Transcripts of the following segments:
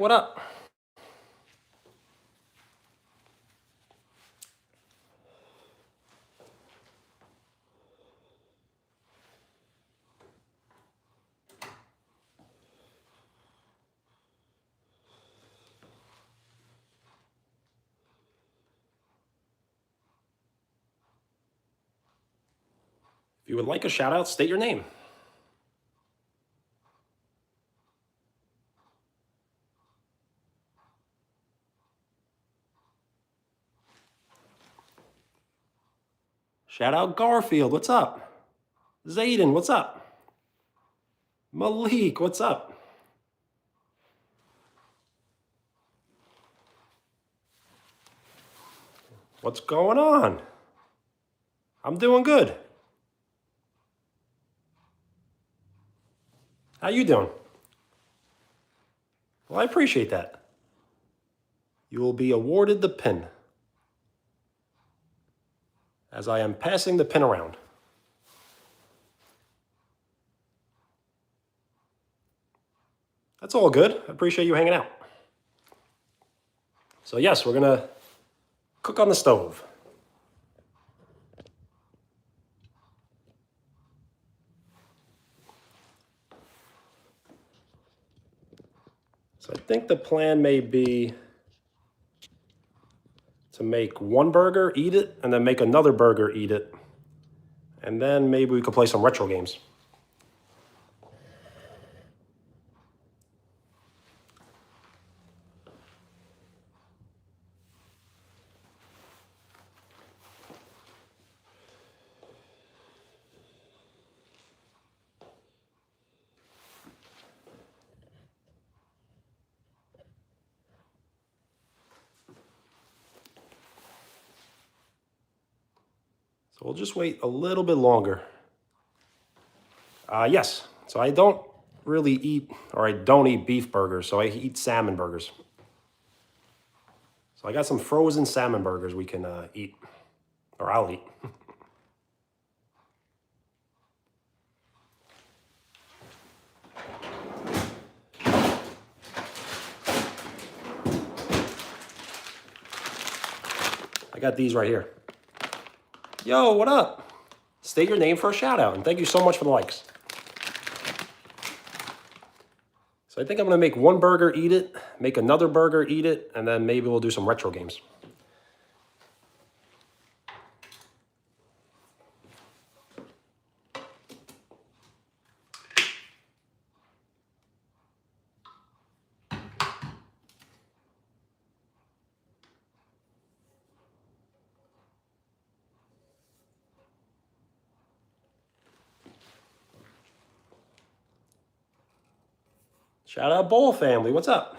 What up? If you would like a shout out, state your name. Shout out Garfield, what's up? Zayden, what's up? Malik, what's up? What's going on? I'm doing good. How you doing? Well, I appreciate that. You will be awarded the pin as I am passing the pin around. That's all good. I appreciate you hanging out. So yes, we're gonna cook on the stove. So I think the plan may be to make one burger, eat it, and then make another burger, eat it. And then maybe we could play some retro games. So we'll just wait a little bit longer. Yes, so I don't really eat, or I don't eat beef burgers, so I eat salmon burgers. So I got some frozen salmon burgers we can eat, or I'll eat. I got these right here. Yo, what up? State your name for a shout out, and thank you so much for the likes. So I think I'm gonna make one burger, eat it, make another burger, eat it, and then maybe we'll do some retro games. Shout out Bowl family, what's up?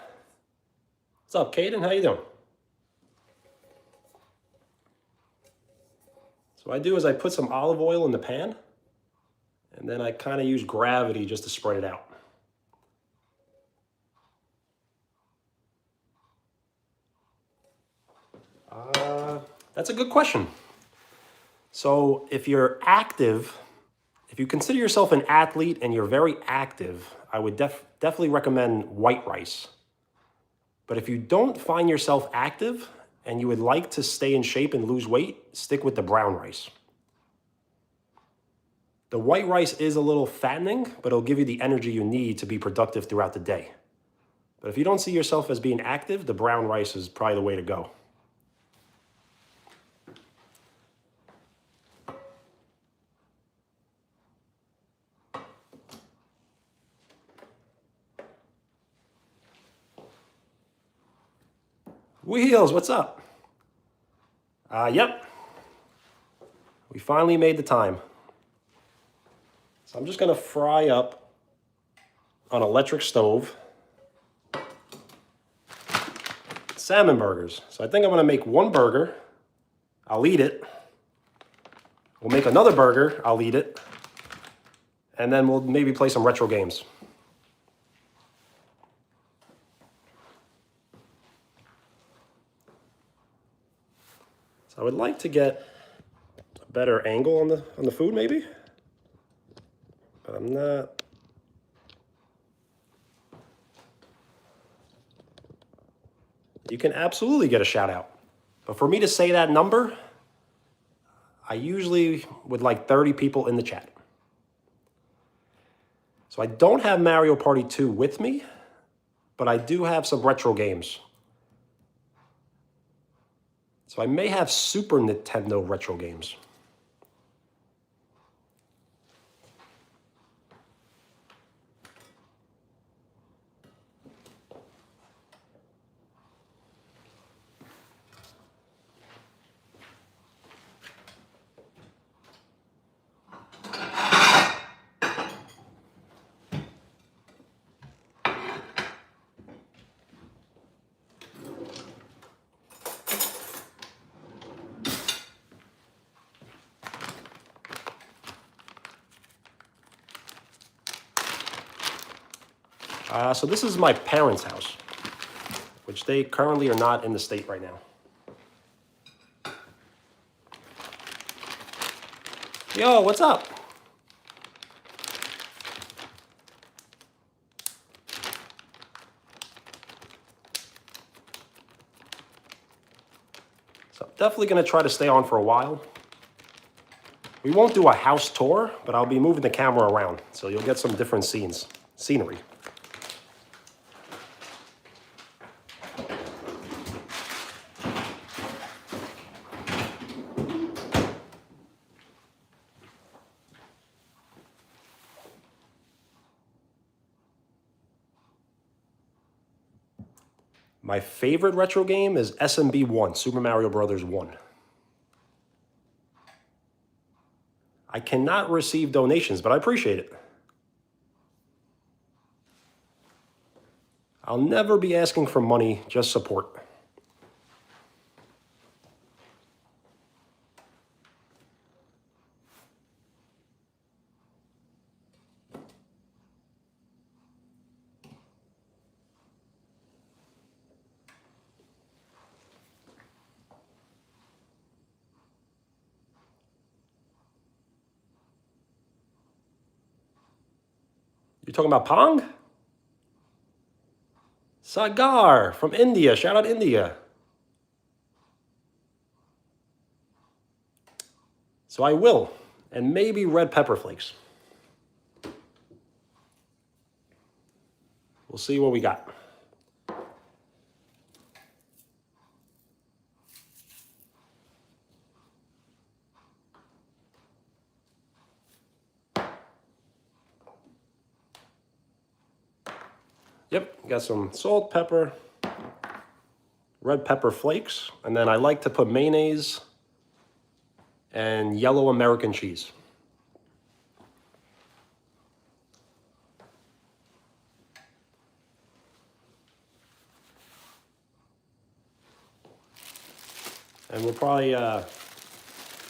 What's up, Caden? How you doing? So what I do is I put some olive oil in the pan, and then I kind of use gravity just to spread it out. That's a good question. So if you're active, if you consider yourself an athlete and you're very active, I would definitely recommend white rice. But if you don't find yourself active and you would like to stay in shape and lose weight, stick with the brown rice. The white rice is a little fattening, but it'll give you the energy you need to be productive throughout the day. But if you don't see yourself as being active, the brown rice is probably the way to go. Wheels, what's up? Yep. We finally made the time. So I'm just gonna fry up on electric stove salmon burgers. So I think I'm gonna make one burger, I'll eat it. We'll make another burger, I'll eat it. And then we'll maybe play some retro games. So I would like to get a better angle on the food maybe, but I'm not. you can absolutely get a shout out. But for me to say that number, I usually would like 30 people in the chat. So I don't have Mario Party 2 with me, but I do have some retro games. So I may have Super Nintendo retro games. So this is my parents' house, which they currently are not in the state right now. Yo, what's up? So definitely going to try to stay on for a while. We won't do a house tour, but I'll be moving the camera around, so you'll get some different scenery. My favorite retro game is SMB 1, Super Mario Bros. 1. I cannot receive donations, but I appreciate it. I'll never be asking for money, just support. You talking about Pong? Sagar from India. Shout out India. So I will. And maybe red pepper flakes. We'll see what we got. Yep, got some salt, pepper, red pepper flakes, and then I like to put mayonnaise and yellow American cheese. And we'll probably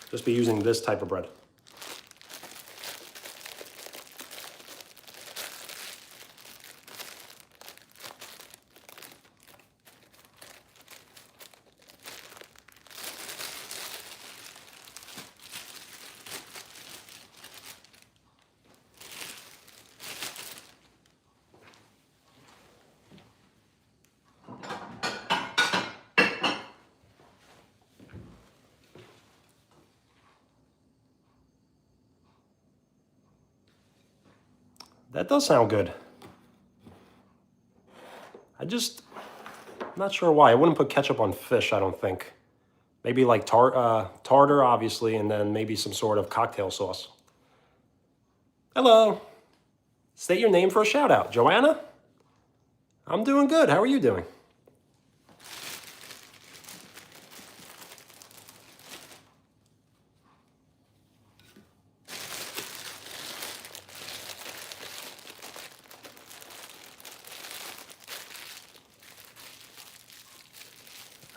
just be using this type of bread. That does sound good. I'm not sure why. I wouldn't put ketchup on fish, I don't think. Maybe like tartar, obviously, and then maybe some sort of cocktail sauce. Hello. State your name for a shout out. Joanna? I'm doing good. How are you doing?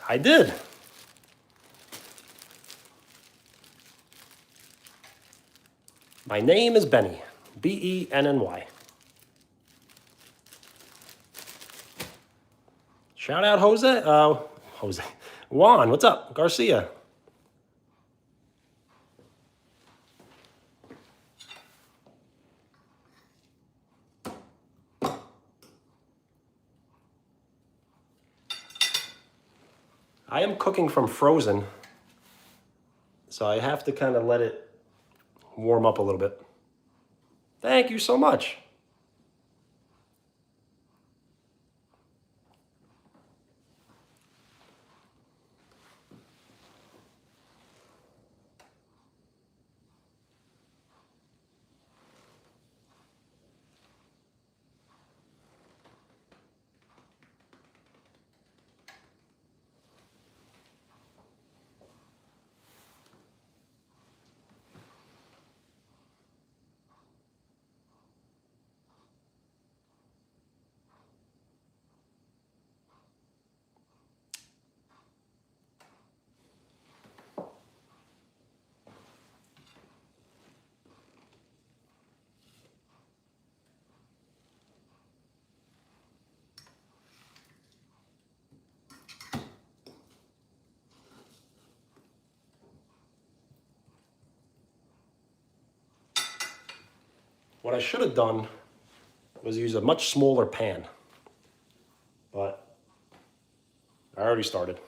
I did. My name is Benny. Benny. Shout out Jose. Juan, what's up? Garcia. I am cooking from frozen, so I have to kind of let it warm up a little bit. Thank you so much. What I should have done was use a much smaller pan, but I already started.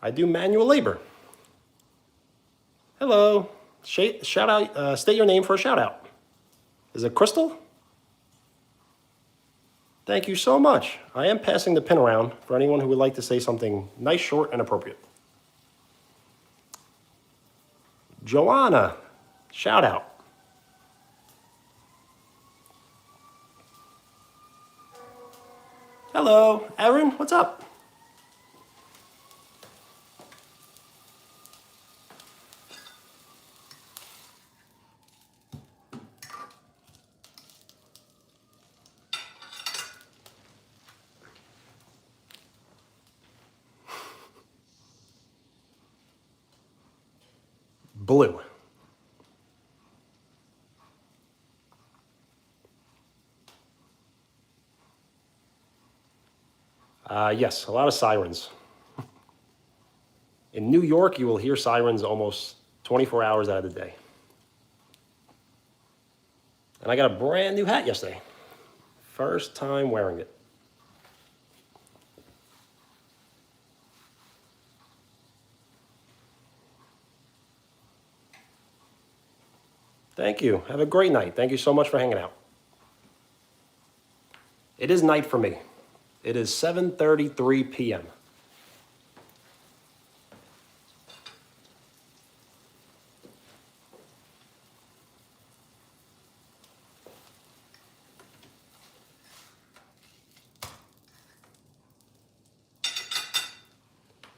I do manual labor. Hello. Shout out. State your name for a shout out. Is it Crystal? Thank you so much. I am passing the pin around for anyone who would like to say something nice, short, and appropriate. Joanna, shout out. Hello, Erin, what's up? Blue. Yes, a lot of sirens. In New York, you will hear sirens almost 24 hours out of the day. And I got a brand new hat yesterday. First time wearing it. Thank you. Have a great night. Thank you so much for hanging out. It is night for me. It is 7:33 p.m.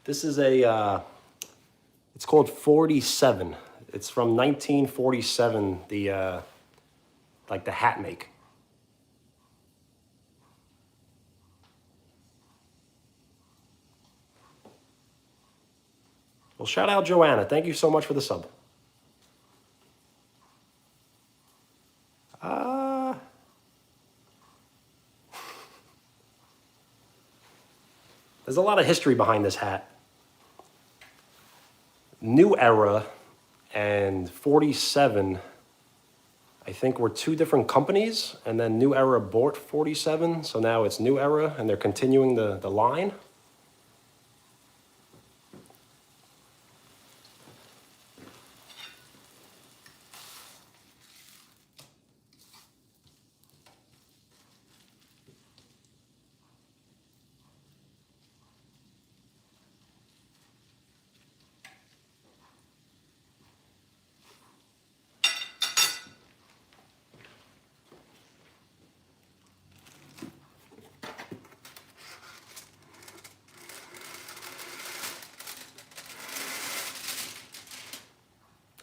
This is it's called 47. It's from 1947, like the hat make. Well, shout out Joanna. Thank you so much for the sub. There's a lot of history behind this hat. New Era and 47, I think, were two different companies, and then New Era bought 47, so now it's New Era, and they're continuing the line.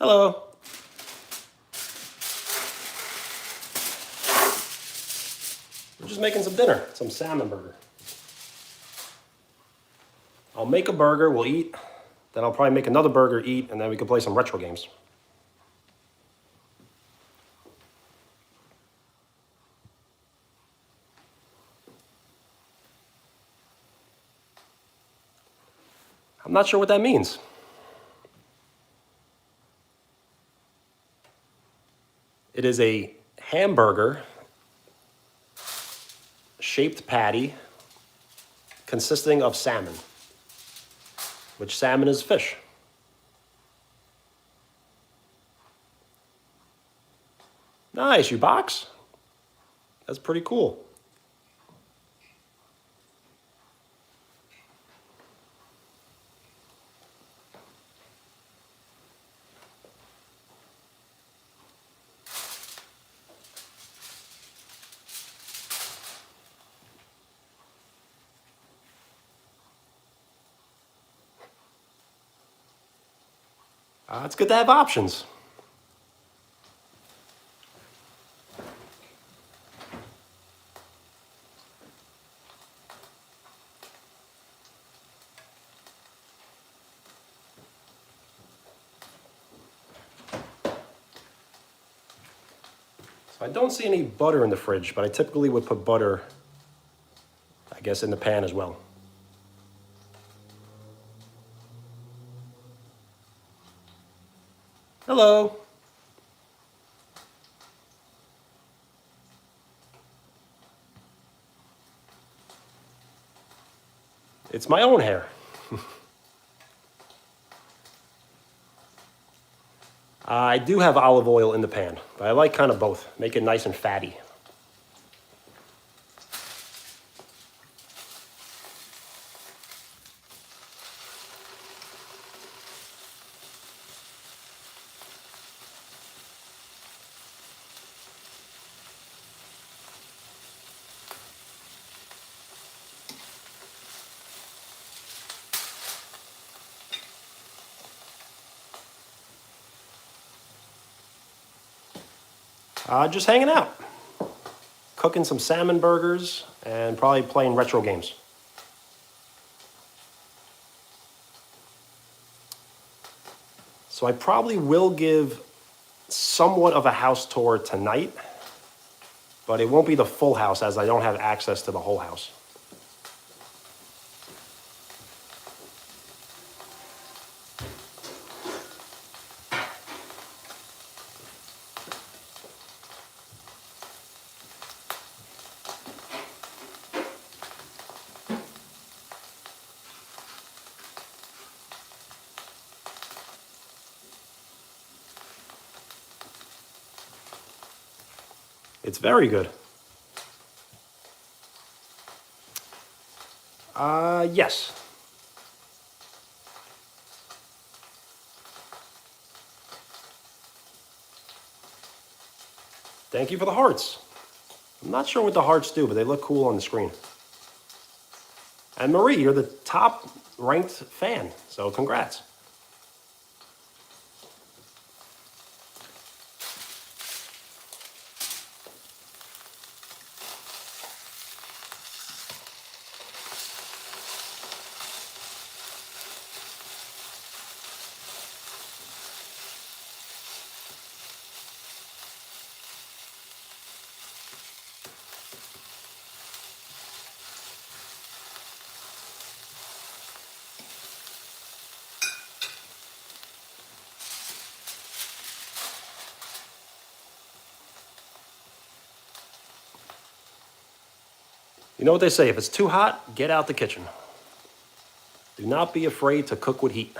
Hello. We're just making some dinner, some salmon burger. I'll make a burger, we'll eat, then I'll probably make another burger, eat, and then we can play some retro games. I'm not sure what that means. It is a hamburger shaped patty consisting of salmon, which salmon is fish. Nice, you box? That's pretty cool. It's good to have options. So I don't see any butter in the fridge, but I typically would put butter, I guess, in the pan as well. Hello. It's my own hair. I do have olive oil in the pan, but I like kind of both. Make it nice and fatty. Just hanging out. Cooking some salmon burgers and probably playing retro games. So I probably will give somewhat of a house tour tonight, but it won't be the full house as I don't have access to the whole house. It's very good. Yes. Thank you for the hearts. I'm not sure what the hearts do, but they look cool on the screen. And Marie, you're the top ranked fan, so congrats. You know what they say, if it's too hot, get out the kitchen. Do not be afraid to cook with heat.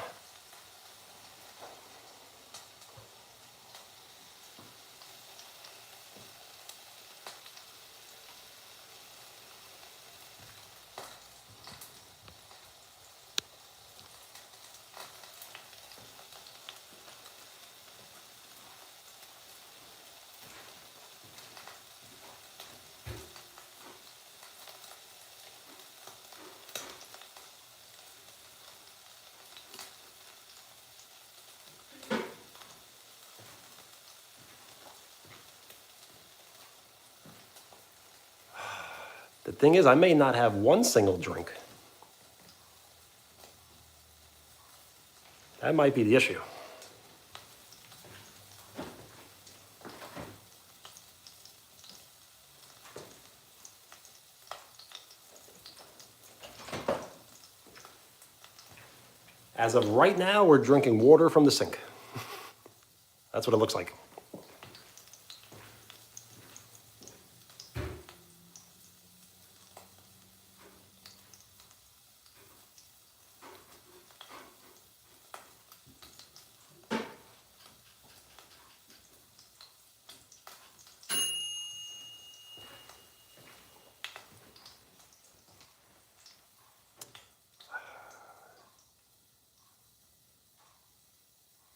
The thing is, I may not have one single drink. That might be the issue. As of right now, we're drinking water from the sink. That's what it looks like.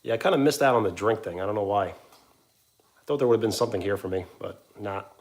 Yeah, I kind of missed out on the drink thing. I don't know why. I thought there would have been something here for me, but not.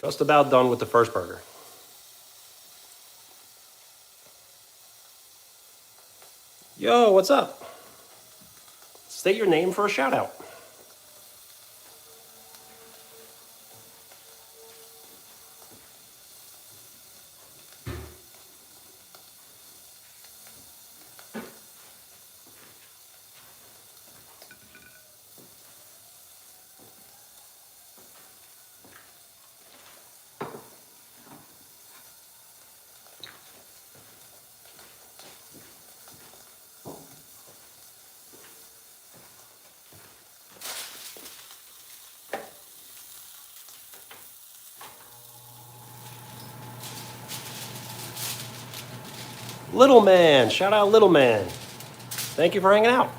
Just about done with the first burger. Yo, what's up? State your name for a shout out. Little Man, shout out Little Man. Thank you for hanging out.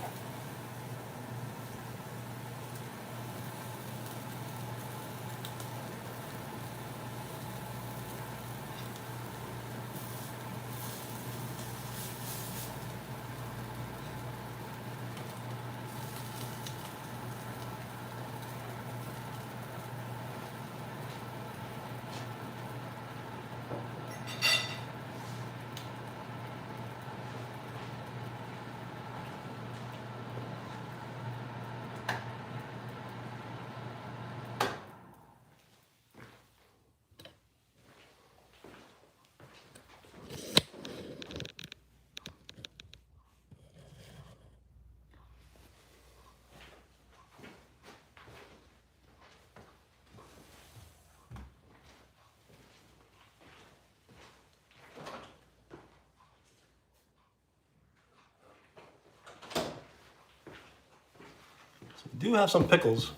We do have some pickles.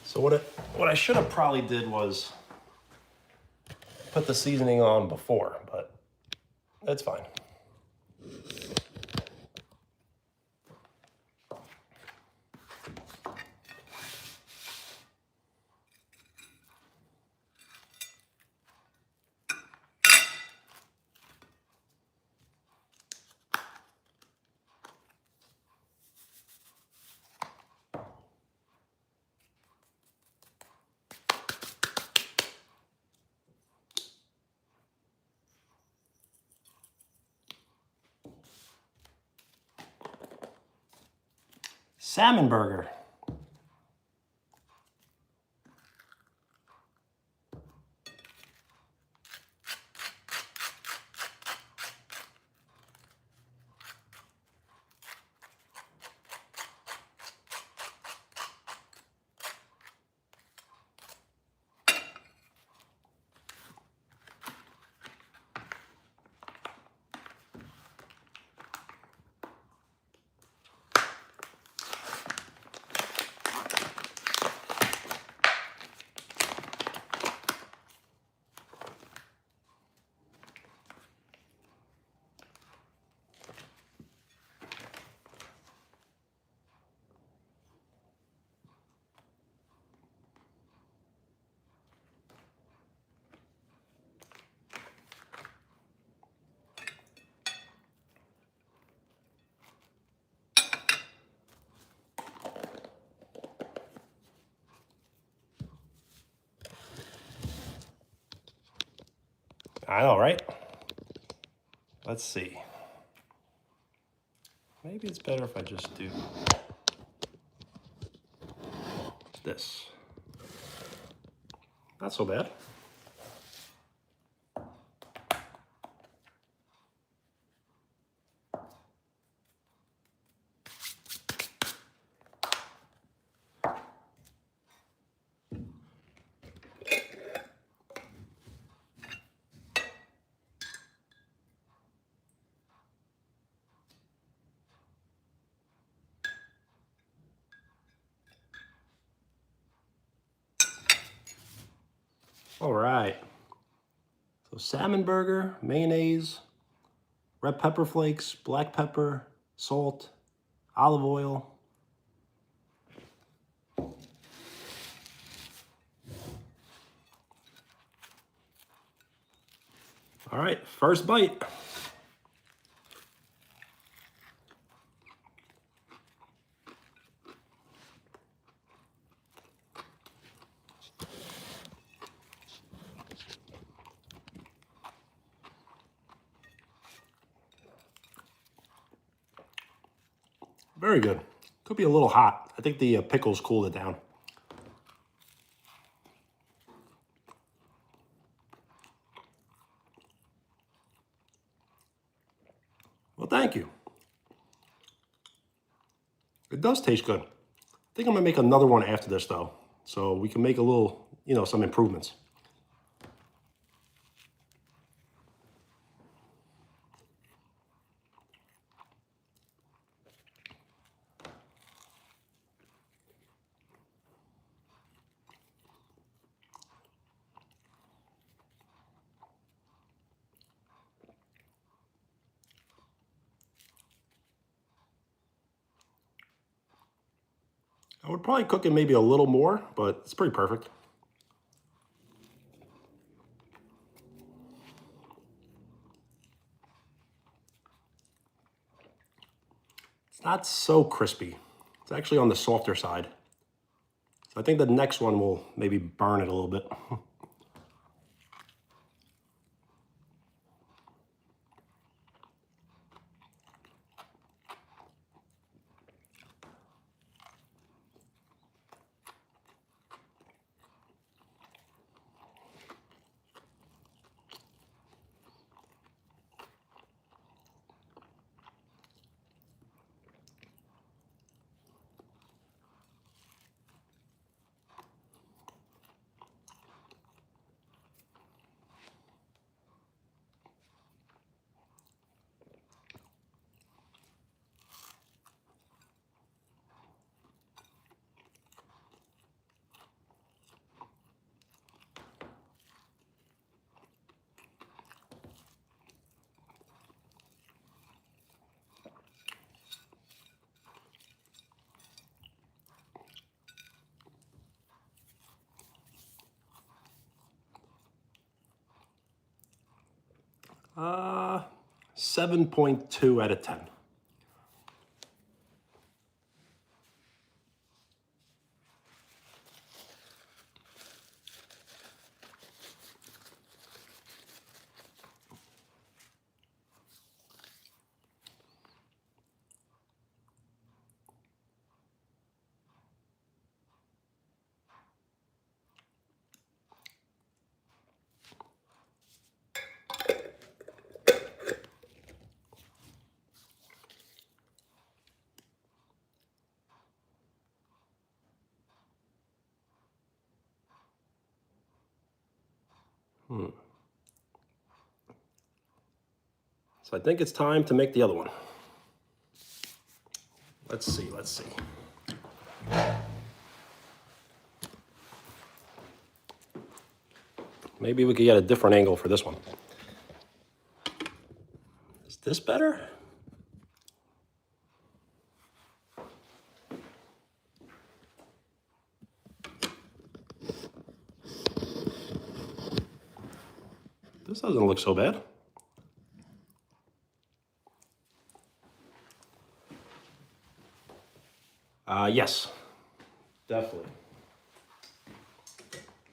So what I should have probably did was put the seasoning on before, but that's fine. Salmon burger. I know, right? Let's see. Maybe it's better if I just do. this. Not so bad. All right. So salmon burger, mayonnaise, red pepper flakes, black pepper, salt, olive oil. All right, first bite. Very good. Could be a little hot. I think the pickles cooled it down. Well, thank you. It does taste good. I think I'm gonna make another one after this though, so we can make a little, some improvements. I would probably cook it maybe a little more, but it's pretty perfect. It's not so crispy. It's actually on the softer side. So I think the next one will maybe burn it a little bit. Uh, 7.2 out of 10. So I think it's time to make the other one. Let's see. Maybe we could get a different angle for this one. Is this better? This doesn't look so bad. Yes, definitely.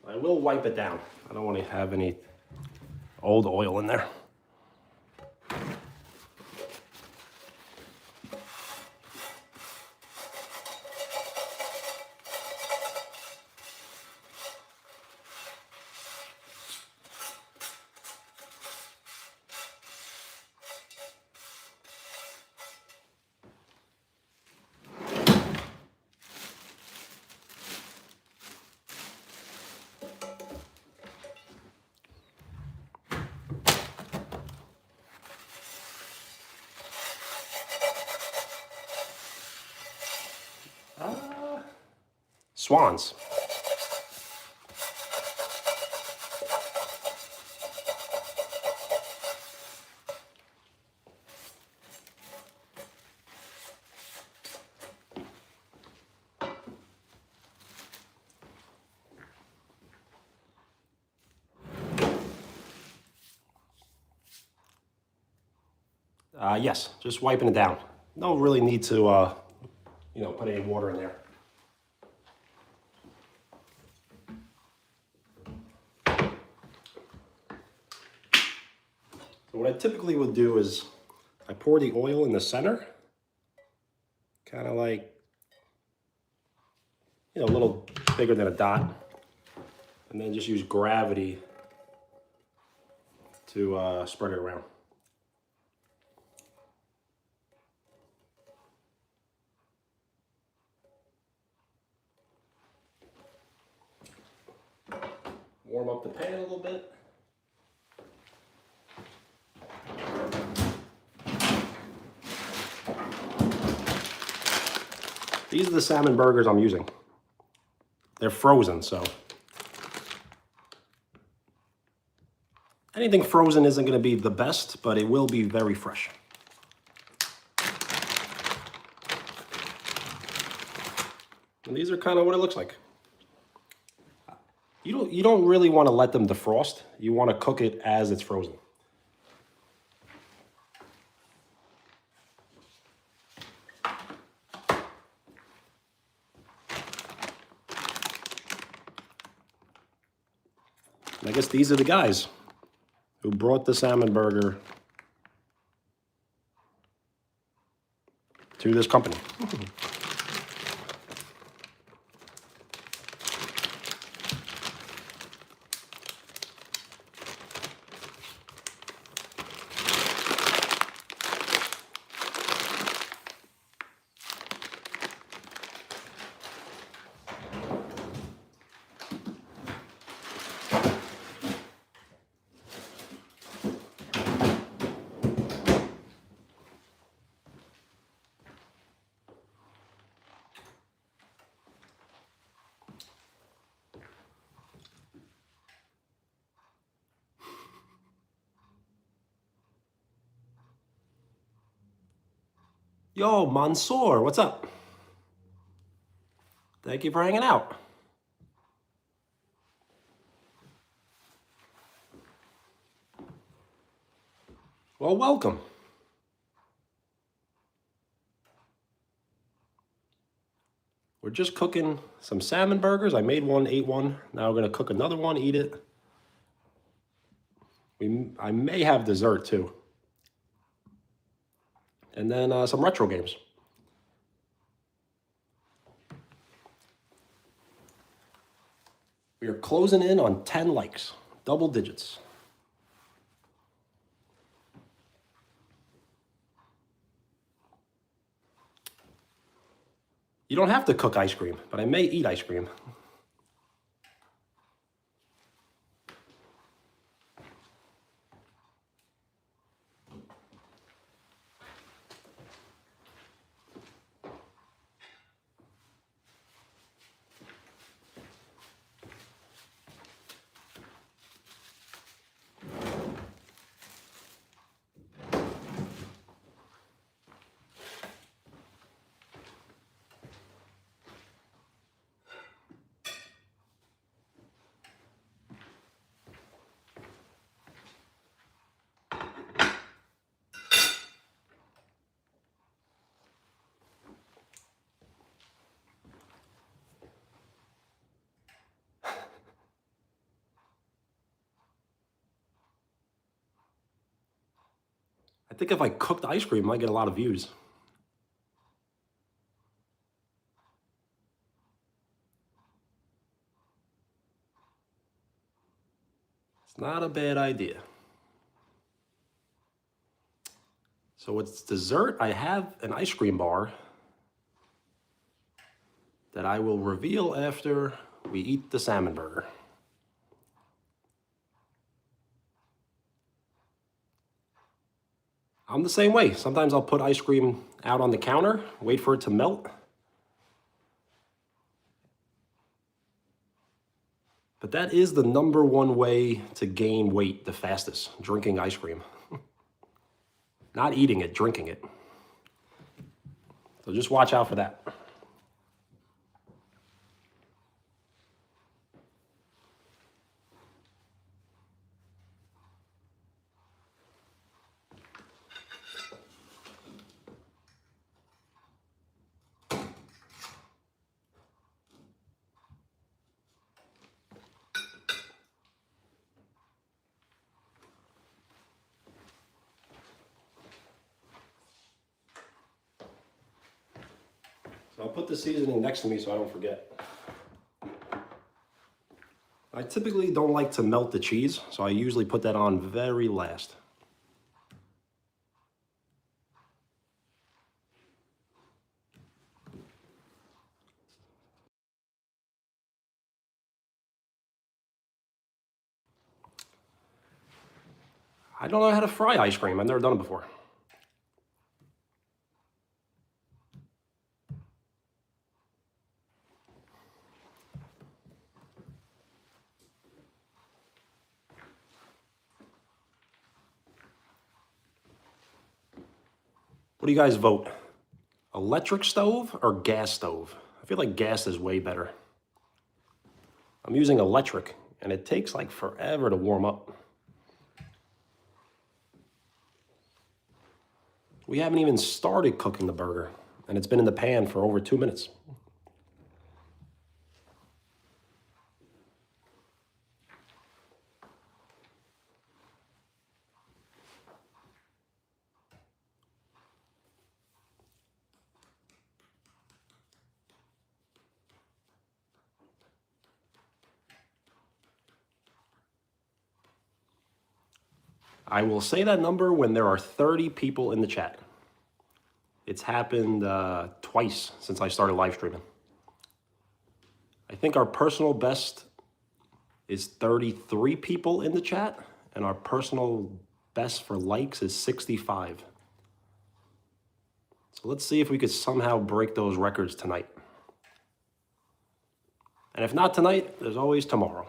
I will wipe it down. I don't want to have any old oil in there. Swans. Yes, just wiping it down. No really need to, put any water in there. So what I typically would do is I pour the oil in the center, kind of like, a little bigger than a dot, and then just use gravity to spread it around. Warm up the pan a little bit. These are the salmon burgers I'm using. They're frozen, so anything frozen isn't going to be the best, but it will be very fresh. And these are kind of what it looks like. You don't really want to let them defrost. You want to cook it as it's frozen. And I guess these are the guys who brought the salmon burger to this company. Yo, Mansoor, what's up? Thank you for hanging out. Well, welcome. We're just cooking some salmon burgers. I made one, ate one. Now we're going to cook another one, eat it. I may have dessert too. And then some retro games. We are closing in on 10 likes, double digits. You don't have to cook ice cream, but I may eat ice cream. I think if I cooked ice cream, I might get a lot of views. It's not a bad idea. So it's dessert. I have an ice cream bar that I will reveal after we eat the salmon burger. I'm the same way. Sometimes I'll put ice cream out on the counter, wait for it to melt. But that is the #1 way to gain weight the fastest, drinking ice cream. Not eating it, drinking it. So just watch out for that. So I'll put the seasoning next to me so I don't forget. I typically don't like to melt the cheese, so I usually put that on very last. I don't know how to fry ice cream. I've never done it before. What do you guys vote? Electric stove or gas stove? I feel like gas is way better. I'm using electric, and it takes like forever to warm up. We haven't even started cooking the burger, and it's been in the pan for over 2 minutes. I will say that number when there are 30 people in the chat. It's happened twice since I started live streaming. I think our personal best is 33 people in the chat, and our personal best for likes is 65. So let's see if we could somehow break those records tonight. And if not tonight, there's always tomorrow.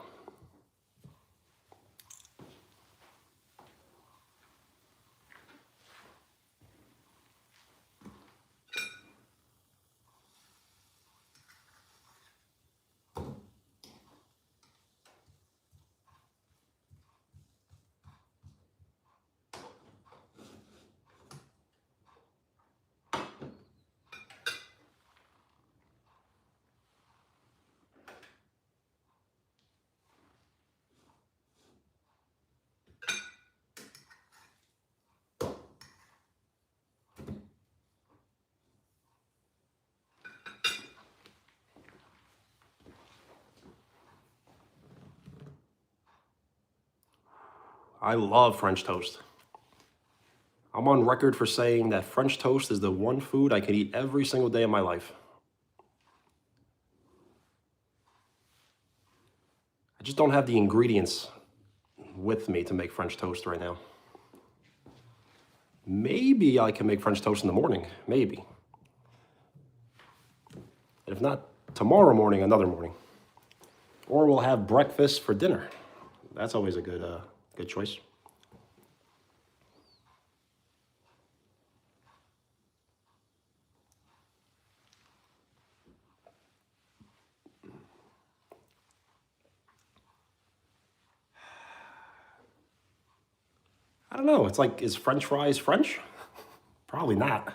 I love French toast. I'm on record for saying that French toast is the one food I can eat every single day of my life. I just don't have the ingredients with me to make French toast right now. Maybe I can make French toast in the morning, maybe. And if not tomorrow morning, another morning. Or we'll have breakfast for dinner. That's always a good choice. I don't know. It's like, is French fries French? Probably not.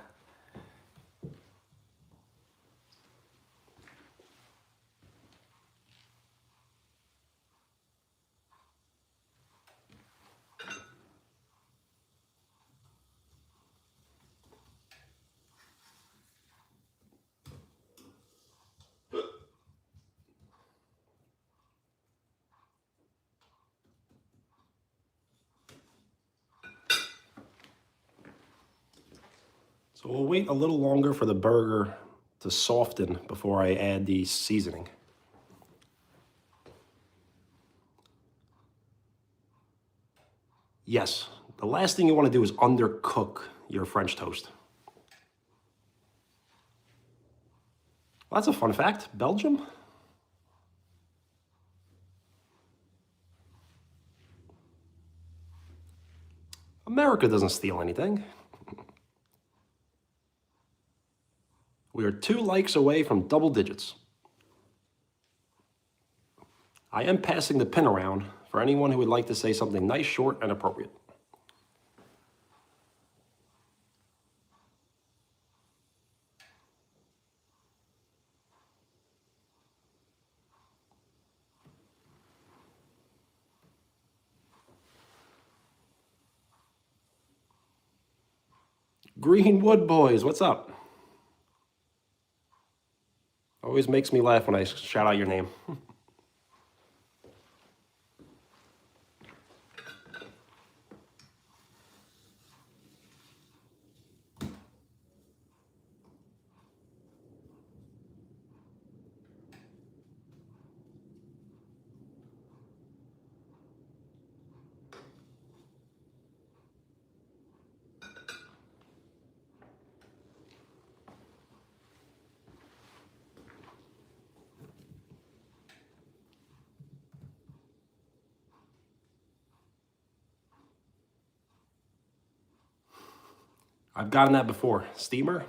So we'll wait a little longer for the burger to soften before I add the seasoning. Yes, the last thing you want to do is undercook your French toast. Well, that's a fun fact. Belgium? America doesn't steal anything. We are 2 likes away from double digits. I am passing the pin around for anyone who would like to say something nice, short, and appropriate. Greenwood Boys, what's up? Always makes me laugh when I shout out your name. I've gotten that before. Steamer?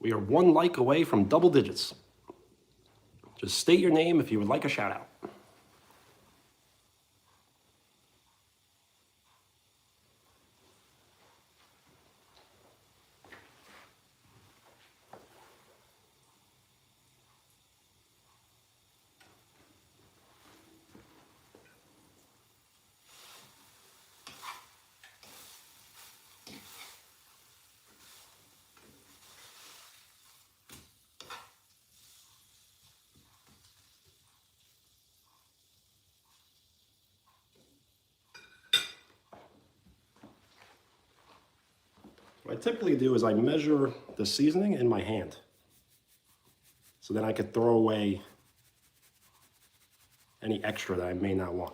We are 1 like away from double digits. Just state your name if you would like a shout out. What I typically do is I measure the seasoning in my hand. So then I could throw away any extra that I may not want.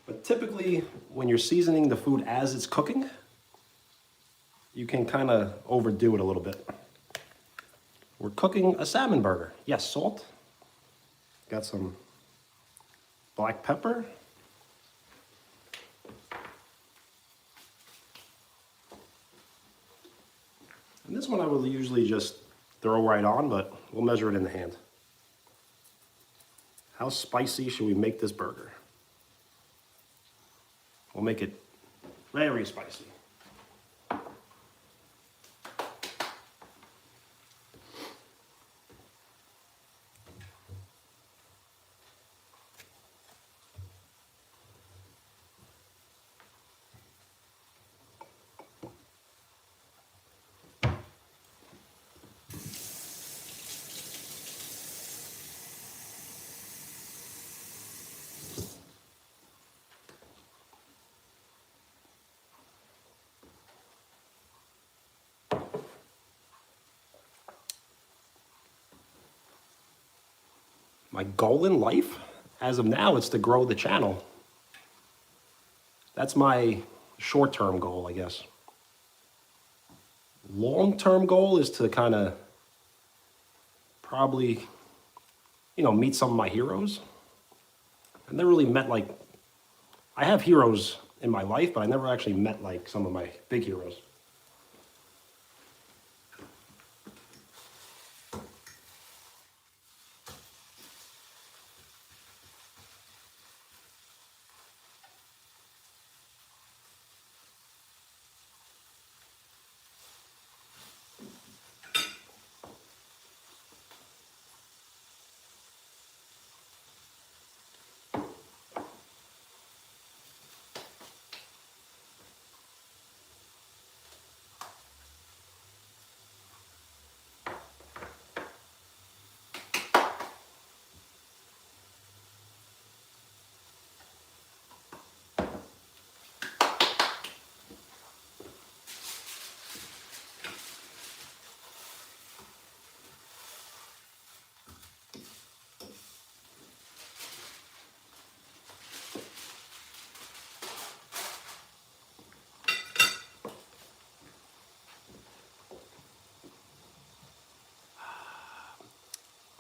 But typically, when you're seasoning the food as it's cooking, you can kind of overdo it a little bit. We're cooking a salmon burger. Yes, salt. Got some black pepper. And this one I will usually just throw right on, but we'll measure it in the hand. How spicy should we make this burger? We'll make it very spicy. My goal in life, as of now, is to grow the channel. That's my short-term goal, I guess. Long-term goal is to kind of probably, meet some of my heroes. I never really met I have heroes in my life, but I never actually met some of my big heroes.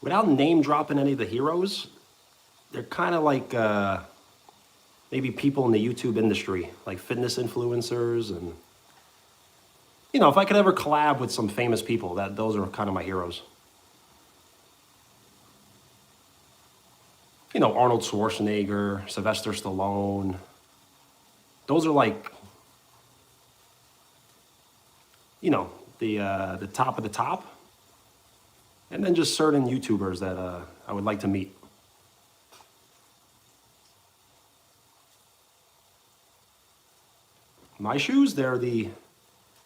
without name dropping any of the heroes, they're kind of like maybe people in the YouTube industry, like fitness influencers. And, you know, if I could ever collab with some famous people, those are kind of my heroes. You know, Arnold Schwarzenegger, Sylvester Stallone. Those are like, you know, the top of the top. And then just certain YouTubers that I would like to meet. My shoes, they're the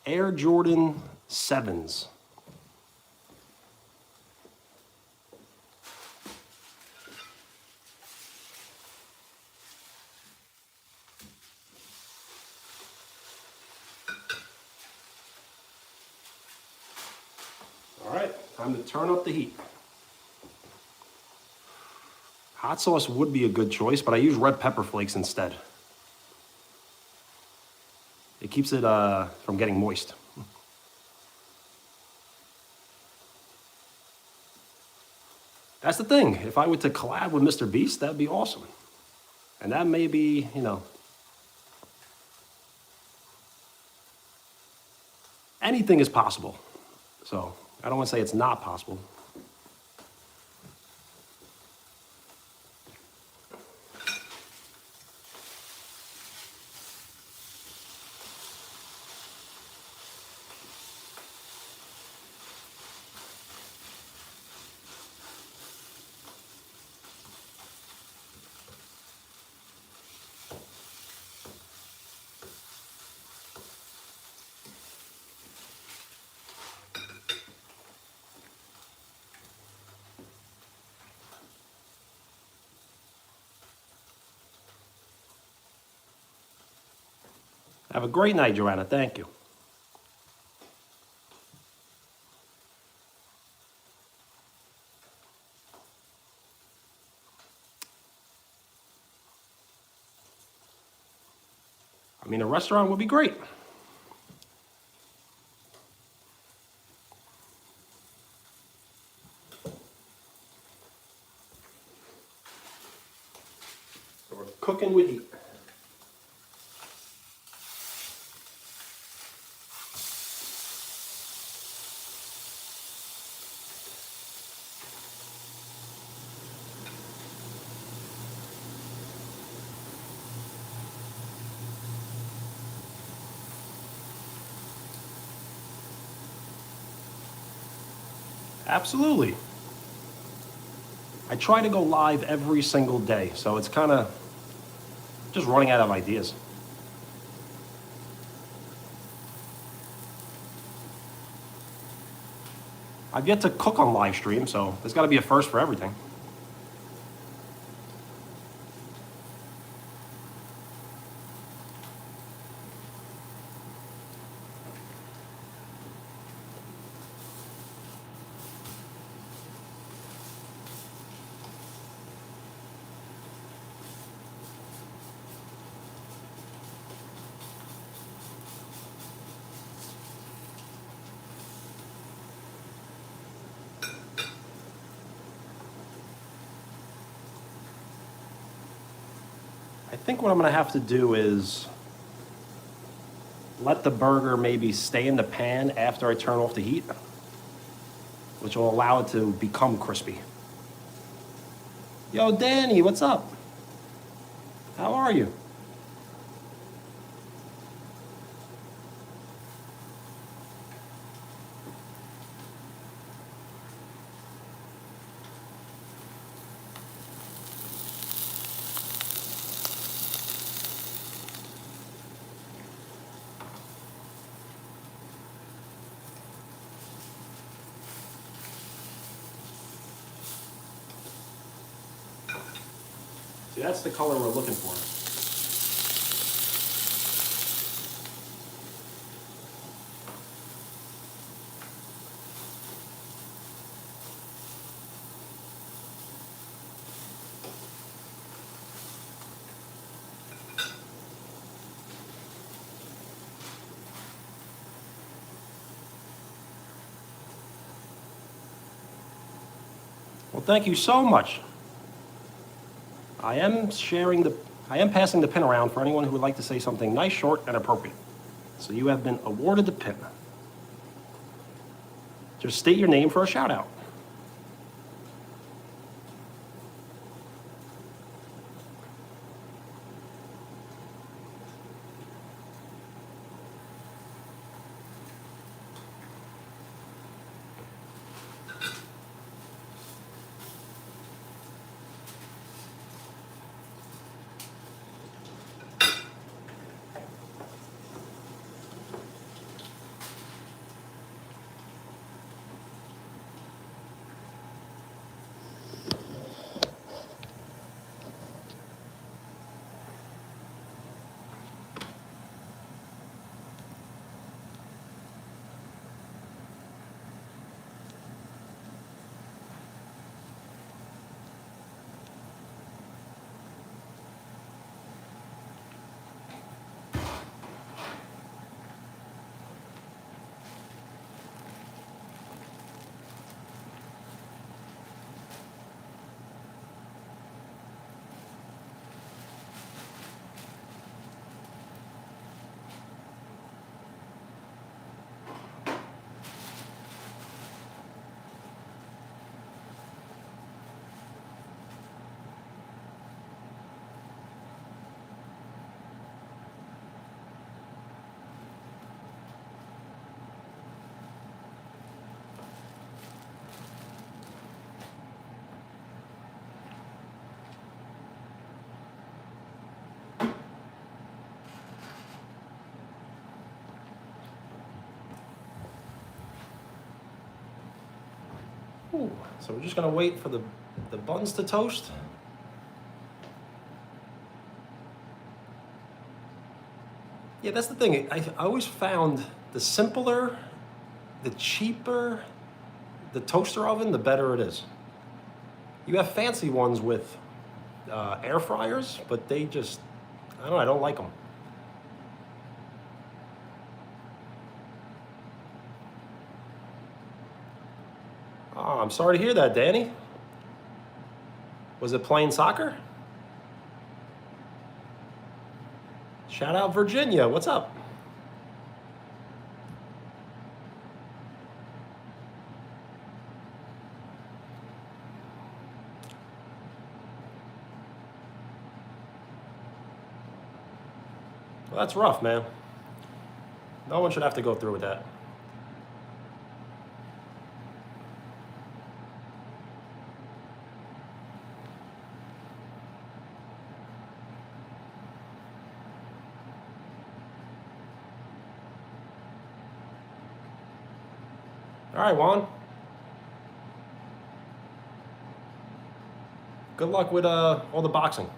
Air Jordan 7s. All right, time to turn up the heat. Hot sauce would be a good choice, but I use red pepper flakes instead. It keeps it from getting moist. That's the thing. If I were to collab with Mr. Beast, that'd be awesome. And that may be, you know, anything is possible. So I don't want to say it's not possible. Have a great night, Joanna. Thank you. I mean, a restaurant would be great. So we're cooking with heat. Absolutely. I try to go live every single day, so it's kind of just running out of ideas. I've yet to cook on live stream, so there's got to be a first for everything. I think what I'm going to have to do is let the burger maybe stay in the pan after I turn off the heat, which will allow it to become crispy. Yo, Danny, what's up? How are you? See, that's the color we're looking for. Well, thank you so much. I am passing the pin around for anyone who would like to say something nice, short, and appropriate. So you have been awarded the pin. Just state your name for a shout out. Ooh, so we're just gonna wait for the buns to toast. Yeah, that's the thing. I always found the simpler, the cheaper the toaster oven, the better it is. You have fancy ones with air fryers, but they just, I don't know, I don't like them. Oh, I'm sorry to hear that, Danny. Was it playing soccer? Shout out Virginia, what's up? Well, that's rough, man. No one should have to go through with that. All right, Juan. Good luck with all the boxing.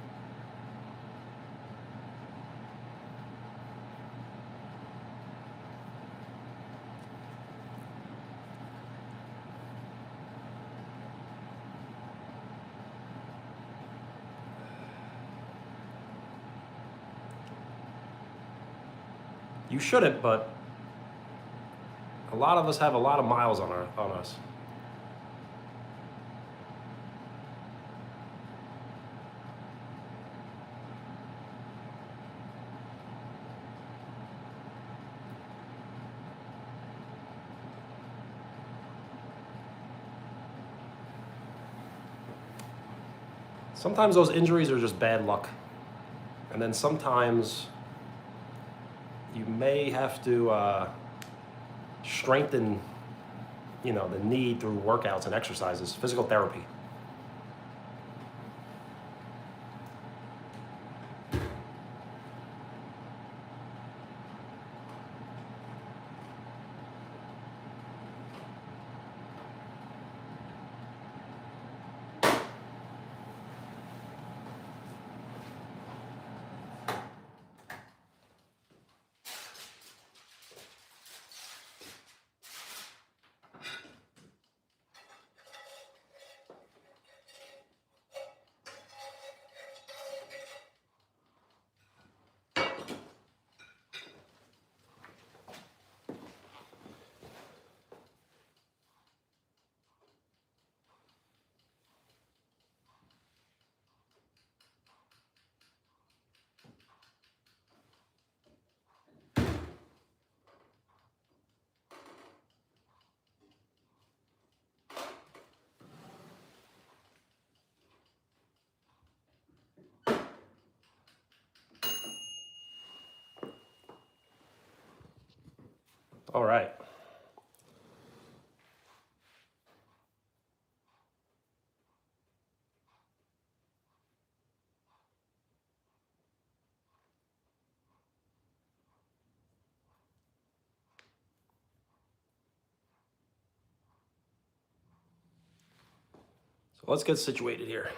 You shouldn't, but a lot of us have a lot of miles on us. Sometimes those injuries are just bad luck. And then sometimes you may have to strengthen, the knee through workouts and exercises, physical therapy. All right. So let's get situated here.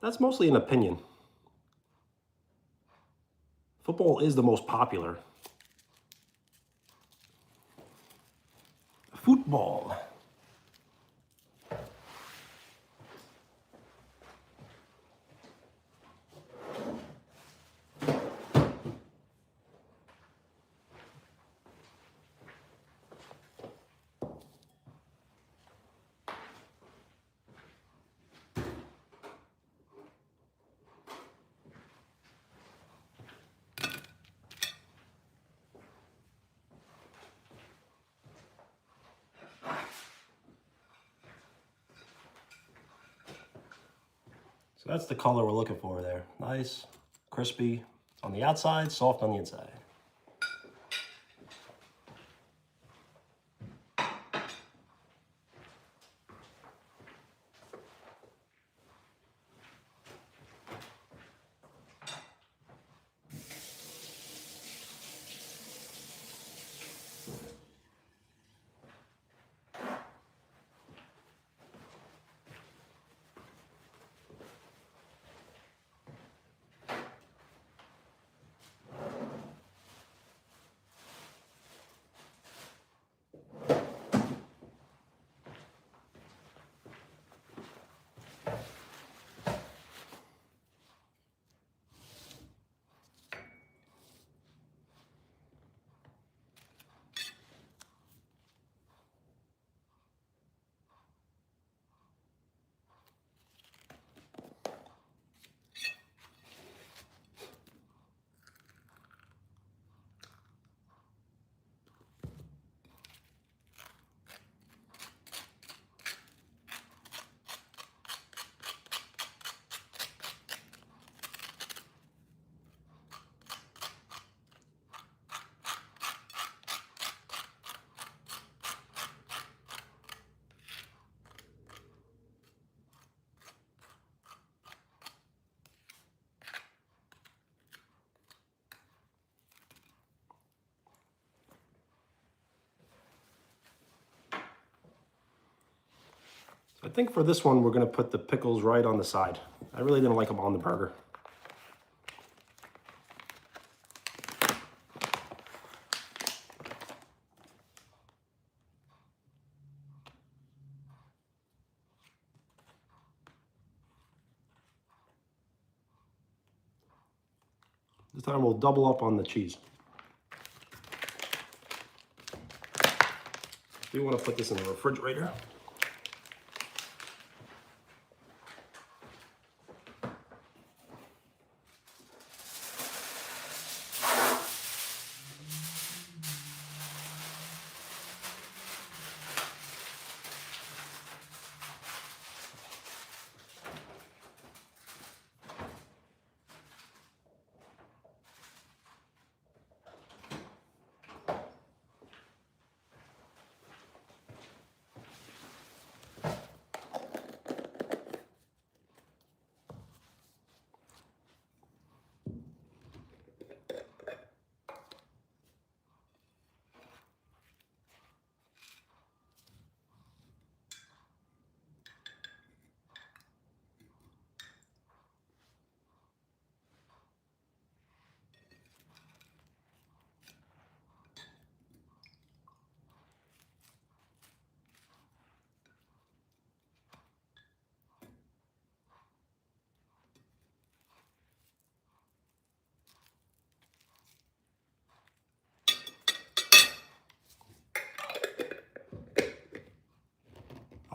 That's mostly an opinion. Football is the most popular. Football. So that's the color we're looking for there. Nice, crispy on the outside, soft on the inside. I think for this one, we're gonna put the pickles right on the side. I really didn't like them on the burger. This time we'll double up on the cheese. Do want to put this in the refrigerator.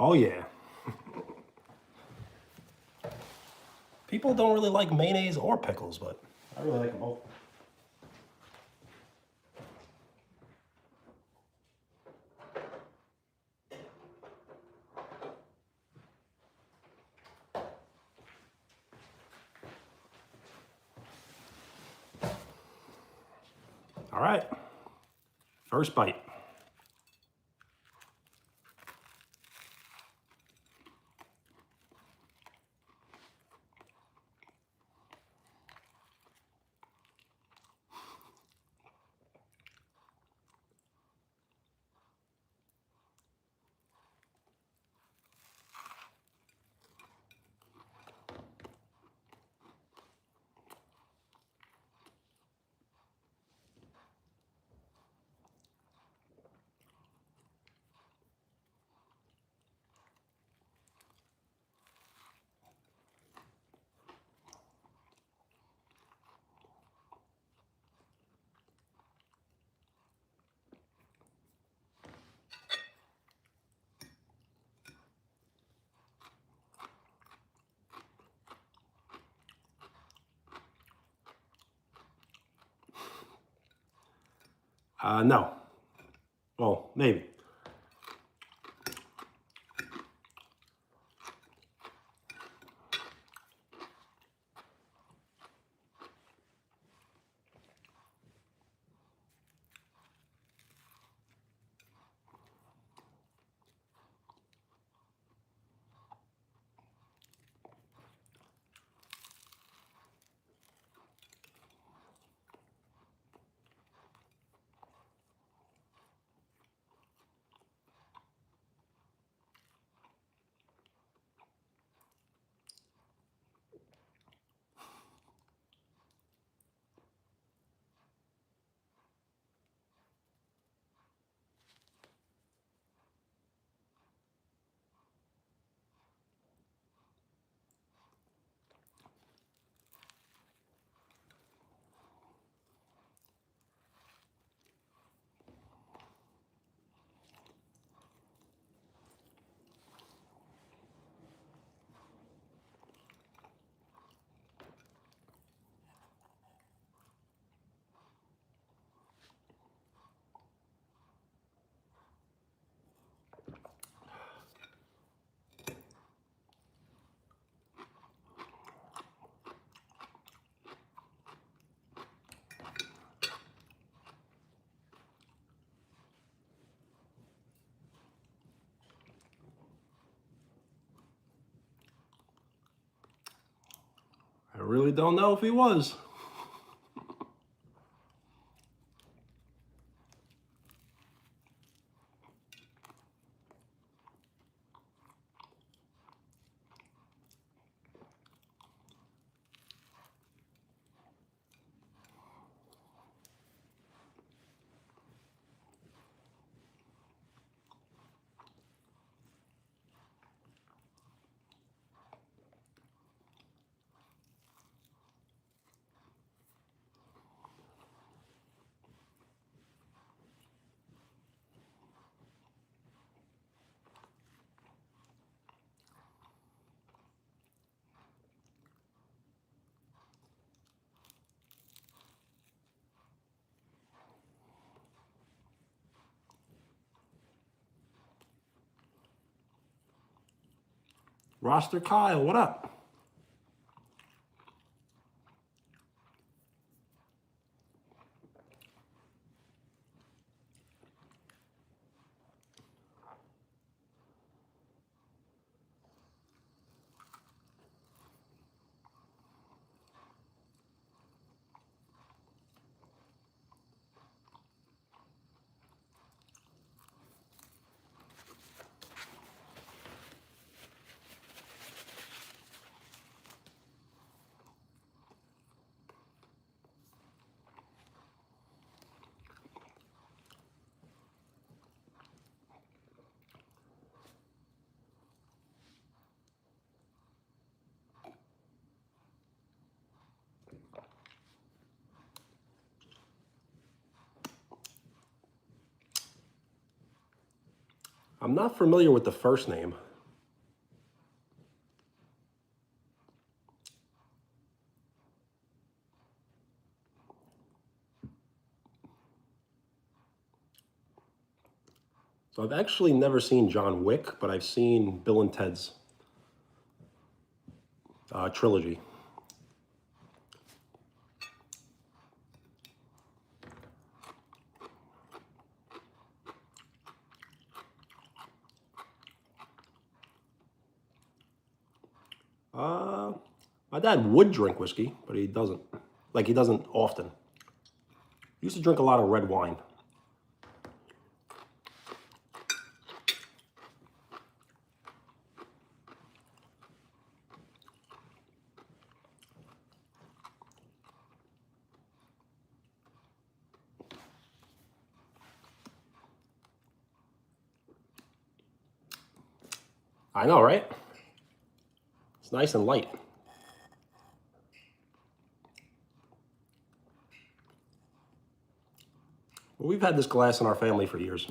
Oh yeah. People don't really like mayonnaise or pickles, but I really like them both. All right, first bite. No. Well, maybe. I really don't know if he was. Roster Kyle, what up? I'm not familiar with the first name. So I've actually never seen John Wick, but I've seen Bill and Ted's trilogy. My dad would drink whiskey, but he doesn't. Like, he doesn't often. He used to drink a lot of red wine. I know, right? It's nice and light. Well, we've had this glass in our family for years.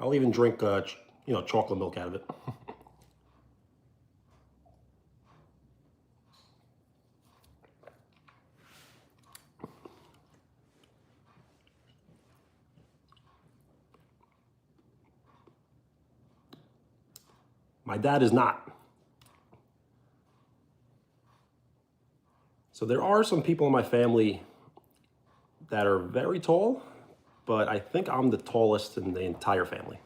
I'll even drink, chocolate milk out of it. My dad is not. So there are some people in my family that are very tall, but I think I'm the tallest in the entire family.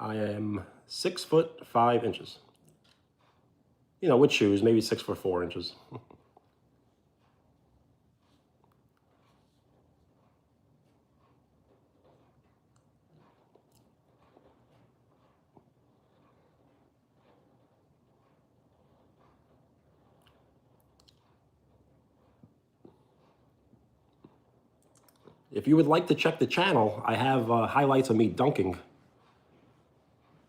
I am 6'5". With shoes, maybe 6'4". If you would like to check the channel, I have highlights of me dunking,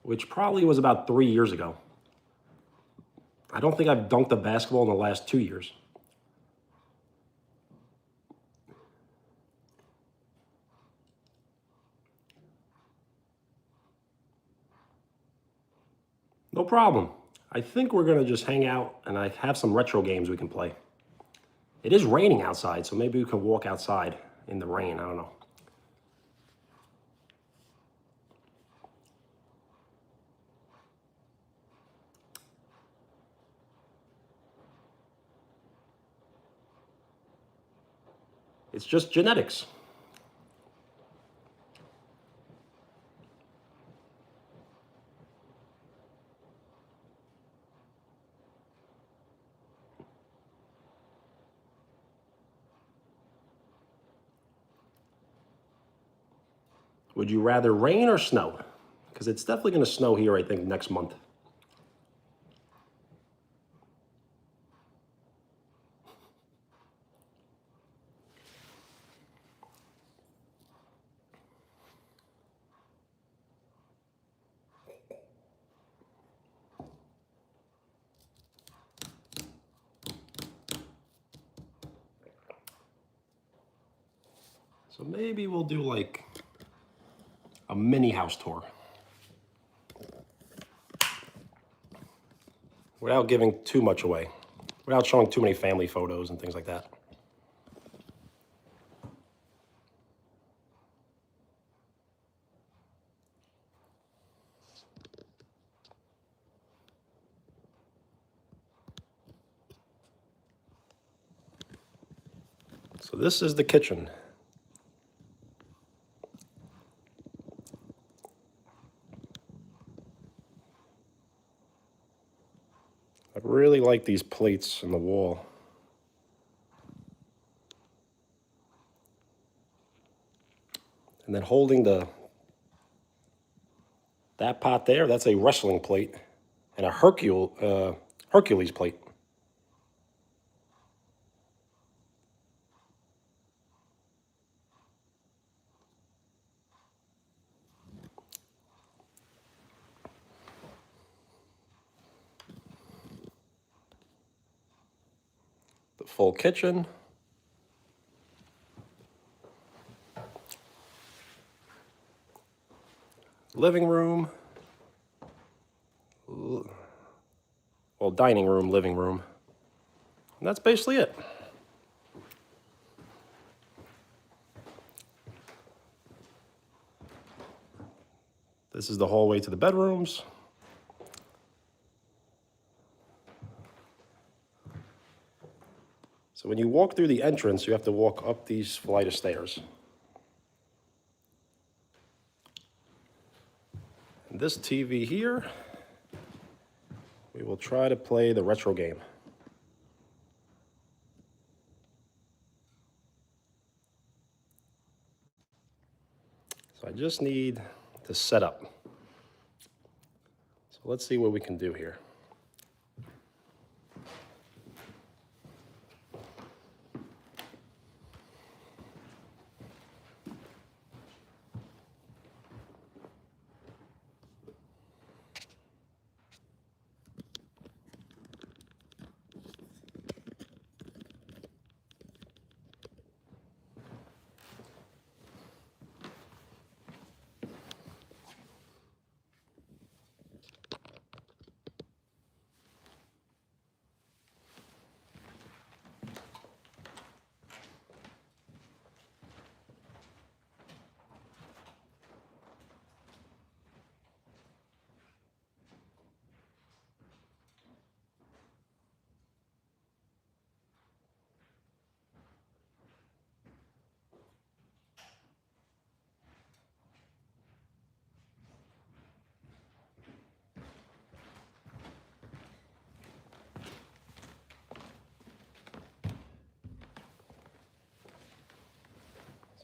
which probably was about 3 years ago. I don't think I've dunked a basketball in the last 2 years. No problem. I think we're going to just hang out, and I have some retro games we can play. It is raining outside, so maybe we can walk outside in the rain. I don't know. It's just genetics. Would you rather rain or snow? Because it's definitely going to snow here, I think, next month. So maybe we'll do like a mini house tour without giving too much away, without showing too many family photos and things like that. So this is the kitchen. I really like these plates in the wall. And then holding that pot there, that's a wrestling plate and a Hercules plate. The full kitchen. Living room. Well, dining room, living room. And that's basically it. This is the hallway to the bedrooms. So when you walk through the entrance, you have to walk up these flight of stairs. And this TV here, we will try to play the retro game. So I just need to set up. So let's see what we can do here.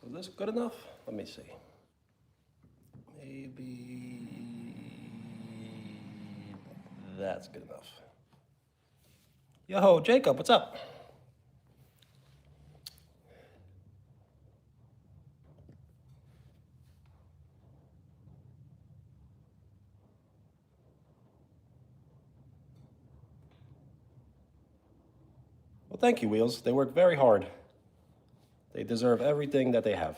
So is this good enough? Let me see. Maybe that's good enough. Yo, Jacob, what's up? Well, thank you, Wheels. They work very hard. They deserve everything that they have.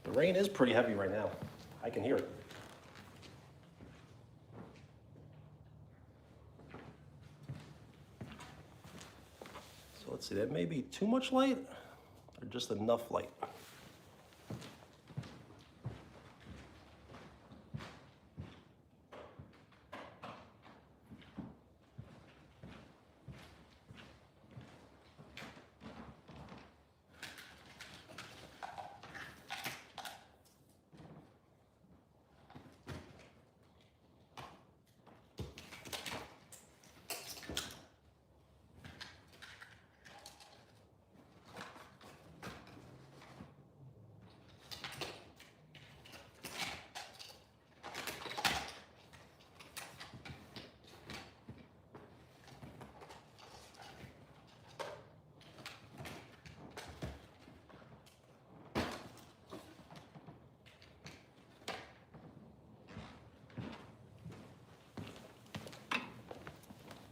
The rain is pretty heavy right now. I can hear it. So let's see, that may be too much light or just enough light.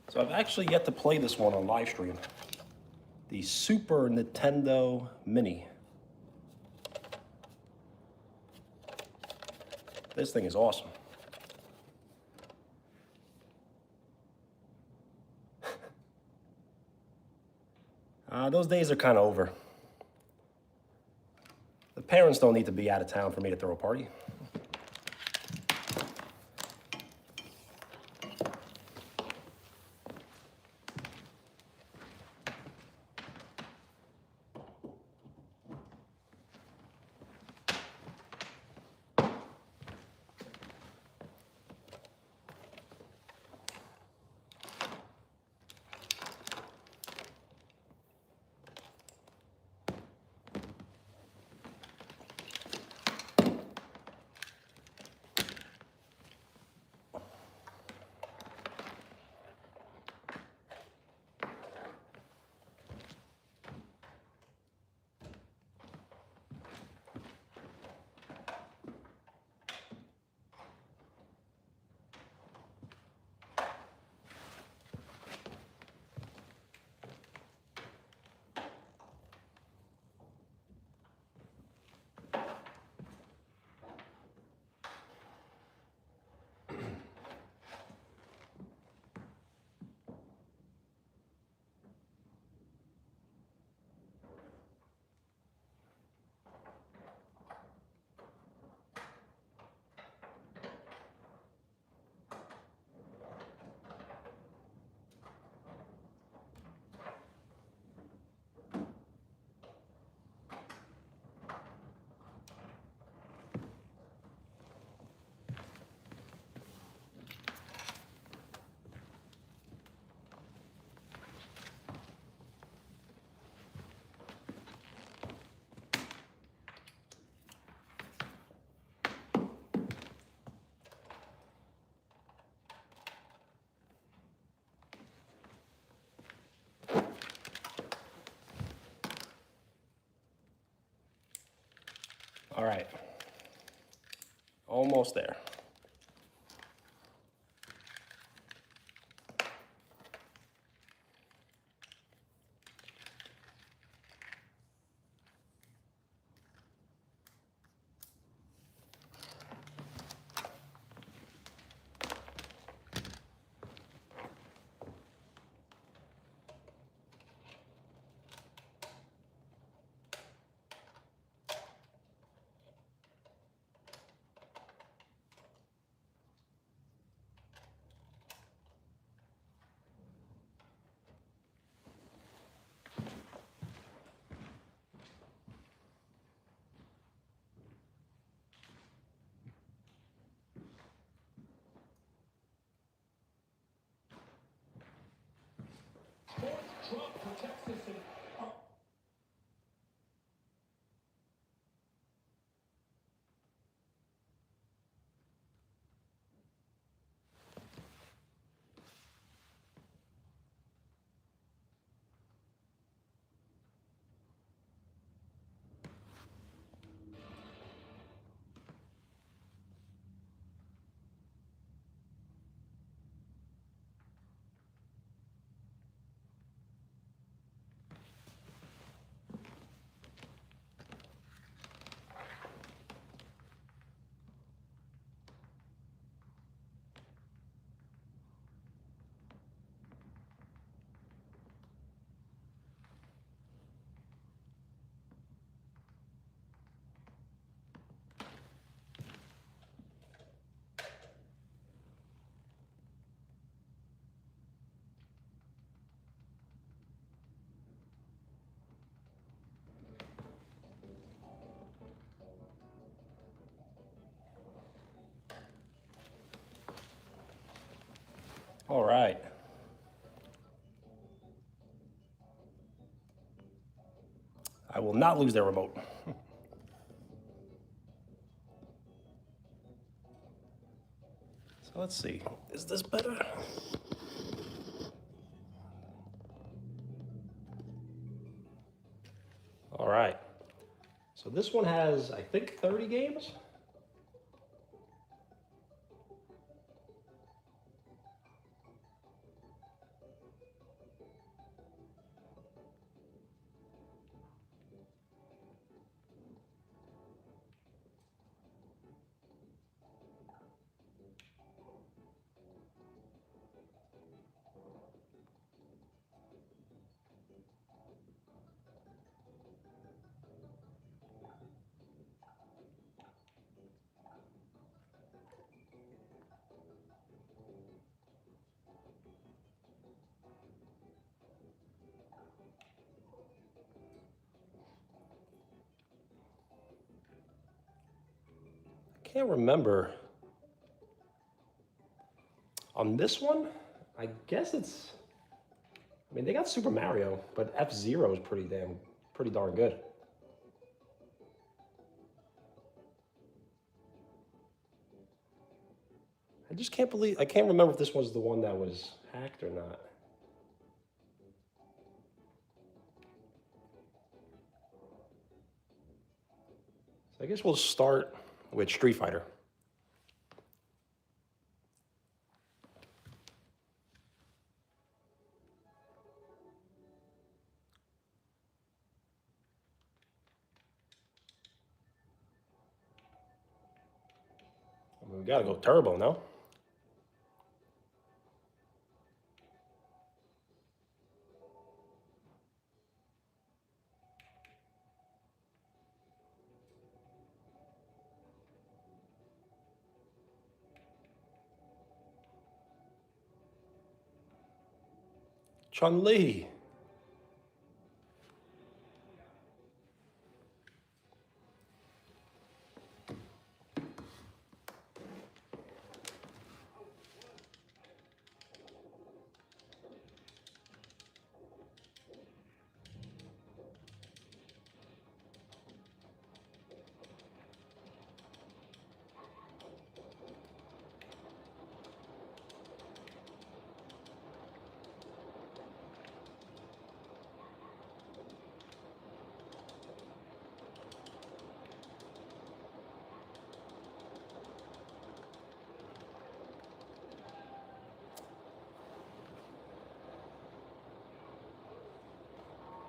So I've actually yet to play this one on live stream. The Super Nintendo Mini. This thing is awesome. Those days are kind of over. The parents don't need to be out of town for me to throw a party. right. Almost there. All right. I will not lose their remote. So let's see. Is this better? All right. So this one has, I think, 30 games. I can't remember. On this one, I guess it's, I mean, they got Super Mario, but F-Zero is pretty darn good. I just can't believe, I can't remember if this was the one that was hacked or not. So I guess we'll start with Street Fighter. I mean, we gotta go turbo, no? Chun-Li.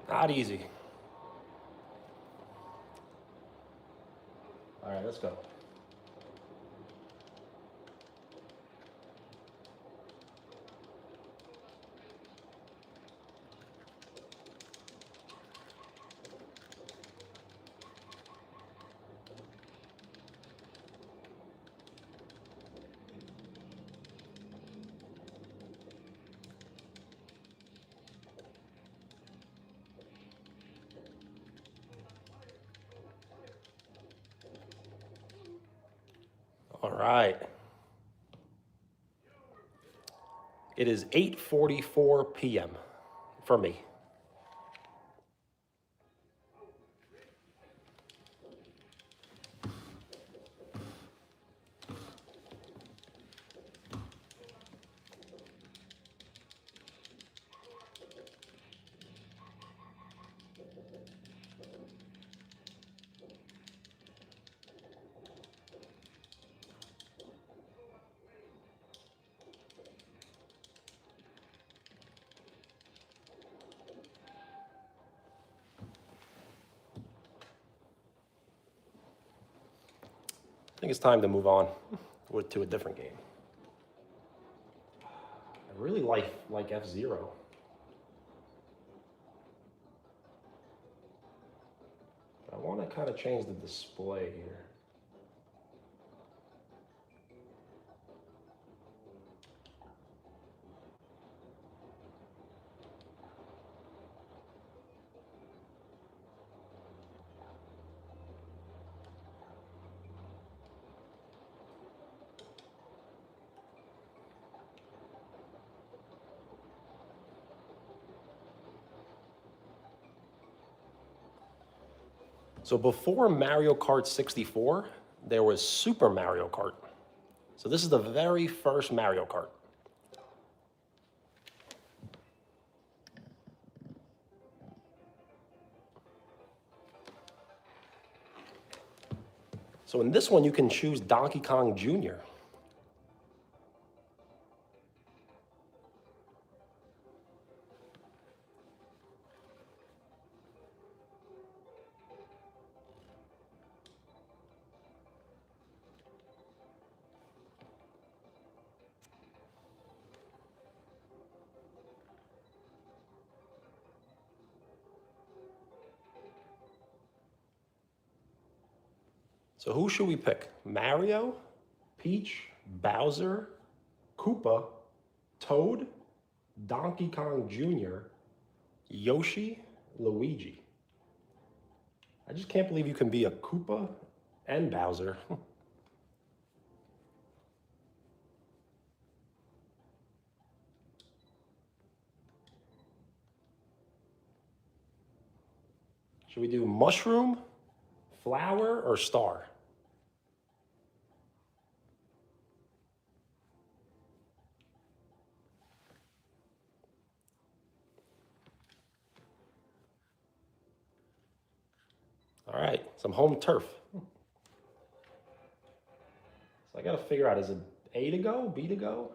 Not easy. All right, let's go. All right. It is 8:44 p.m. for me. I think it's time to move on to a different game. I really like F-Zero. I want to kind of change the display here. So before Mario Kart 64, there was Super Mario Kart. So this is the very first Mario Kart. So in this one, you can choose Donkey Kong Jr. So who should we pick? Mario, Peach, Bowser, Koopa, Toad, Donkey Kong Jr., Yoshi, Luigi. I just can't believe you can be a Koopa and Bowser. Should we do mushroom, flower, or star? All right, some home turf. So I gotta figure out, is it A to go, B to go?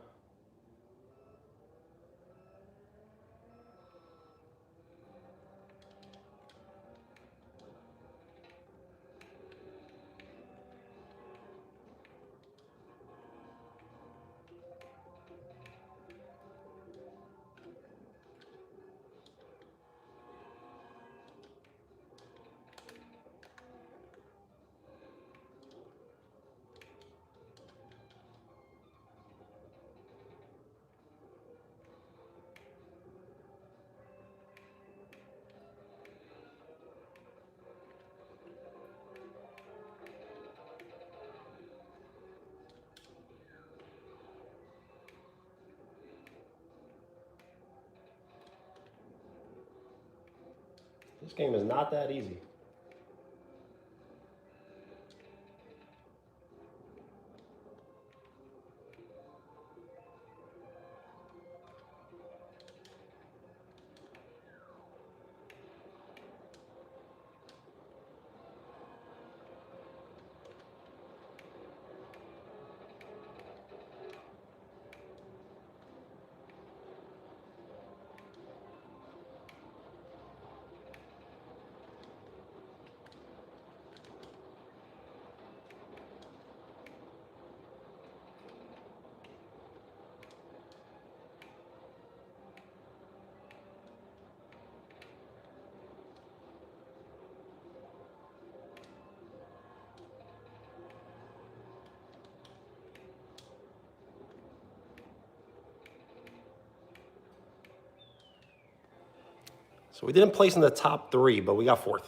This game is not that easy. So we didn't place in the top 3, but we got 4th.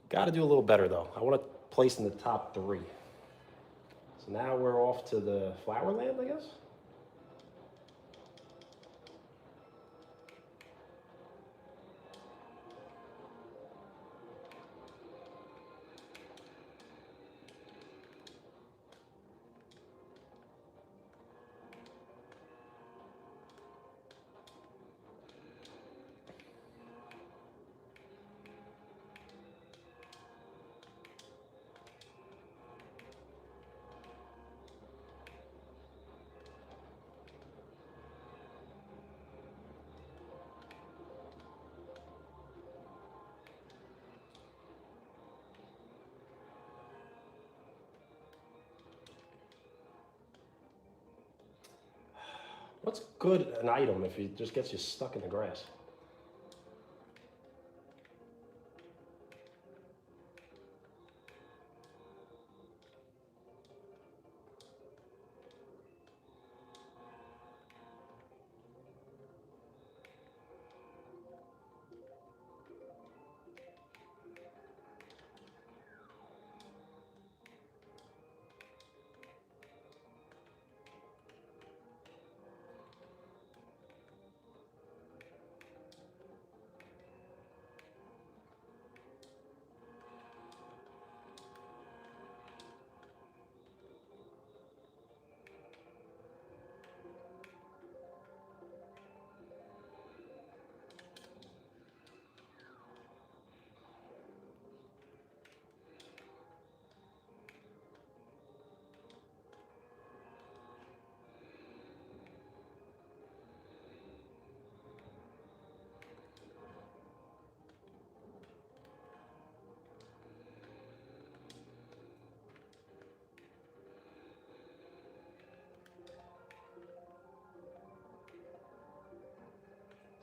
Got to do a little better though. I want to place in the top 3. So now we're off to the flower land, I guess. What's good an item if it just gets you stuck in the grass?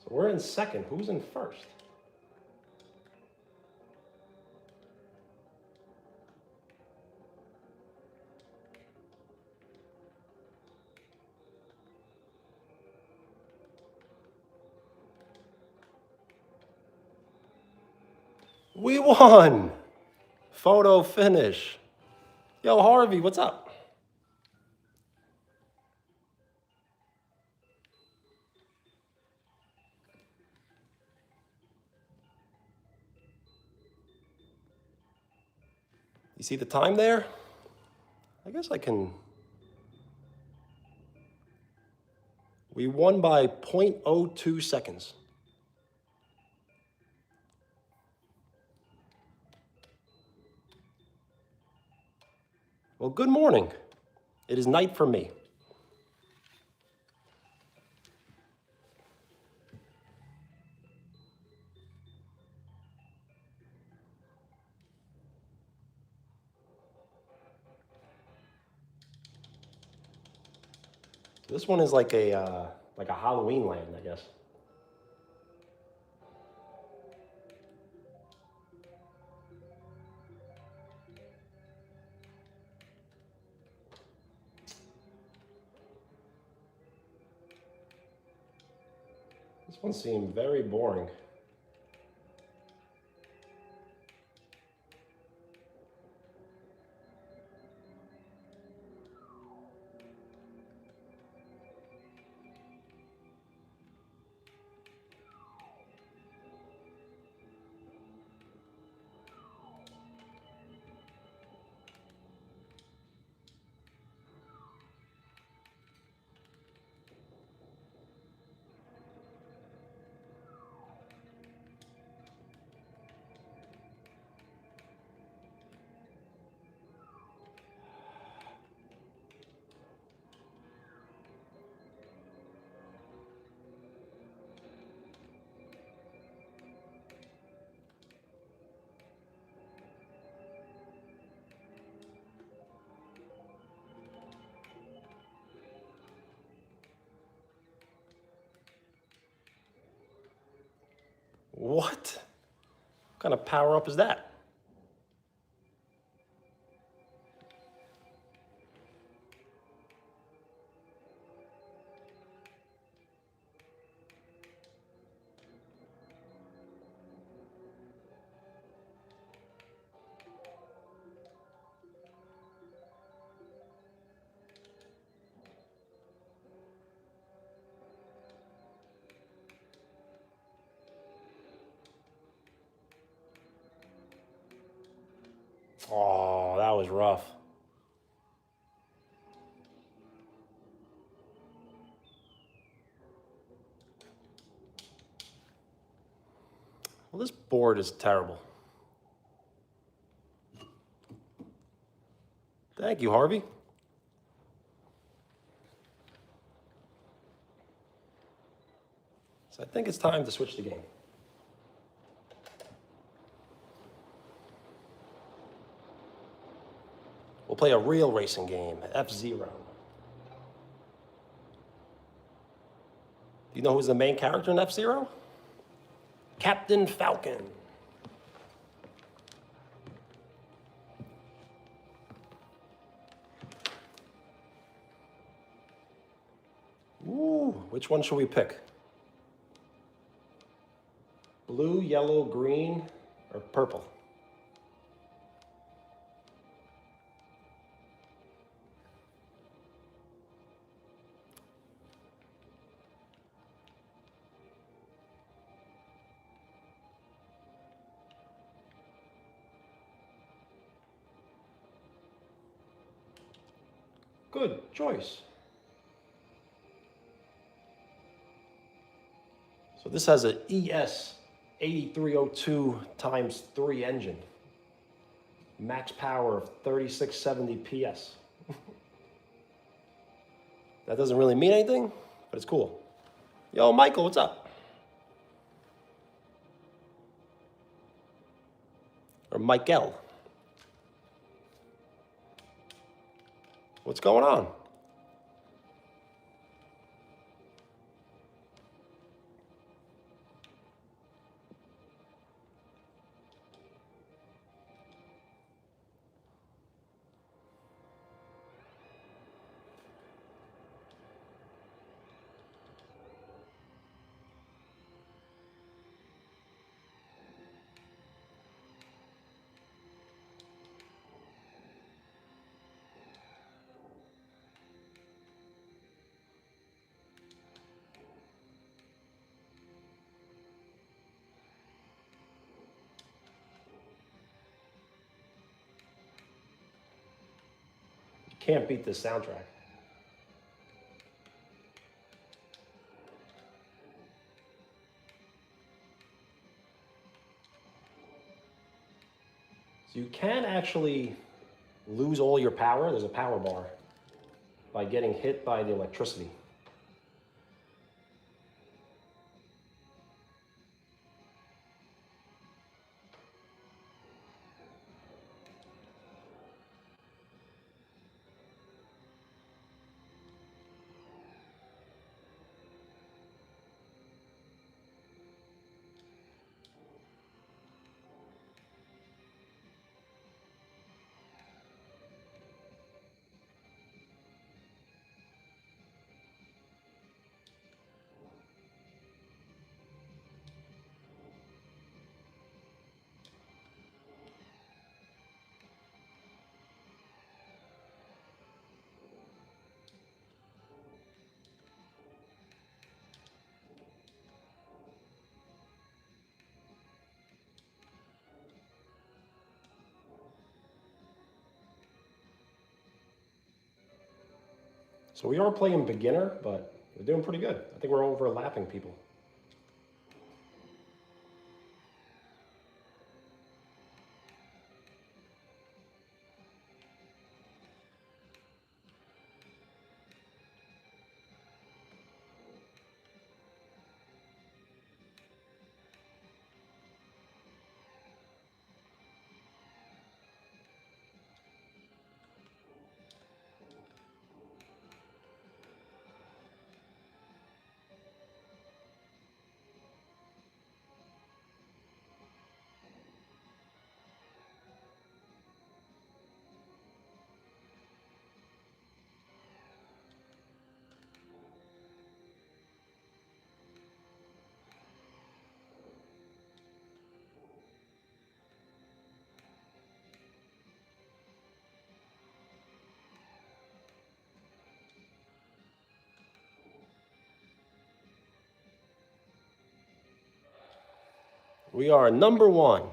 So we're in 2nd. Who's in 1st? We won! Photo finish. Yo, Harvey, what's up? You see the time there? I guess I can. We won by 0.02 seconds. Well, good morning. It is night for me. This one is like a Halloween land, I guess. This one seemed very boring. What kind of power up is that? Oh, that was rough. Well, this board is terrible. Thank you, Harvey. So I think it's time to switch the game. We'll play a real racing game, F-Zero. Do you know who's the main character in F-Zero? Captain Falcon. Ooh, which one should we pick? Blue, yellow, green, or purple? Good choice. So this has an ES 8302 times 3 engine. Max power of 3670 PS. That doesn't really mean anything, but it's cool. Yo, Michael, what's up? Or Michael. What's going on? Can't beat this soundtrack. So you can actually lose all your power. There's a power bar by getting hit by the electricity. So we are playing beginner, but we're doing pretty good. I think we're overlapping people. We are number 1.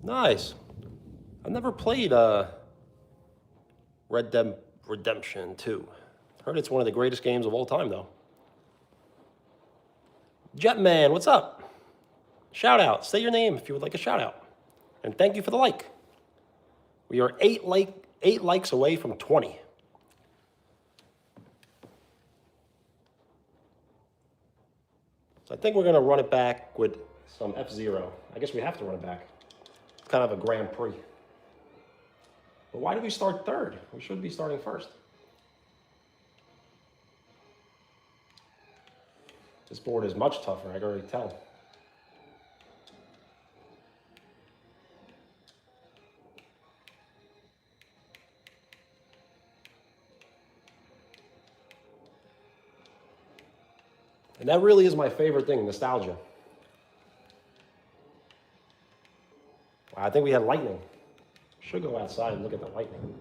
Nice. I've never played Red Dead Redemption 2. Heard it's one of the greatest games of all time, though. Jetman, what's up? Shout out. Say your name if you would like a shout out. And thank you for the like. We are 8 likes away from 20. So I think we're going to run it back with some F-Zero. I guess we have to run it back. Kind of a Grand Prix. But why did we start third? We should be starting first. This board is much tougher, I can already tell. And that really is my favorite thing, nostalgia. Wow, I think we had lightning. Should go outside and look at the lightning.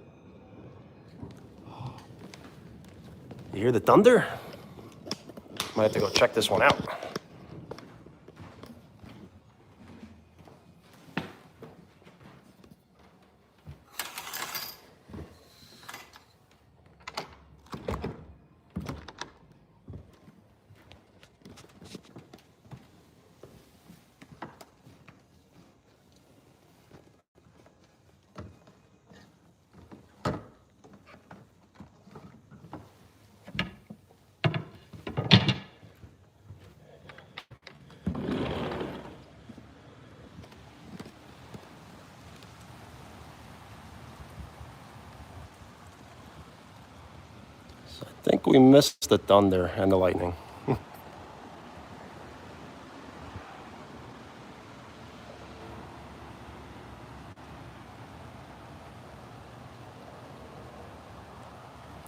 You hear the thunder? Might have to go check this one out. I think we missed the thunder and the lightning.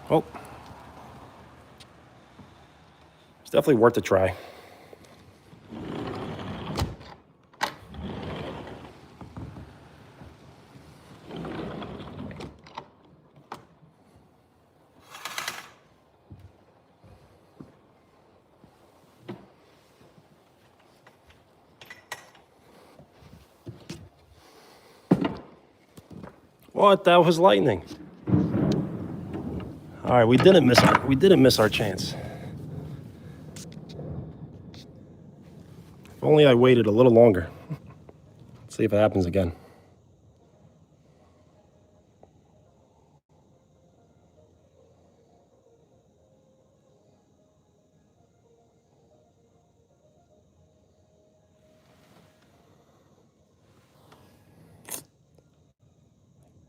Oh. It's definitely worth a try. What? That was lightning. All right, we didn't miss our chance. If only I waited a little longer. Let's see if it happens again.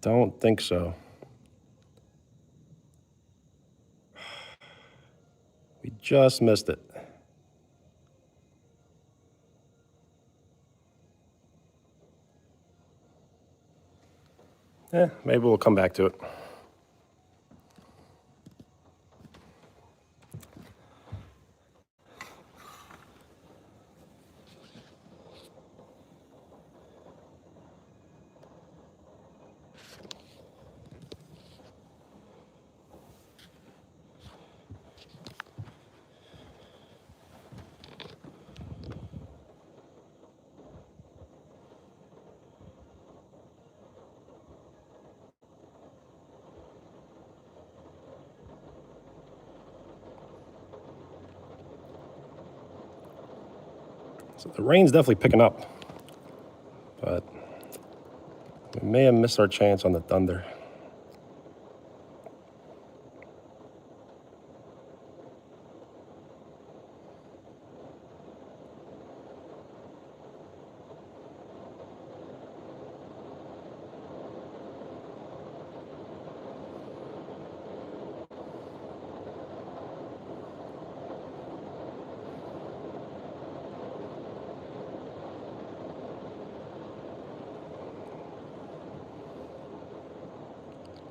Don't think so. We just missed it. Maybe we'll come back to it. So the rain's definitely picking up, but we may have missed our chance on the thunder.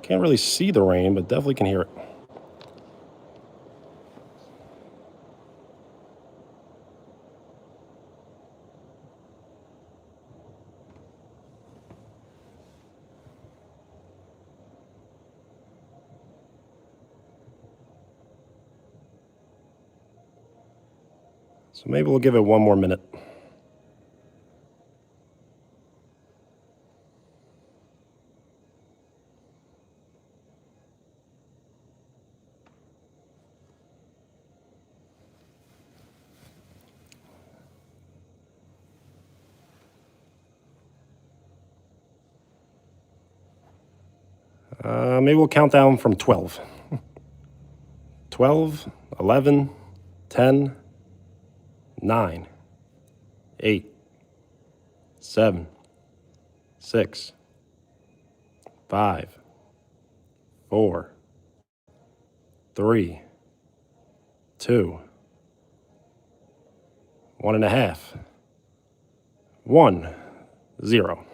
Can't really see the rain, but definitely can hear it. So maybe we'll give it one more minute. Maybe we'll count down from 12. 12, 11, 10, 9, 8, 7, 6, 5, 4, 3, 2, 1.5, 1, 0.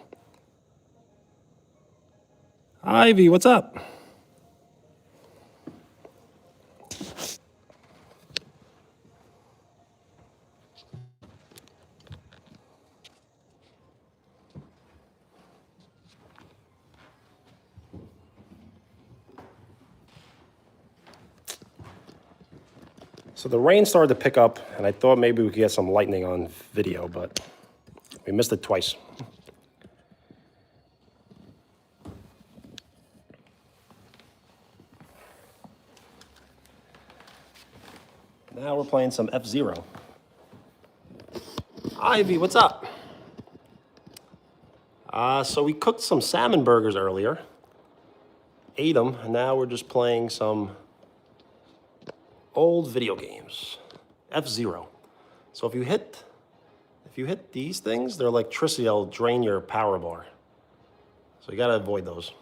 Ivy, what's up? So the rain started to pick up, and I thought maybe we could get some lightning on video, but we missed it twice. Now we're playing some F-Zero. Ivy, what's up? So we cooked some salmon burgers earlier, ate them, and now we're just playing some old video games. F-Zero. So if you hit these things, their electricity will drain your power bar. So you gotta avoid those.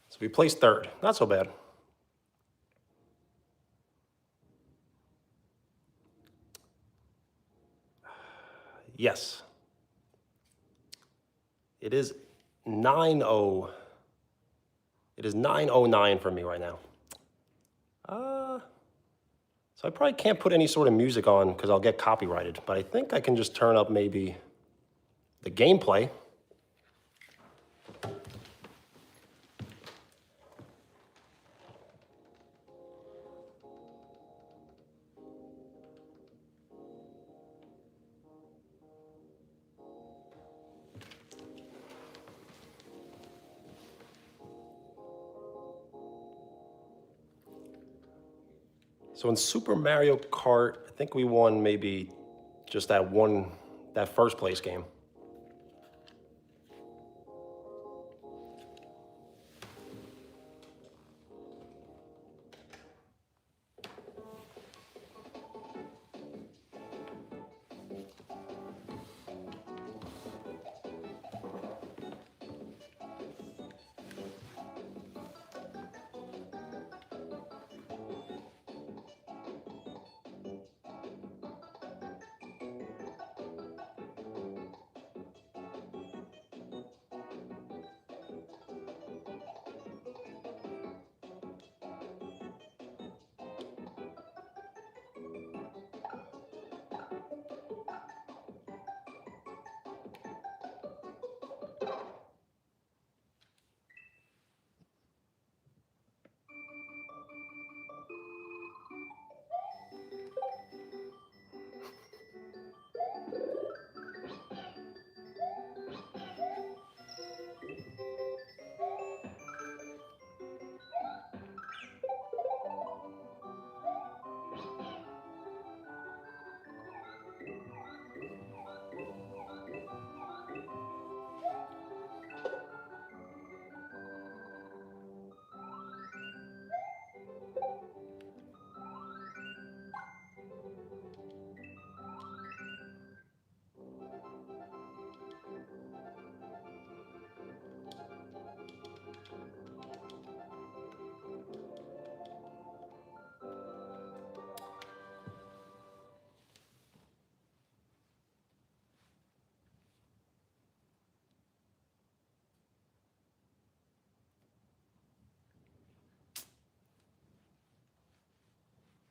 So we placed third. Not so bad. Yes. It is 9:0. It is 9:09 for me right now. So I probably can't put any sort of music on because I'll get copyrighted, but I think I can just turn up maybe the gameplay. So in Super Mario Kart, I think we won maybe just that first place game.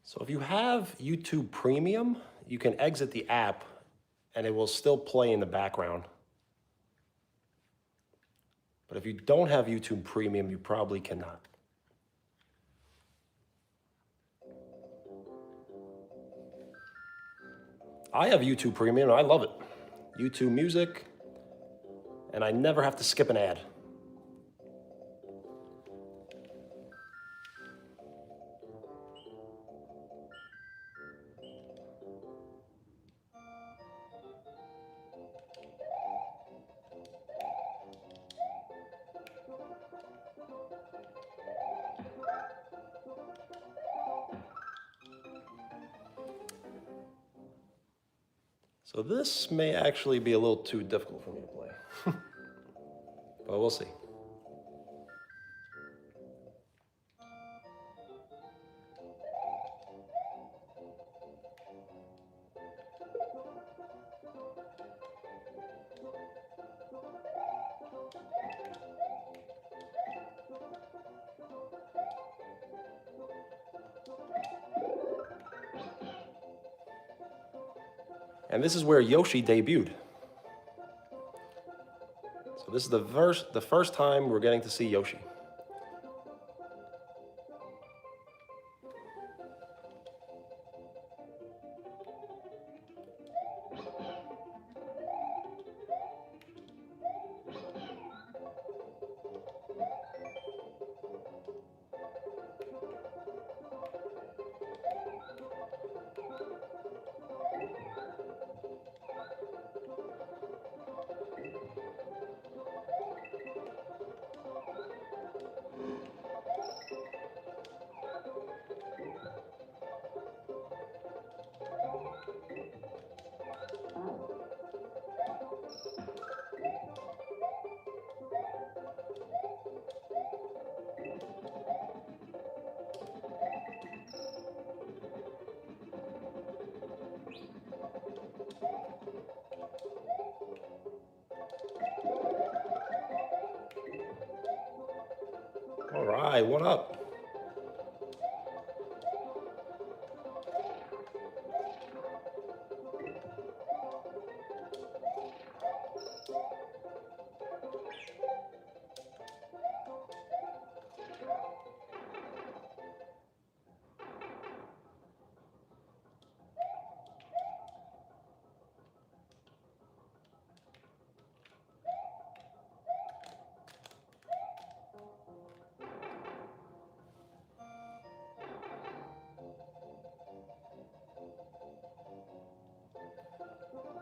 So if you have YouTube Premium, you can exit the app and it will still play in the background. But if you don't have YouTube Premium, you probably cannot. I have YouTube Premium and I love it. YouTube Music, and I never have to skip an ad. So this may actually be a little too difficult for me to play, but we'll see. And this is where Yoshi debuted. So this is the first time we're getting to see Yoshi. Hi, what up?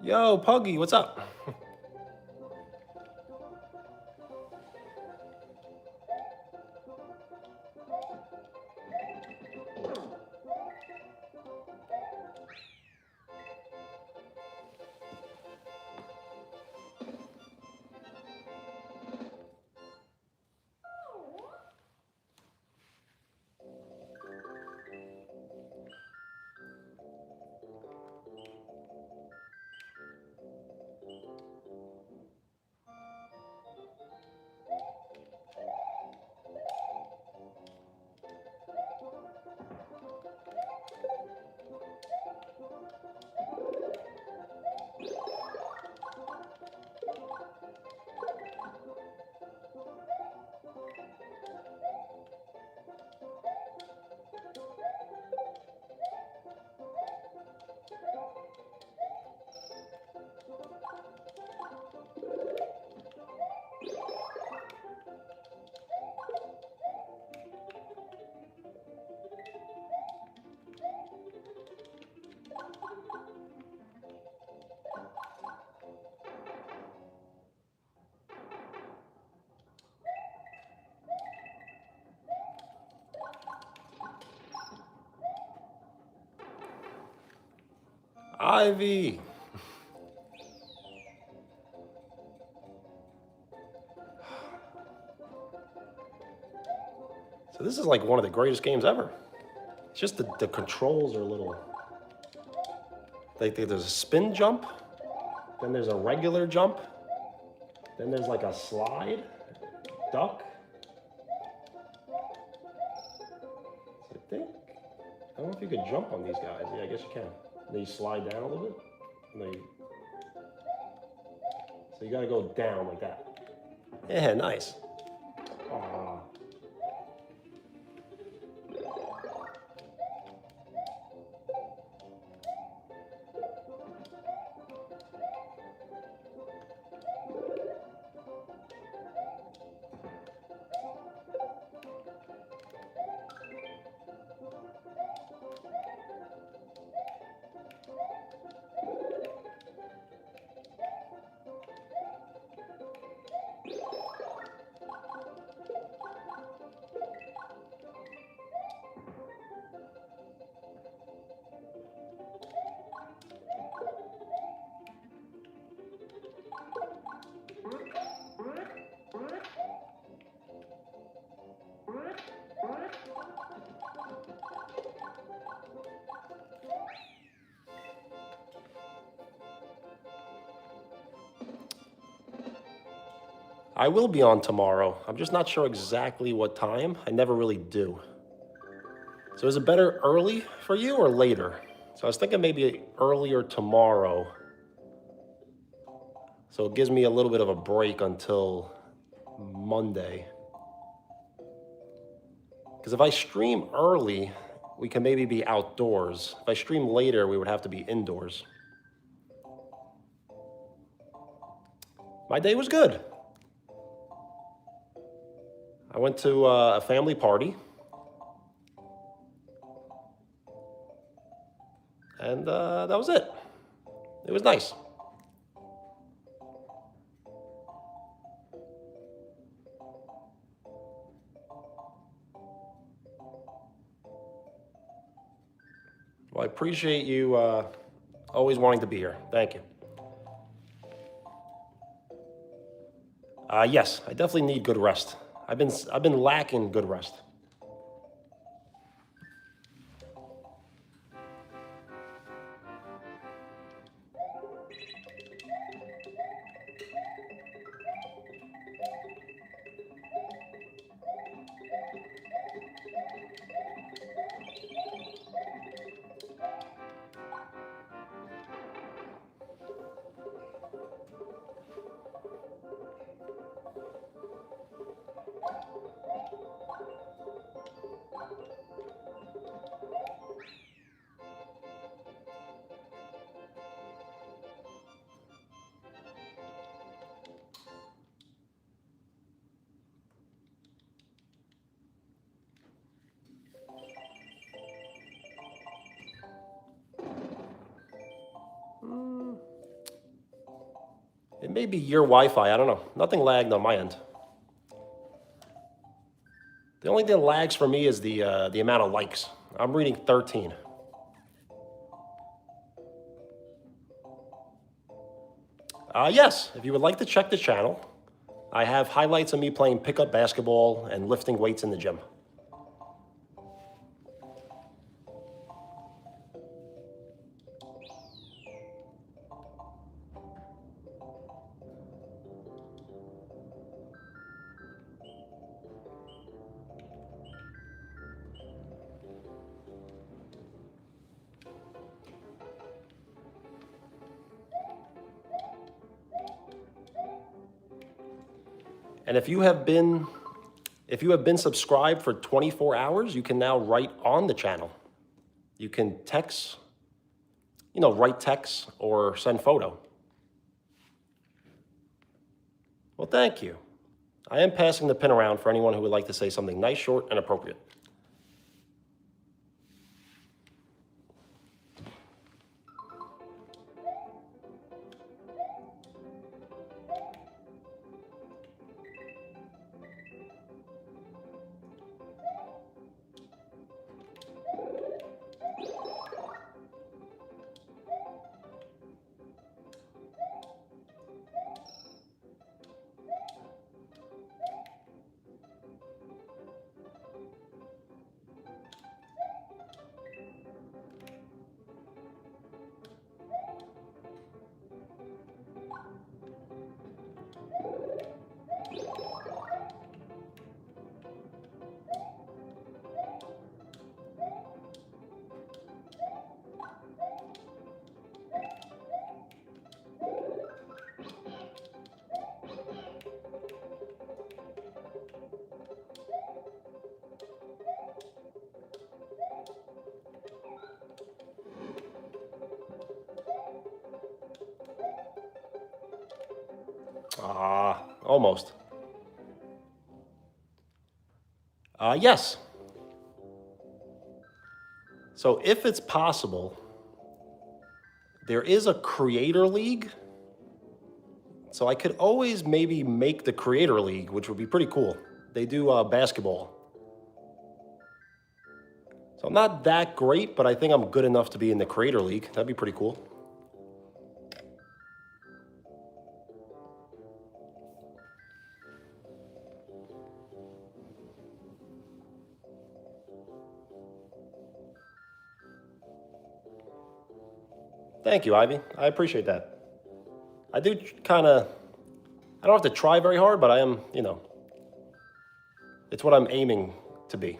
Yo, Puggy, what's up? Ivy. So this is like one of the greatest games ever. It's just the controls are a little... Like there's a spin jump, then there's a regular jump, then there's like a slide, duck. So I don't know if you could jump on these guys. Yeah, I guess you can. Then you slide down a little bit. And then so you gotta go down like that. Yeah, nice. Aw. I will be on tomorrow. I'm just not sure exactly what time. I never really do. So is it better early for you or later? So I was thinking maybe earlier tomorrow. So it gives me a little bit of a break until Monday. Because if I stream early, we can maybe be outdoors. If I stream later, we would have to be indoors. My day was good. I went to a family party. And that was it. It was nice. Well, I appreciate you always wanting to be here. Thank you. Yes, I definitely need good rest. I've been lacking good rest. may be your Wi-Fi. I don't know. Nothing lagged on my end. The only thing that lags for me is the amount of likes. I'm reading 13. Yes, if you would like to check the channel, I have highlights of me playing pickup basketball and lifting weights in the gym. And if you have been subscribed for 24 hours, you can now write on the channel. You can text, write text or send photo. Well, thank you. I am passing the pin around for anyone who would like to say something nice, short, and appropriate. Almost. Yes. So if it's possible, there is a creator league. So I could always maybe make the creator league, which would be pretty cool. They do basketball. So I'm not that great, but I think I'm good enough to be in the creator league. That'd be pretty cool. Thank you, Ivy. I appreciate that. I do I don't have to try very hard, but I am, it's what I'm aiming to be.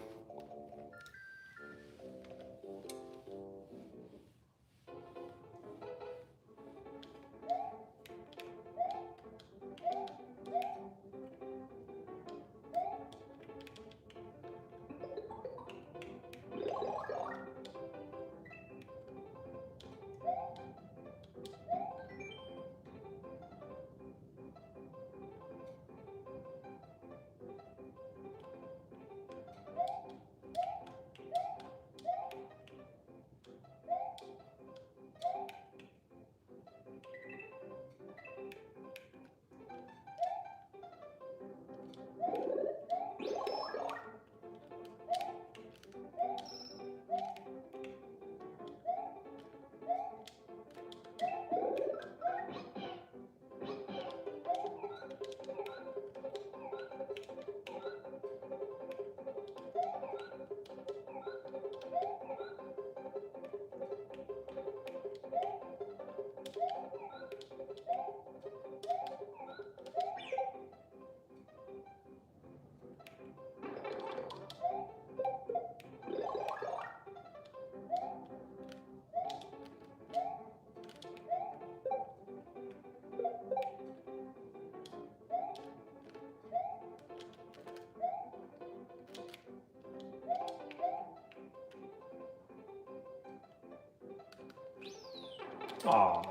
Aw.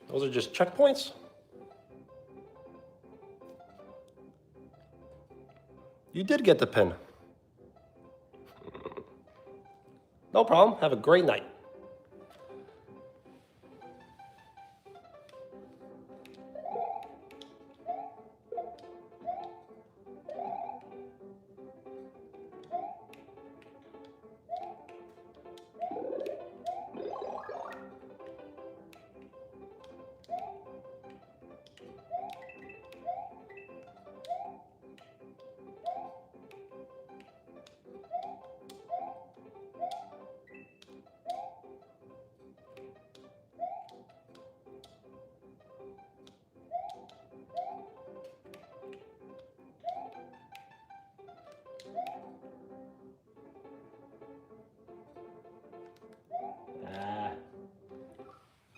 Those are just checkpoints? You did get the pin. No problem. Have a great night.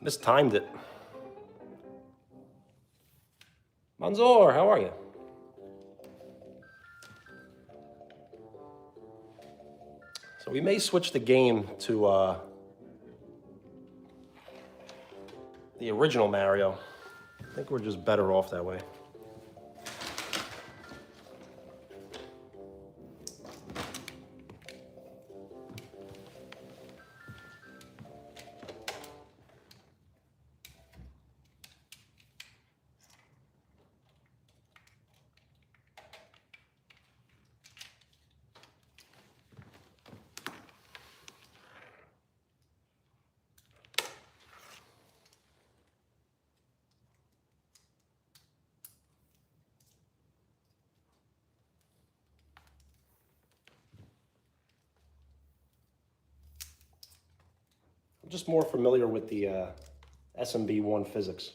Mistimed it. Manzor, how are you? So we may switch the game to the original Mario. I think we're just better off that way. I'm just more familiar with the SMB1 physics.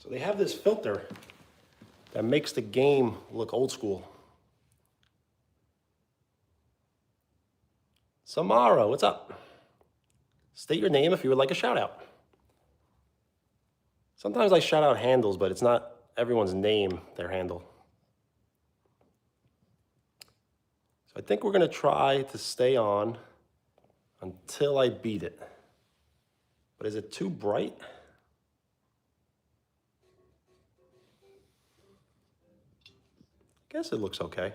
So they have this filter that makes the game look old school. Samara, what's up? State your name if you would like a shout out. Sometimes I shout out handles, but it's not everyone's name, their handle. So I think we're gonna try to stay on until I beat it. But is it too bright? I guess it looks okay.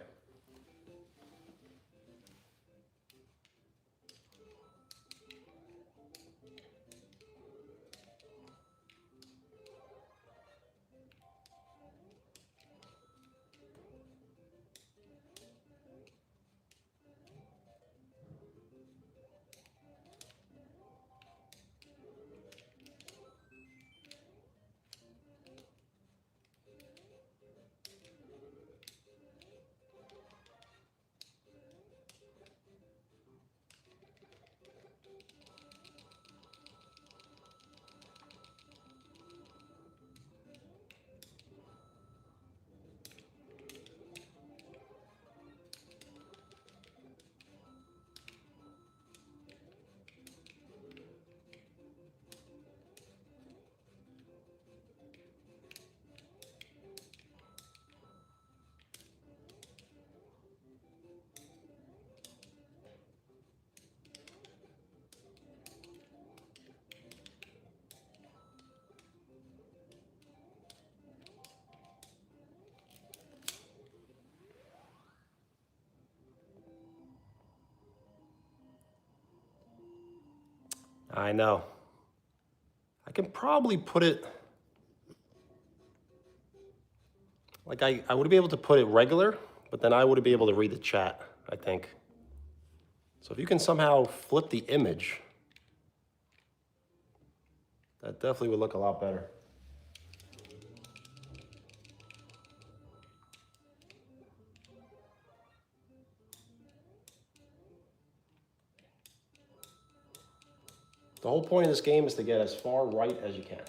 I know. I can probably put it, like I would be able to put it regular, but then I would be able to read the chat, I think. So if you can somehow flip the image, that definitely would look a lot better. The whole point of this game is to get as far right as you can.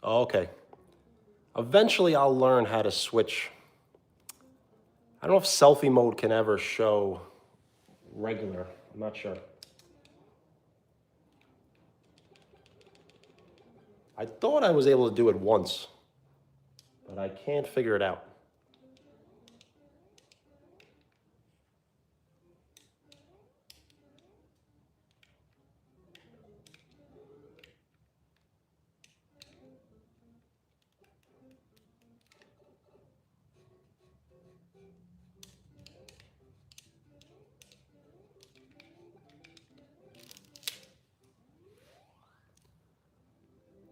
Oh, okay. Eventually, I'll learn how to switch. I don't know if selfie mode can ever show regular. I'm not sure. I thought I was able to do it once, but I can't figure it out.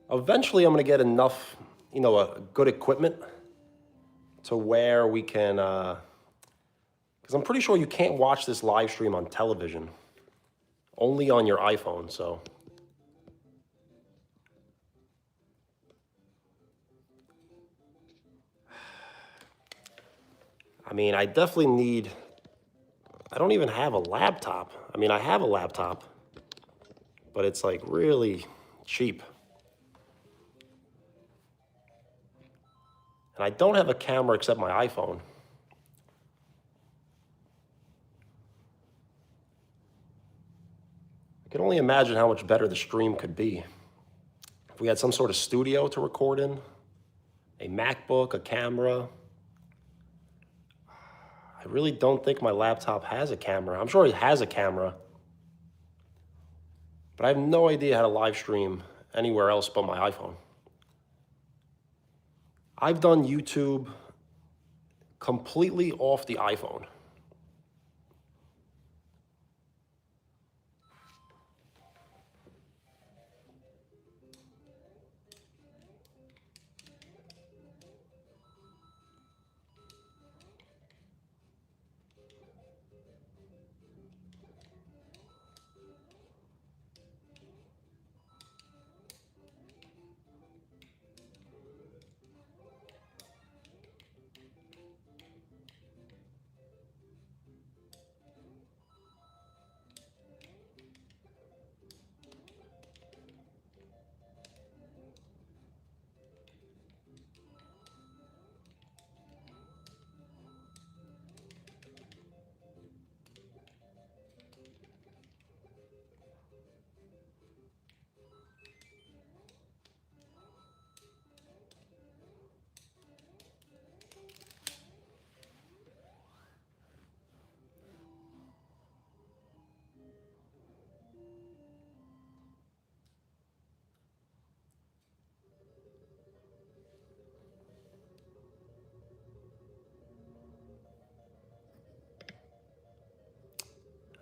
Eventually, I'm going to get enough, good equipment to where we can, because I'm pretty sure you can't watch this live stream on television, only on your iPhone. So, I mean, I definitely need, I don't even have a laptop. I mean, I have a laptop, but it's like really cheap. And I don't have a camera except my iPhone. I can only imagine how much better the stream could be if we had some sort of studio to record in, a MacBook, a camera. I really don't think my laptop has a camera. I'm sure it has a camera, but I have no idea how to live stream anywhere else but my iPhone. I've done YouTube completely off the iPhone.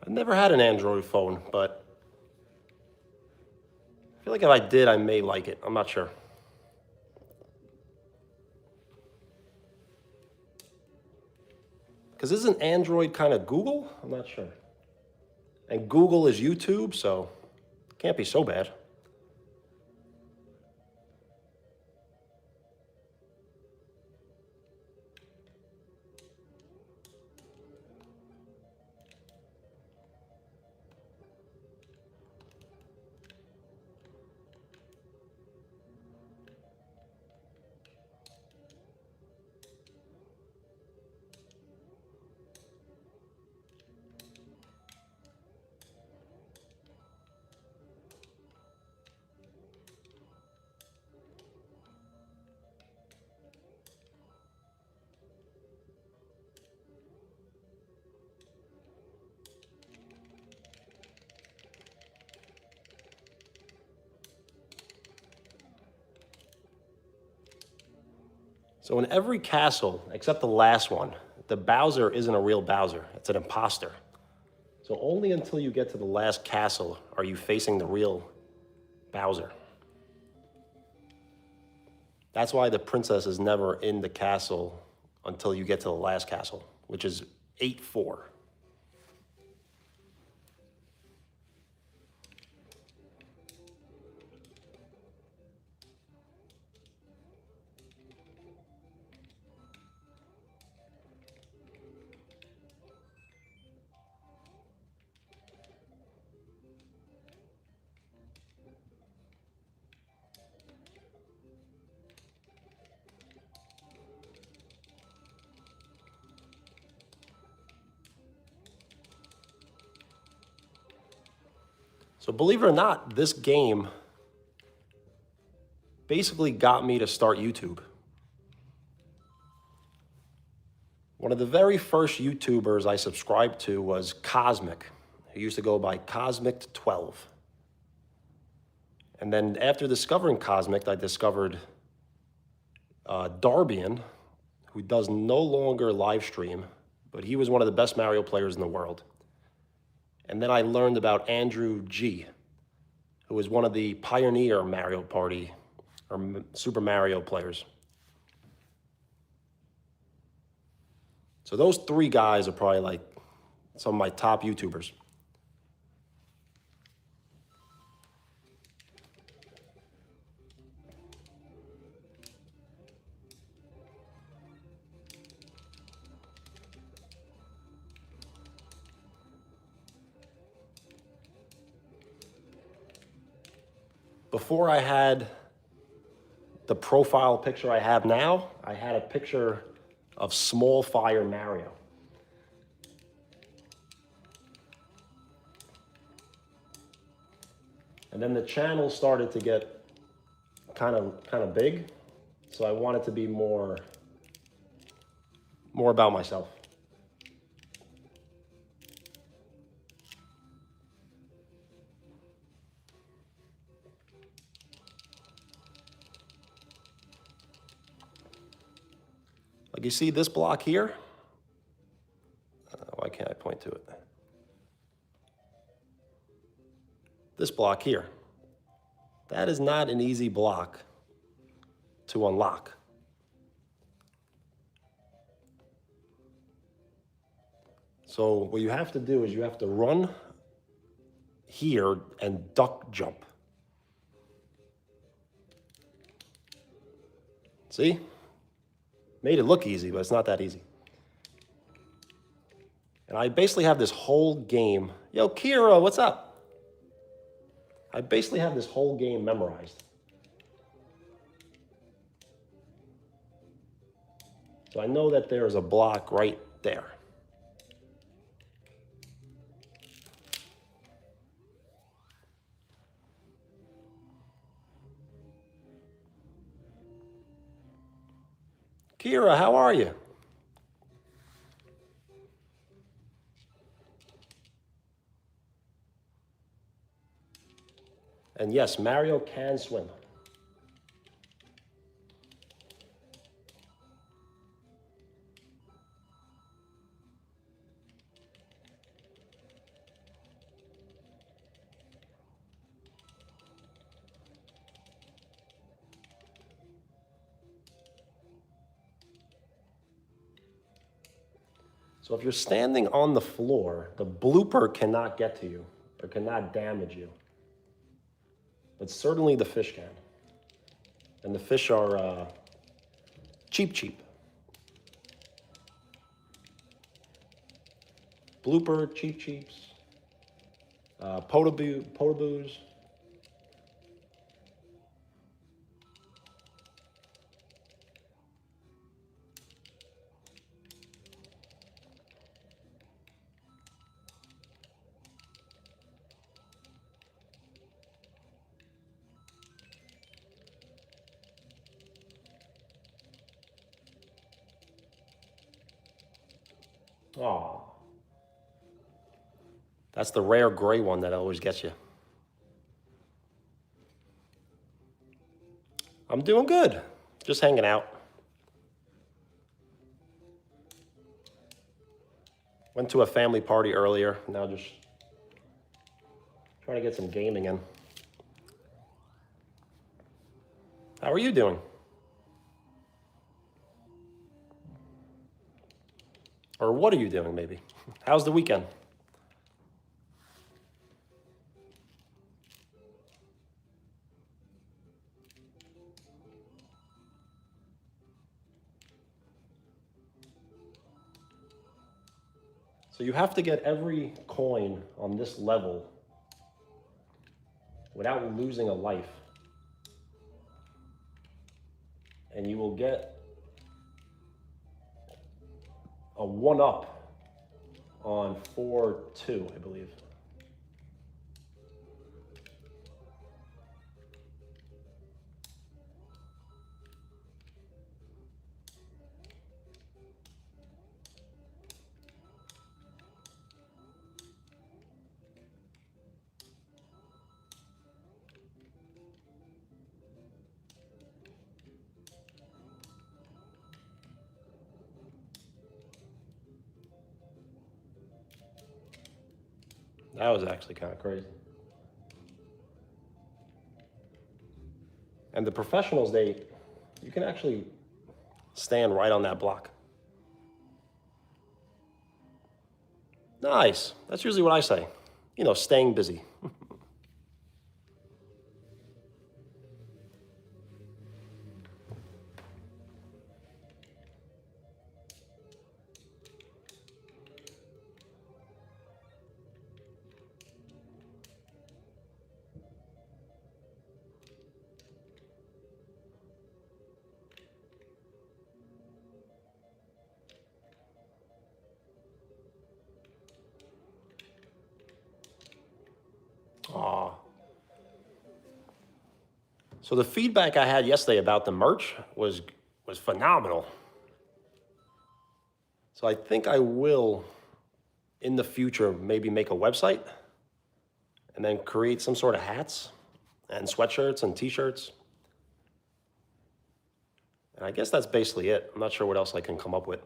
I've never had an Android phone, but I feel like if I did, I may like it. I'm not sure. Because isn't Android kind of Google? I'm not sure. And Google is YouTube, so it can't be so bad. So in every castle, except the last one, the Bowser isn't a real Bowser. It's an imposter. So only until you get to the last castle are you facing the real Bowser. That's why the princess is never in the castle until you get to the last castle, which is 8-4. So believe it or not, this game basically got me to start YouTube. One of the very first YouTubers I subscribed to was Cosmic. He used to go by Cosmic12. And then after discovering Cosmic, I discovered Darbian, who does no longer live stream, but he was one of the best Mario players in the world. And then I learned about Andrew G, who was one of the pioneer Mario Party or Super Mario players. So those three guys are probably like some of my top YouTubers. Before I had the profile picture I have now, I had a picture of Small Fire Mario. And then the channel started to get kind of big, so I wanted to be more about myself. Like you see this block here? Why can't I point to it? This block here. That is not an easy block to unlock. So what you have to do is you have to run here and duck jump. See? Made it look easy, but it's not that easy. And I basically have this whole game. Yo, Kira, what's up? I basically have this whole game memorized. So I know that there's a block right there. Kira, how are you? And yes, Mario can swim. So if you're standing on the floor, the blooper cannot get to you or cannot damage you. But certainly the fish can. And the fish are cheap. Blooper, cheeps, potaboos. Aw. That's the rare gray one that always gets you. I'm doing good. Just hanging out. Went to a family party earlier. Now just trying to get some gaming in. How are you doing? Or what are you doing, maybe? How's the weekend? So you have to get every coin on this level without losing a life. And you will get a 1-up on 4-2, I believe. That was actually kind of crazy. And the professionals, you can actually stand right on that block. Nice. That's usually what I say. You know, staying busy. Aw. So the feedback I had yesterday about the merch was phenomenal. So I think I will, in the future, maybe make a website and then create some sort of hats and sweatshirts and t-shirts. And I guess that's basically it. I'm not sure what else I can come up with.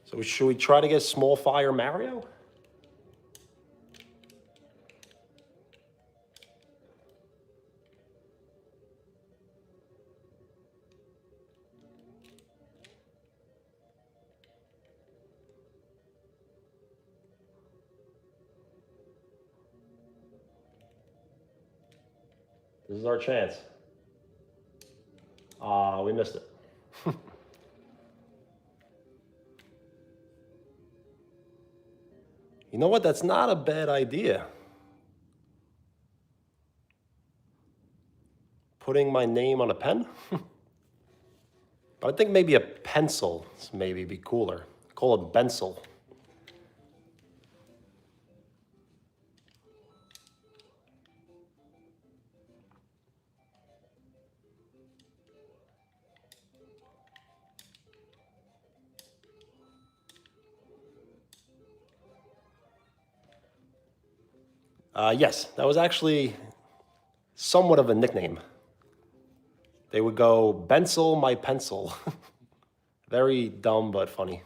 So should we try to get Small Fire Mario? This is our chance. We missed it. You know what? That's not a bad idea. Putting my name on a pen? But I think maybe a pencil maybe be cooler. Call it Bencil. Yes, that was actually somewhat of a nickname. They would go, Bencil, my pencil. Very dumb, but funny.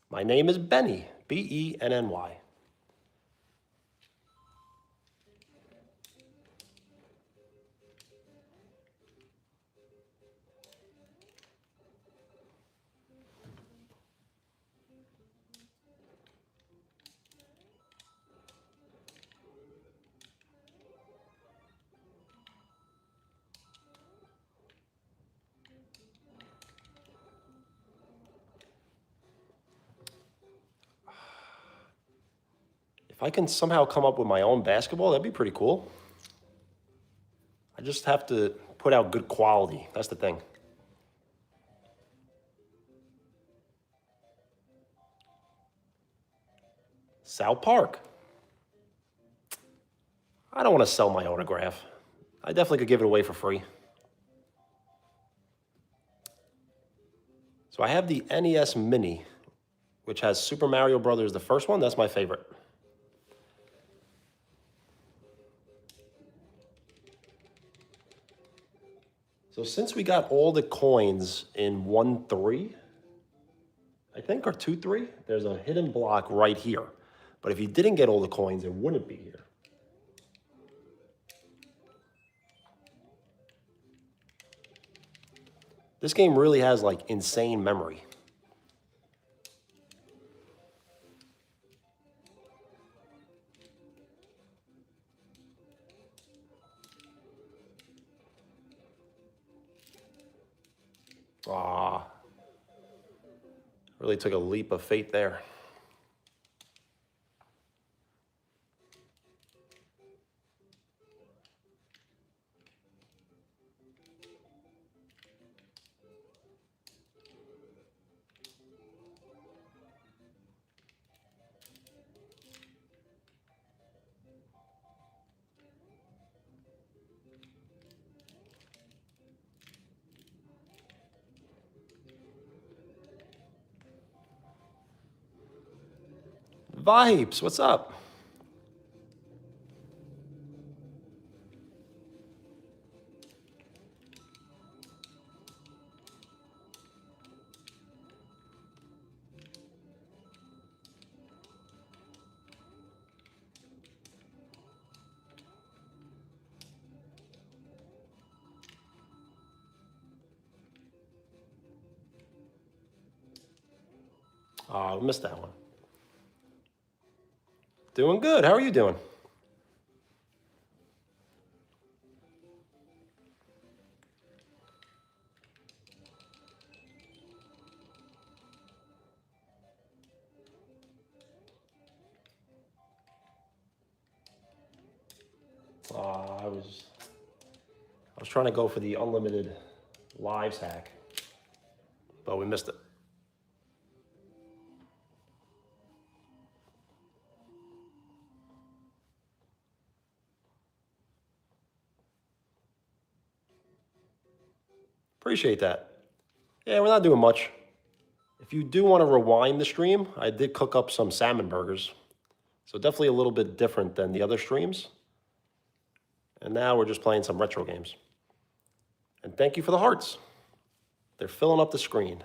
My name is Benny, Benny. If I can somehow come up with my own basketball, that'd be pretty cool. I just have to put out good quality. That's the thing. South Park. I don't want to sell my autograph. I definitely could give it away for free. So I have the NES Mini, which has Super Mario Brothers, the first one. That's my favorite. So since we got all the coins in 1-3, I think, or 2-3, there's a hidden block right here. But if you didn't get all the coins, it wouldn't be here. This game really has like insane memory. Ah, really took a leap of faith there. Vibes, what's up? Oh, I missed that one. Doing good. How are you doing? I was trying to go for the unlimited lives hack, but we missed it. Appreciate that. Yeah, we're not doing much. If you do want to rewind the stream, I did cook up some salmon burgers. So definitely a little bit different than the other streams. And now we're just playing some retro games. And thank you for the hearts. They're filling up the screen.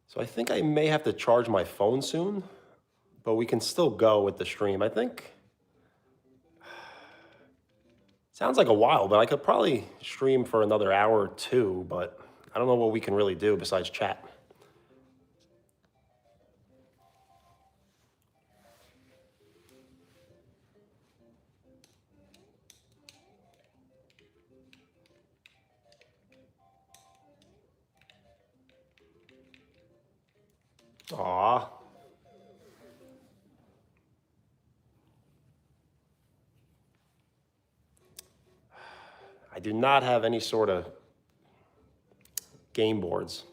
So I think I may have to charge my phone soon, but we can still go with the stream. I think sounds like a while, but I could probably stream for another hour or two, but I don't know what we can really do besides chat. Aw. I do not have any sort of game boards.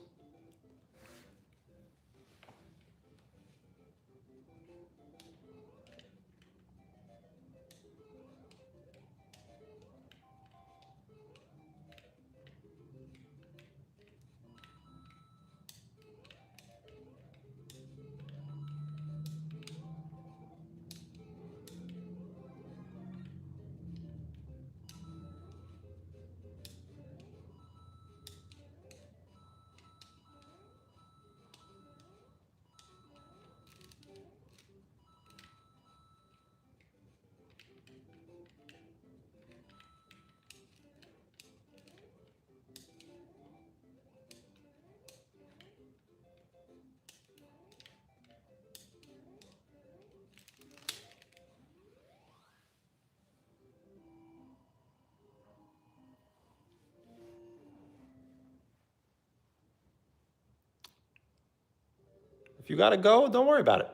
If you gotta go, don't worry about it.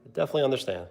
I definitely understand.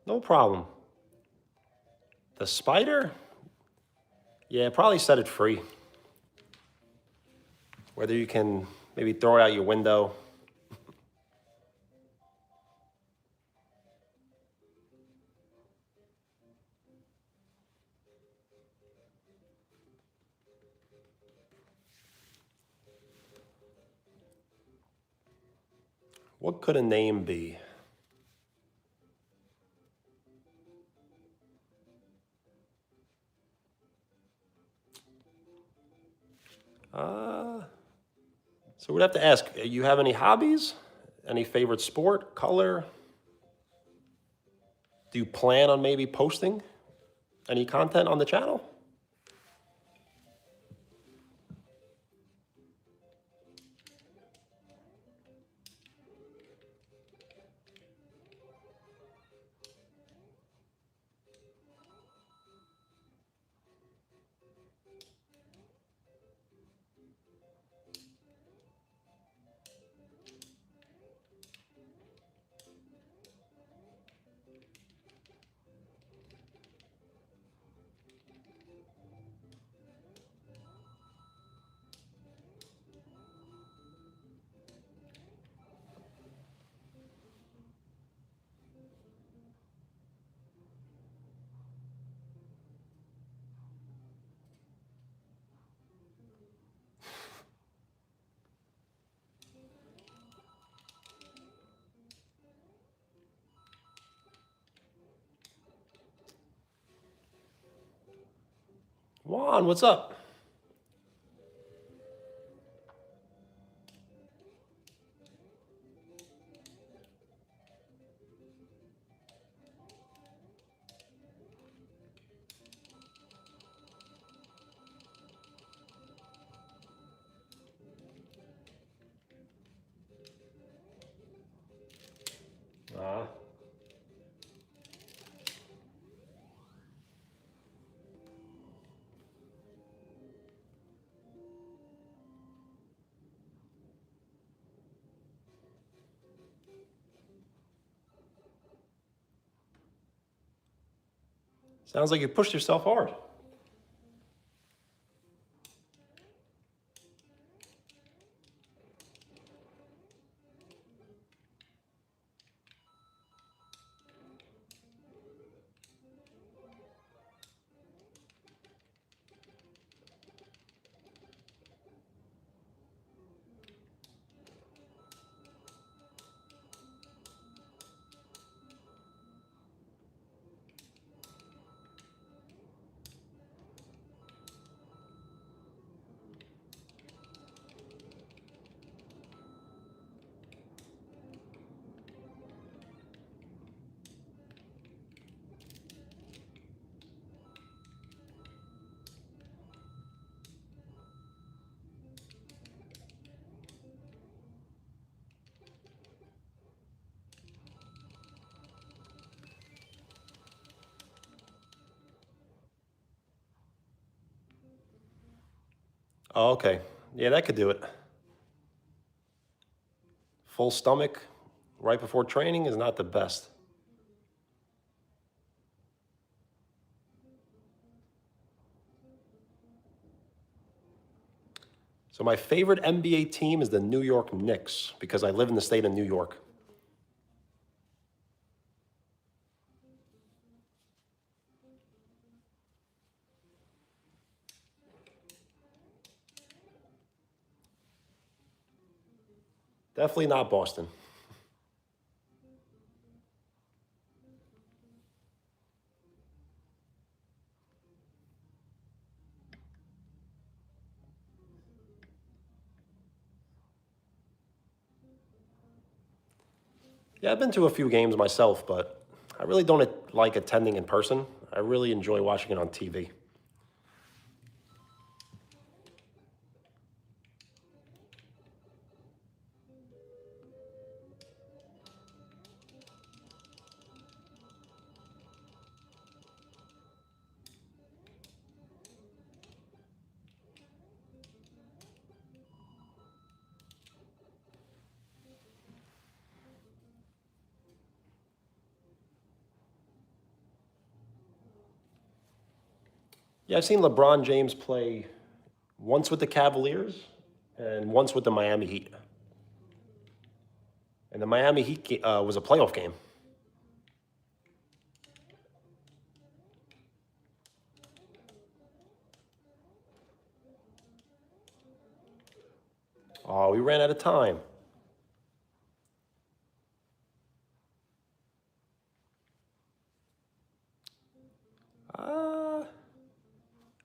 No problem. The spider? Yeah, probably set it free. Whether you can maybe throw it out your window. What could a name be? So we'd have to ask, you have any hobbies? Any favorite sport, color? Do you plan on maybe posting any content on the channel? Juan, what's up? Sounds like you pushed yourself hard. Oh, okay. Yeah, that could do it. Full stomach right before training is not the best. So my favorite NBA team is the New York Knicks because I live in the state of New York. Definitely not Boston. Yeah, I've been to a few games myself, but I really don't like attending in person. I really enjoy watching it on TV. Yeah, I've seen LeBron James play once with the Cavaliers and once with the Miami Heat. And the Miami Heat was a playoff game. Oh, we ran out of time.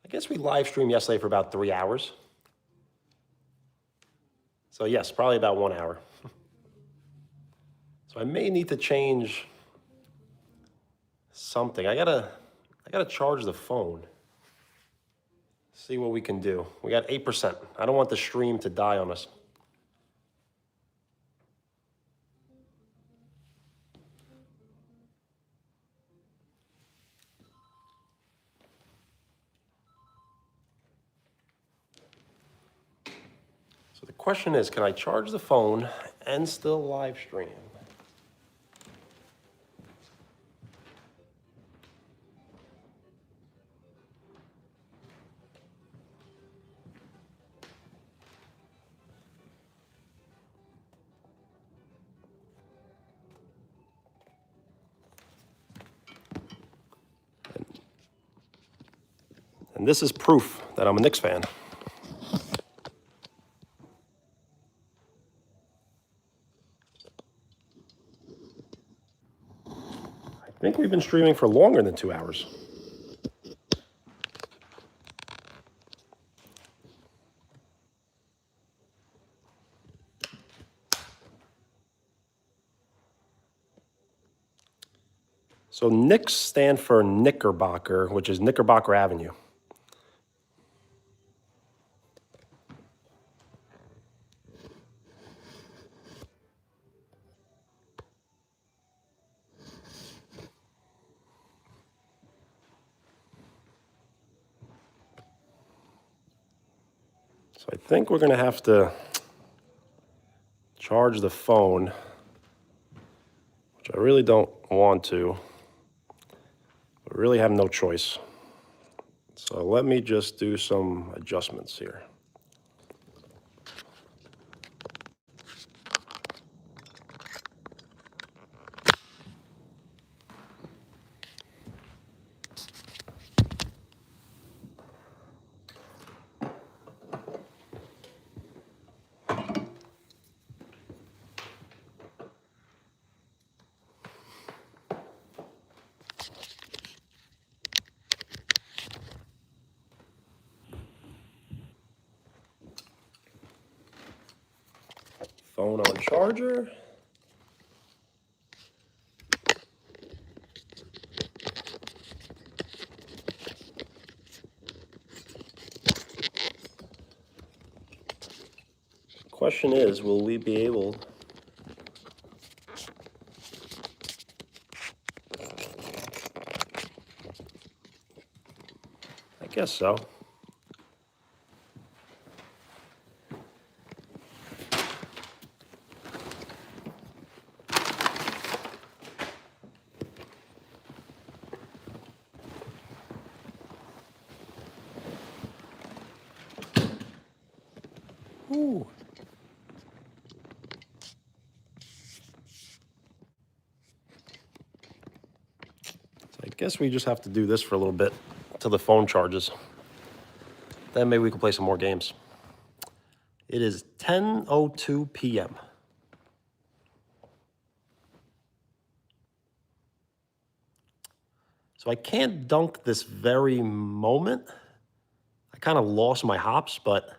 I guess we live streamed yesterday for about 3 hours. So yes, probably about 1 hour. So I may need to change something. I gotta charge the phone. See what we can do. We got 8%. I don't want the stream to die on us. So the question is, can I charge the phone and still live stream? And this is proof that I'm a Knicks fan. I think we've been streaming for longer than 2 hours. So Knicks stand for Knickerbocker, which is Knickerbocker Avenue. So I think we're gonna have to charge the phone, which I really don't want to, but really have no choice. So let me just do some adjustments here. Phone on charger. Question is, will we be able I guess so. Ooh. So I guess we just have to do this for a little bit till the phone charges. Then maybe we can play some more games. It is 10:02 p.m. So I can't dunk this very moment. I kind of lost my hops, but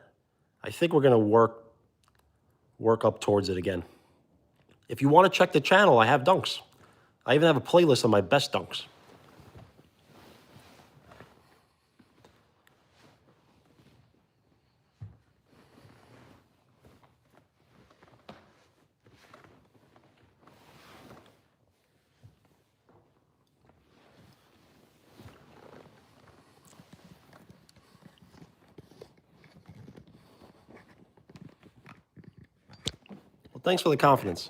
I think we're gonna work up towards it again. If you want to check the channel, I have dunks. I even have a playlist of my best dunks. Well, thanks for the confidence.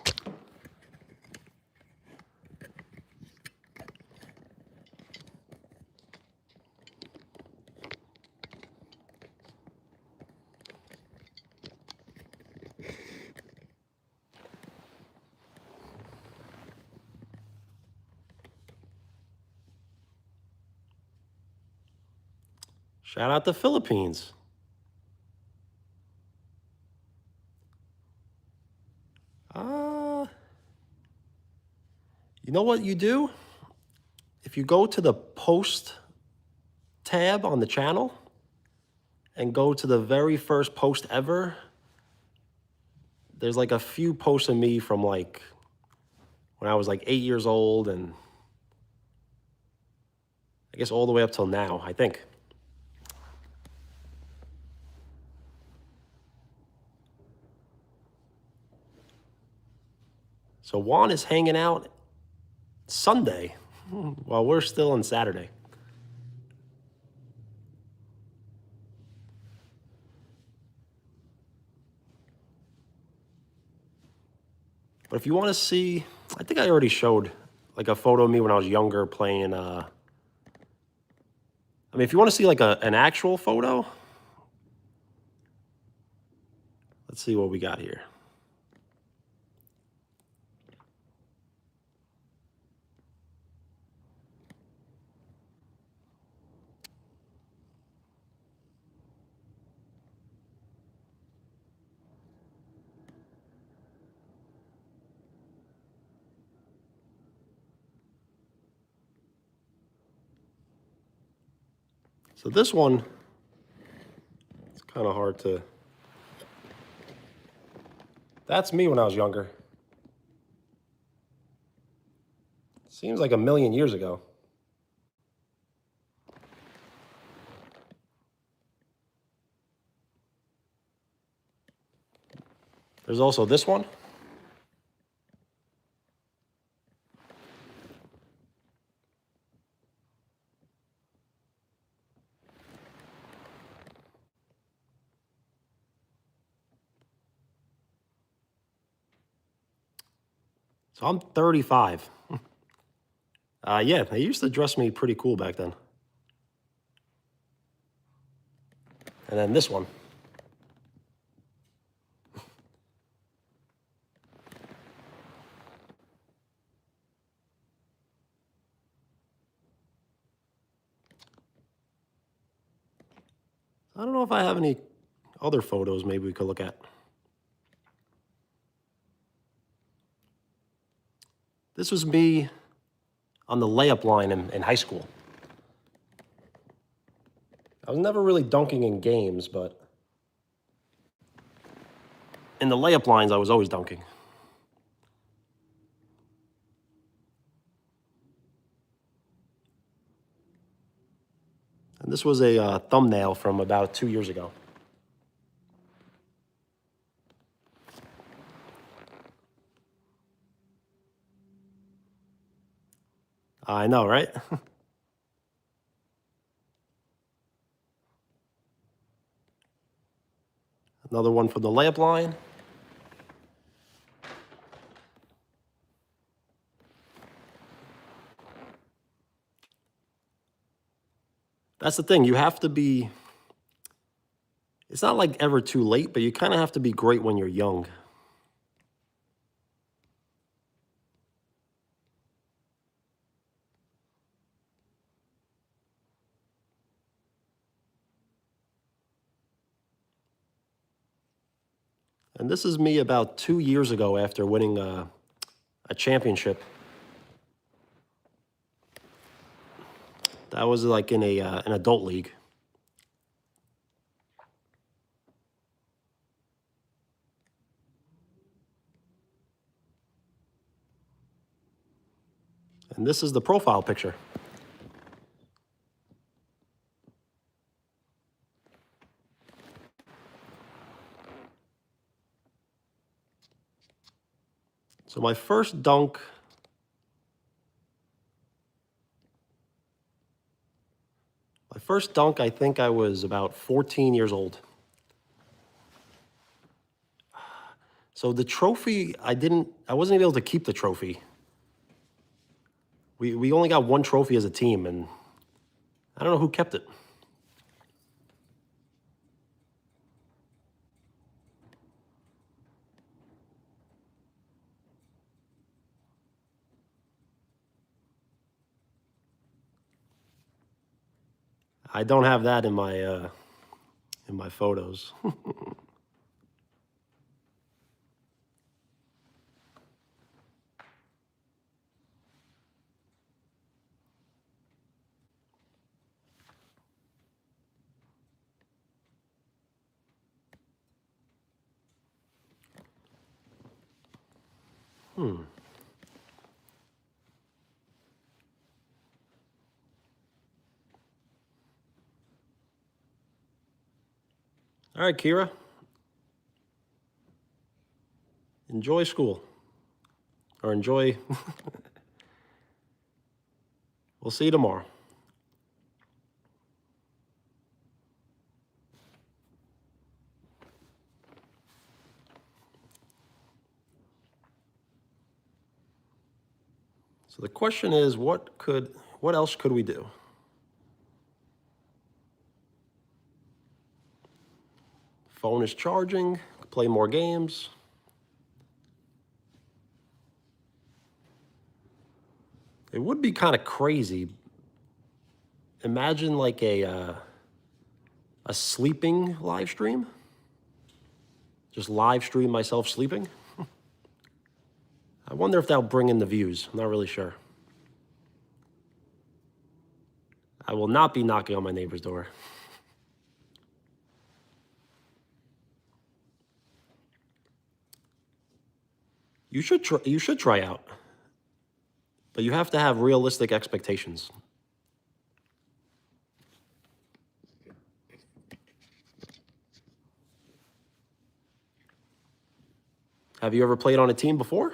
Shout out the Philippines. You know what you do? If you go to the post tab on the channel and go to the very first post ever, there's like a few posts of me from like when I was like 8 years old, and I guess all the way up till now, I think. So Juan is hanging out Sunday while we're still on Saturday. But if you want to see, I think I already showed like a photo of me when I was younger playing. I mean, if you want to see like an actual photo, let's see what we got here. So this one, it's kind of hard to. That's me when I was younger. Seems like a million years ago. There's also this one. So I'm 35. Yeah, they used to dress me pretty cool back then. And then this one. I don't know if I have any other photos maybe we could look at. This was me on the layup line in high school. I was never really dunking in games, but in the layup lines, I was always dunking. And this was a thumbnail from about 2 years ago. I know, right? Another one from the layup line. That's the thing, you have to be, it's not like ever too late, but you kind of have to be great when you're young. And this is me about 2 years ago after winning a championship. That was like in an adult league. And this is the profile picture. So my first dunk, I think I was about 14 years old. So the trophy, I wasn't able to keep the trophy. We only got one trophy as a team, and I don't know who kept it. I don't have that in my photos. All right, Kira. Enjoy school. Or enjoy. We'll see you tomorrow. So the question is, what else could we do? Phone is charging, play more games. It would be kind of crazy. Imagine like a sleeping live stream. Just live stream myself sleeping. I wonder if that'll bring in the views. I'm not really sure. I will not be knocking on my neighbor's door. You should try out. But you have to have realistic expectations. Have you ever played on a team before?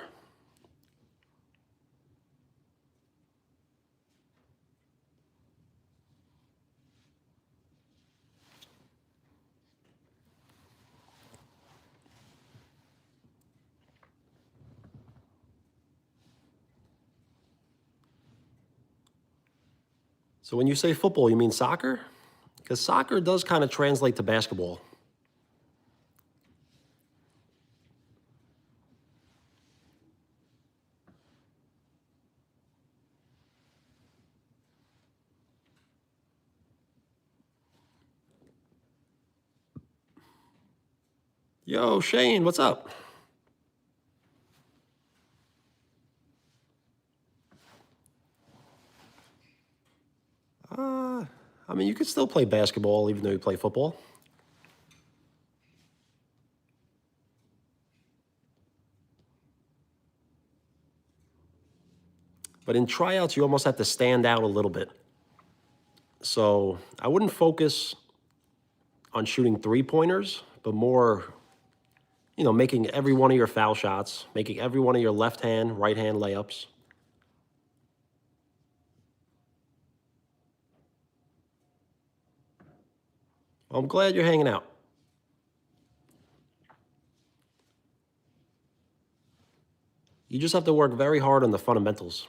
So when you say football, you mean soccer? Because soccer does kind of translate to basketball. Yo, Shane, what's up? I mean, you could still play basketball even though you play football. But in tryouts, you almost have to stand out a little bit. So I wouldn't focus on shooting three-pointers, but more, making every one of your foul shots, making every one of your left hand, right hand layups. Well, I'm glad you're hanging out. You just have to work very hard on the fundamentals.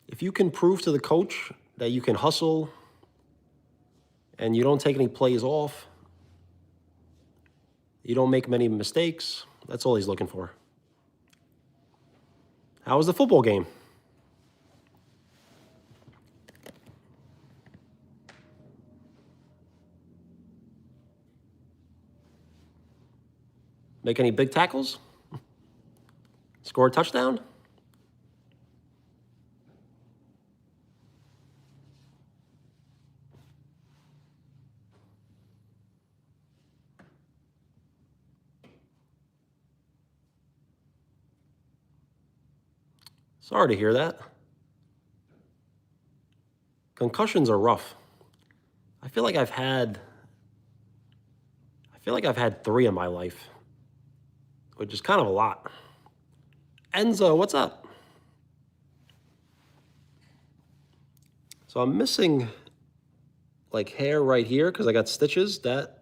If you can prove to the coach that you can hustle and you don't take any plays off, you don't make many mistakes, that's all he's looking for. How was the football game? Make any big tackles? Score a touchdown? Sorry to hear that. Concussions are rough. I feel like I've had 3 in my life, which is kind of a lot. Enzo, what's up? So I'm missing like hair right here because I got stitches. That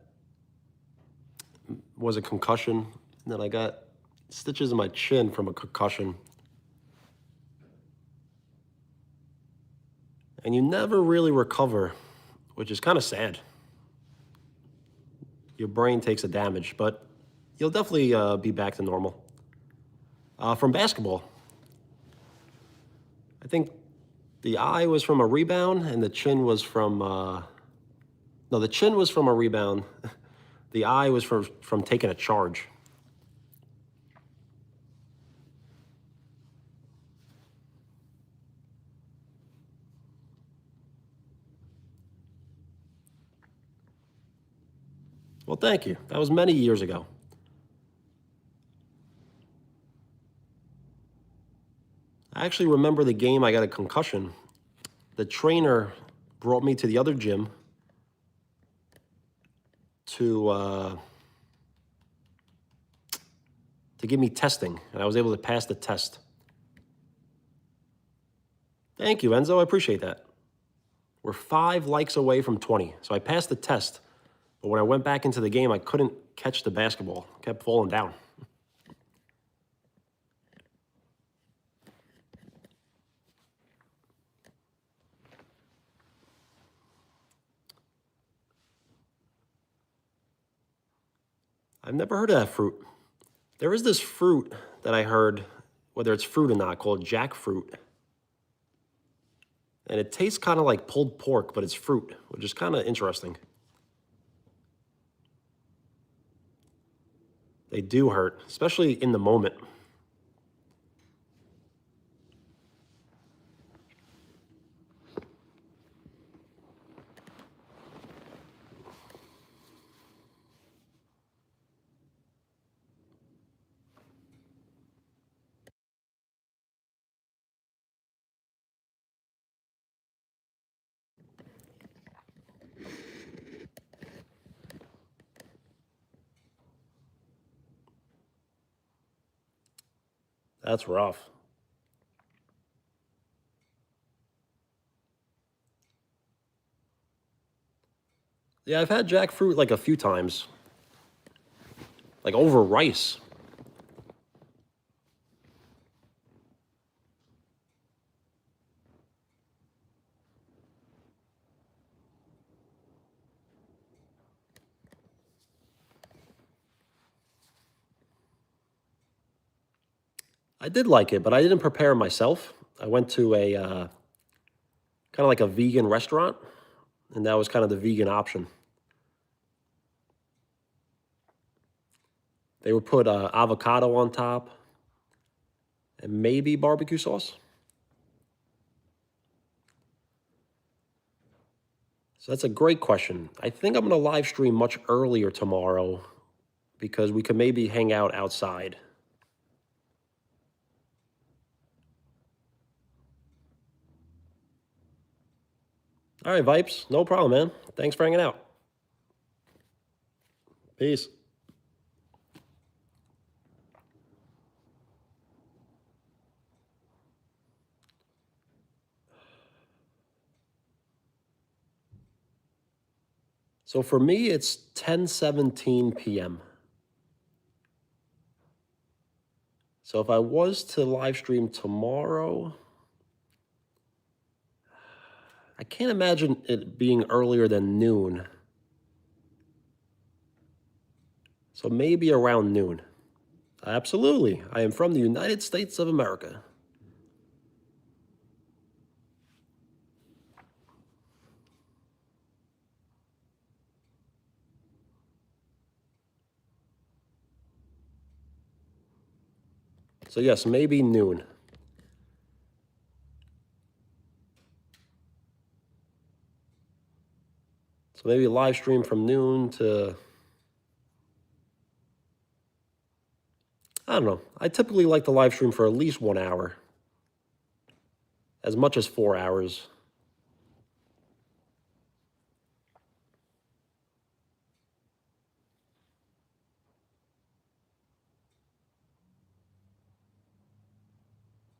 was a concussion. And then I got stitches in my chin from a concussion. And you never really recover, which is kind of sad. Your brain takes a damage, but you'll definitely be back to normal. From basketball. I think the eye was from a rebound and the chin was from, no, the chin was from a rebound. The eye was from taking a charge. Well, thank you. That was many years ago. I actually remember the game I got a concussion. The trainer brought me to the other gym to give me testing, and I was able to pass the test. Thank you, Enzo. I appreciate that. We're 5 likes away from 20. So I passed the test, but when I went back into the game, I couldn't catch the basketball. I kept falling down. I've never heard of that fruit. There is this fruit that I heard, whether it's fruit or not, called jackfruit. And it tastes kind of like pulled pork, but it's fruit, which is kind of interesting. They do hurt, especially in the moment. That's rough. Yeah, I've had jackfruit like a few times, like over rice. I did like it, but I didn't prepare myself. I went to a kind of like a vegan restaurant, and that was kind of the vegan option. They would put avocado on top and maybe barbecue sauce. So that's a great question. I think I'm going to live stream much earlier tomorrow because we could maybe hang out outside. All right, Vipes. No problem, man. Thanks for hanging out. Peace. So for me, it's 10:17 p.m. So if I was to live stream tomorrow, I can't imagine it being earlier than noon. So maybe around noon. Absolutely. I am from the United States of America. So yes, maybe noon. So maybe live stream from noon to, I don't know. I typically like to live stream for at least 1 hour, as much as 4 hours.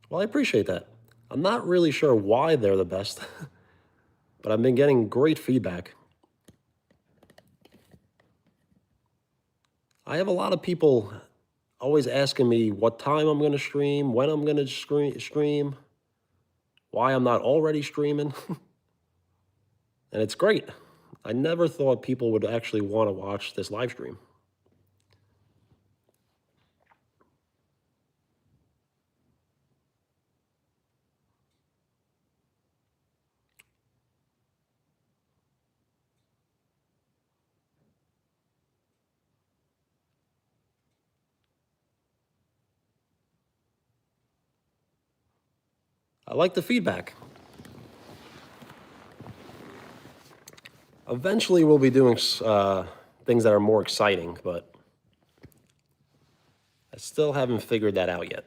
Well, I appreciate that. I'm not really sure why they're the best, but I've been getting great feedback. I have a lot of people always asking me what time I'm going to stream, when I'm going to stream, why I'm not already streaming. And it's great. I never thought people would actually want to watch this live stream. I like the feedback. Eventually, we'll be doing things that are more exciting, but I still haven't figured that out yet.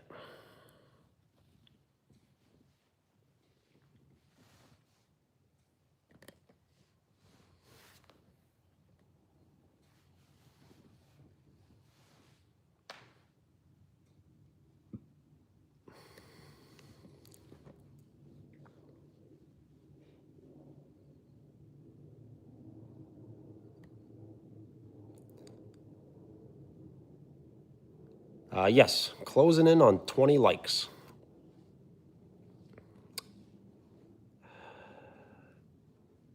Yes, closing in on 20 likes.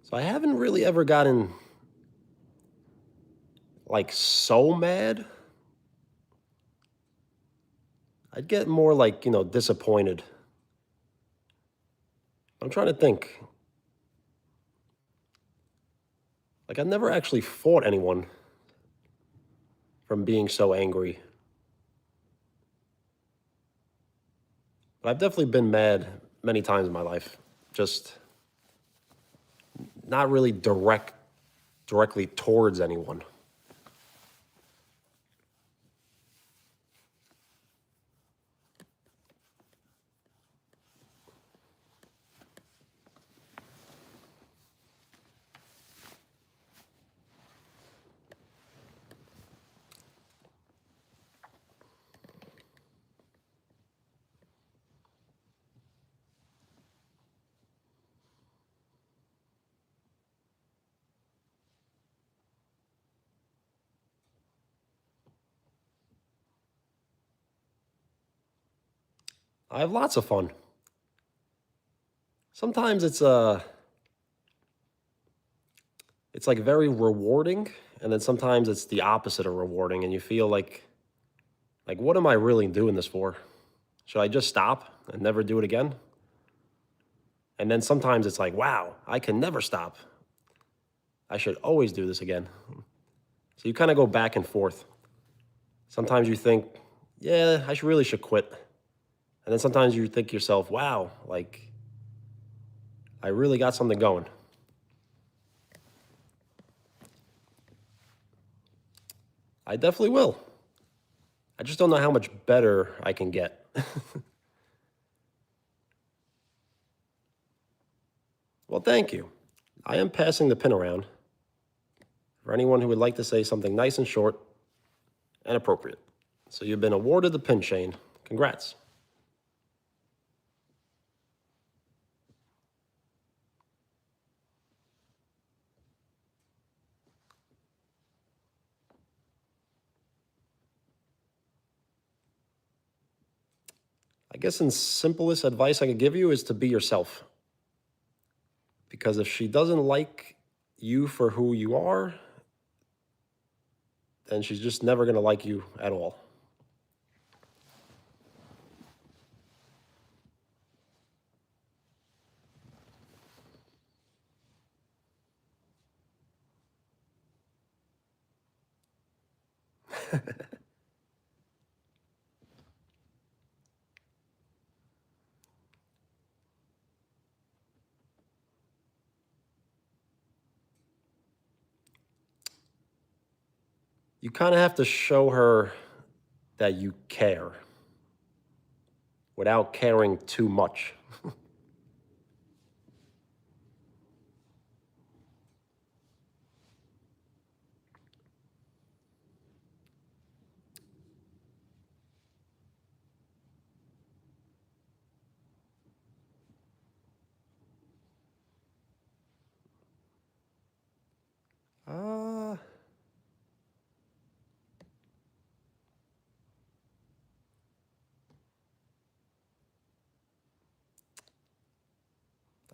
So I haven't really ever gotten like so mad. I'd get more like, disappointed. I'm trying to think. Like, I've never actually fought anyone from being so angry. But I've definitely been mad many times in my life. Just not really directly towards anyone. I have lots of fun. Sometimes it's like very rewarding, and then sometimes it's the opposite of rewarding, and you feel like what am I really doing this for? Should I just stop and never do it again? And then sometimes it's like, wow, I can never stop. I should always do this again. So you kind of go back and forth. Sometimes you think, yeah, really should quit. And then sometimes you think to yourself, wow, like I really got something going. I definitely will. I just don't know how much better I can get. Well, thank you. I am passing the pin around for anyone who would like to say something nice and short and appropriate. So you've been awarded the pin, Shane. Congrats. I guess in simplest advice I could give you is to be yourself. Because if she doesn't like you for who you are, then she's just never going to like you at all. You kind of have to show her that you care without caring too much. Uh,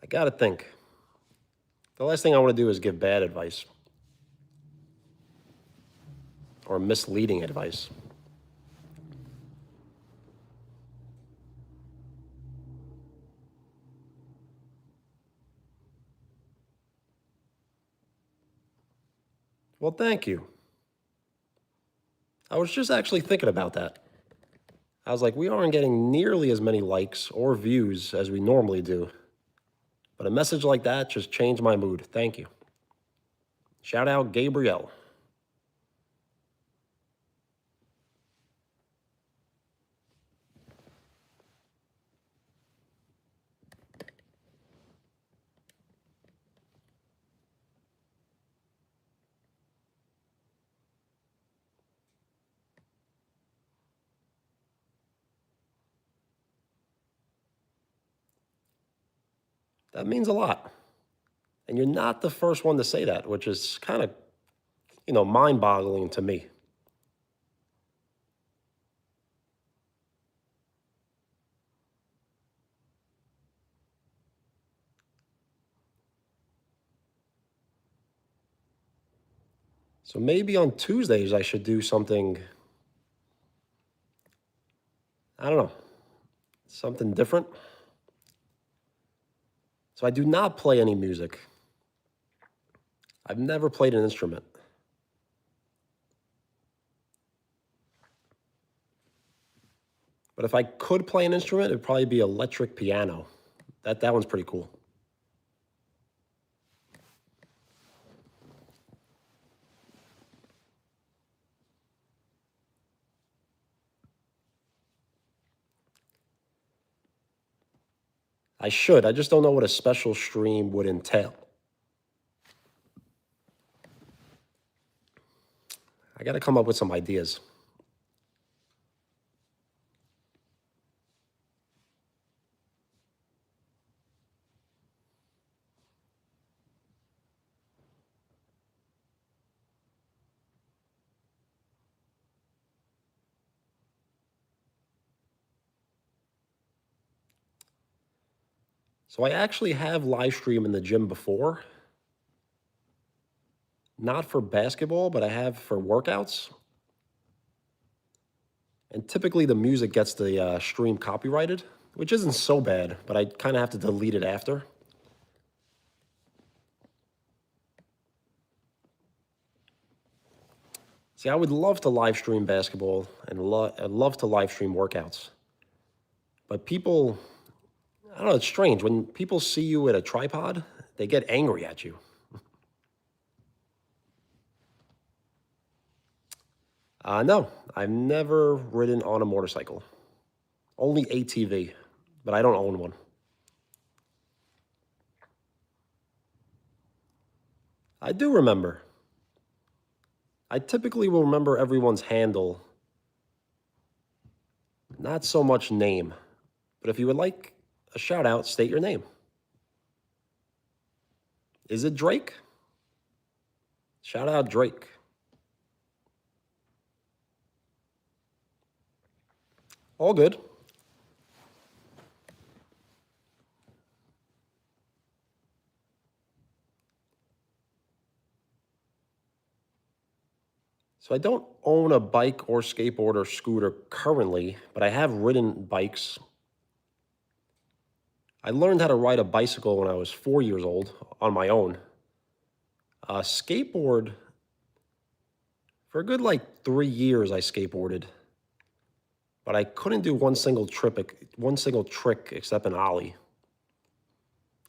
I got to think. The last thing I want to do is give bad advice or misleading advice. Well, thank you. I was just actually thinking about that. I was like, we aren't getting nearly as many likes or views as we normally do. But a message like that just changed my mood. Thank you. Shout out Gabrielle. That means a lot. And you're not the first one to say that, which is kind of, mind-boggling to me. So maybe on Tuesdays I should do something, I don't know, something different. So I do not play any music. I've never played an instrument. But if I could play an instrument, it'd probably be electric piano. That one's pretty cool. I should. I just don't know what a special stream would entail. I got to come up with some ideas. So I actually have live stream in the gym before. Not for basketball, but I have for workouts. And typically the music gets the stream copyrighted, which isn't so bad, but I kind of have to delete it after. See, I would love to live stream basketball and I'd love to live stream workouts. But people, I don't know, it's strange. When people see you with a tripod, they get angry at you. No, I've never ridden on a motorcycle. Only ATV, but I don't own one. I do remember. I typically will remember everyone's handle, not so much name. But if you would like a shout out, state your name. Is it Drake? Shout out Drake. All good. So I don't own a bike or skateboard or scooter currently, but I have ridden bikes. I learned how to ride a bicycle when I was 4 years old on my own. Skateboard, for a good 3 years I skateboarded, but I couldn't do one single trick except an ollie.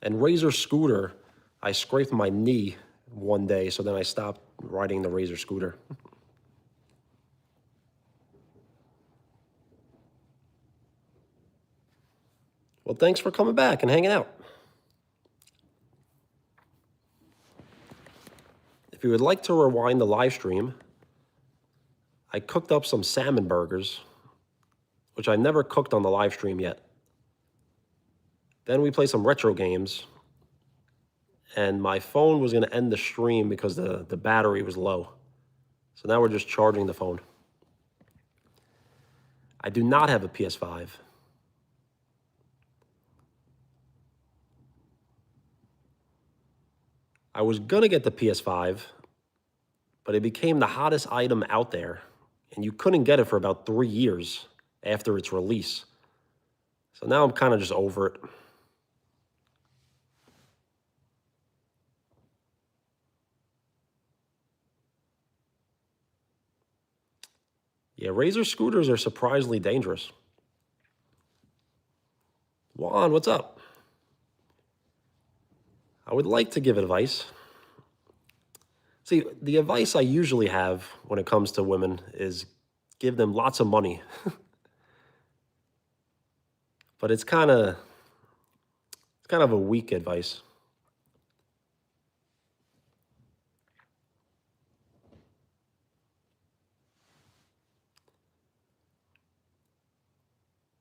And Razor scooter, I scraped my knee one day, so then I stopped riding the Razor scooter. Well, thanks for coming back and hanging out. If you would like to rewind the live stream, I cooked up some salmon burgers, which I never cooked on the live stream yet. Then we played some retro games, and my phone was going to end the stream because the battery was low. So now we're just charging the phone. I do not have a PS5. I was going to get the PS5, but it became the hottest item out there, and you couldn't get it for about 3 years after its release. So now I'm kind of just over it. Yeah, Razor scooters are surprisingly dangerous. Juan, what's up? I would like to give advice. See, the advice I usually have when it comes to women is give them lots of money. But it's kind of a weak advice.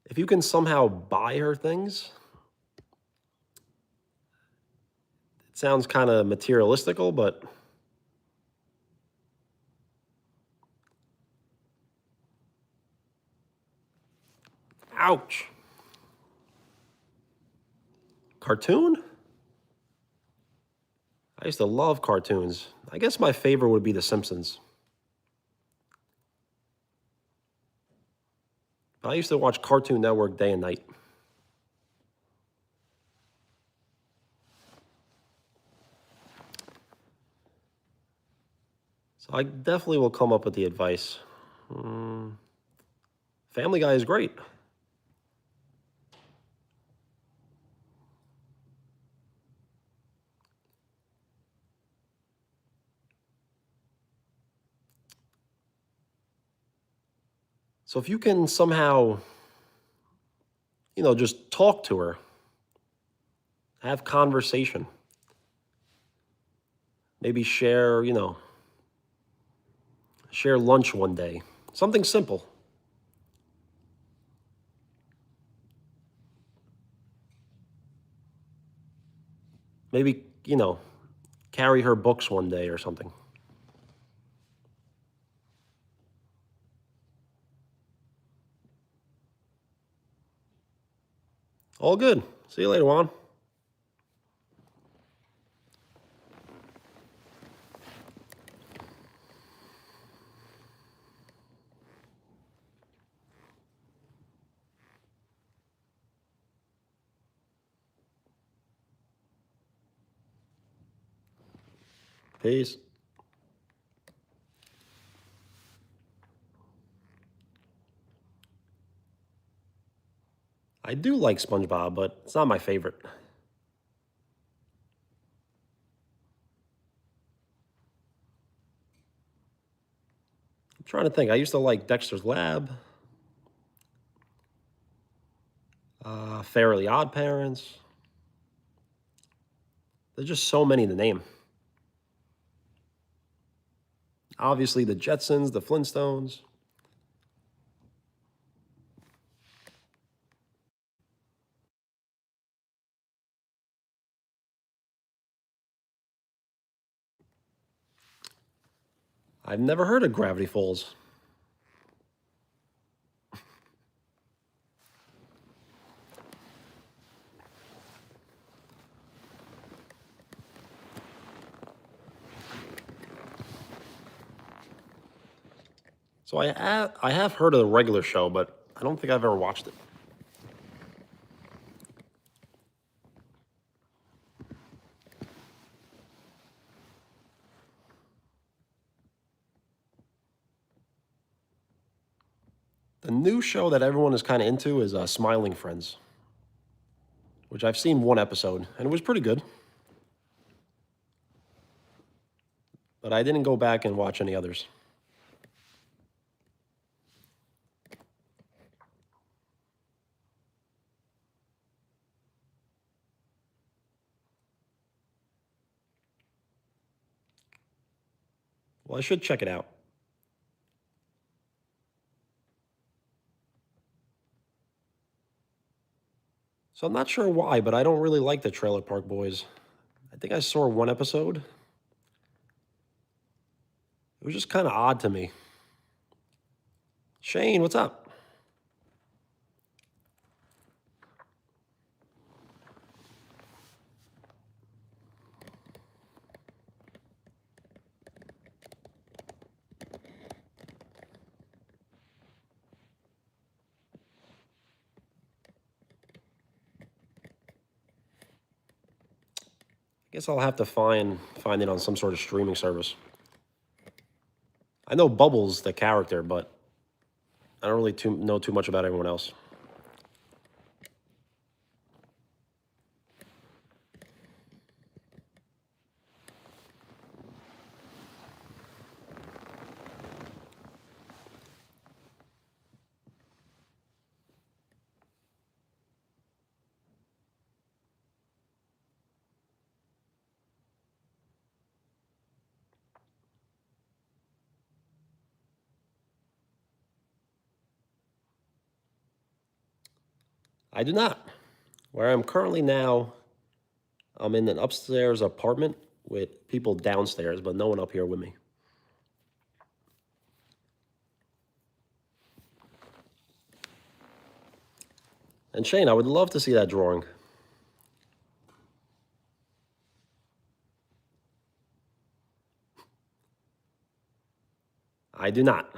If you can somehow buy her things, it sounds kind of materialistical, but ouch. Cartoon? I used to love cartoons. I guess my favorite would be The Simpsons. I used to watch Cartoon Network day and night. So I definitely will come up with the advice. Family Guy is great. So if you can somehow, just talk to her, have conversation, maybe share lunch one day, something simple. Maybe, carry her books one day or something. All good. See you later, Juan. Peace. I do like SpongeBob, but it's not my favorite. I'm trying to think. I used to like Dexter's Lab, Fairly Odd Parents. There's just so many to name. Obviously, the Jetsons, the Flintstones. I've never heard of Gravity Falls. So I have heard of the regular show, but I don't think I've ever watched it. The new show that everyone is kind of into is Smiling Friends, which I've seen one episode, and it was pretty good. But I didn't go back and watch any others. Well, I should check it out. So I'm not sure why, but I don't really like the Trailer Park Boys. I think I saw one episode. It was just kind of odd to me. Shane, what's up? I guess I'll have to find it on some sort of streaming service. I know Bubbles, the character, but I don't really know too much about everyone else. I do not. Where I'm currently now, I'm in an upstairs apartment with people downstairs, but no one up here with me. And Shane, I would love to see that drawing. I do not.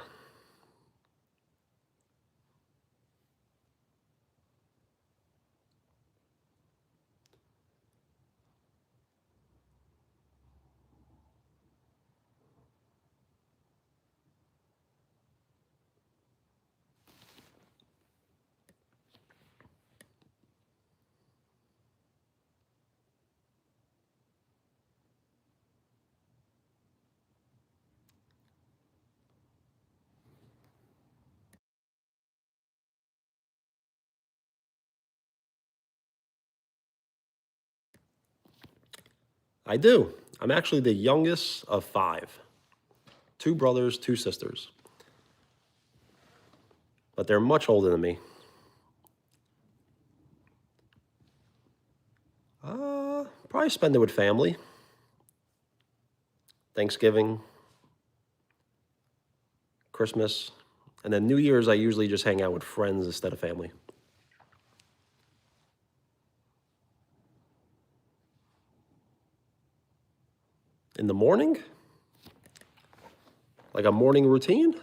I do. I'm actually the youngest of 5. 2 brothers, 2 sisters. But they're much older than me. Probably spend it with family. Thanksgiving, Christmas, and then New Year's I usually just hang out with friends instead of family. In the morning? Like a morning routine?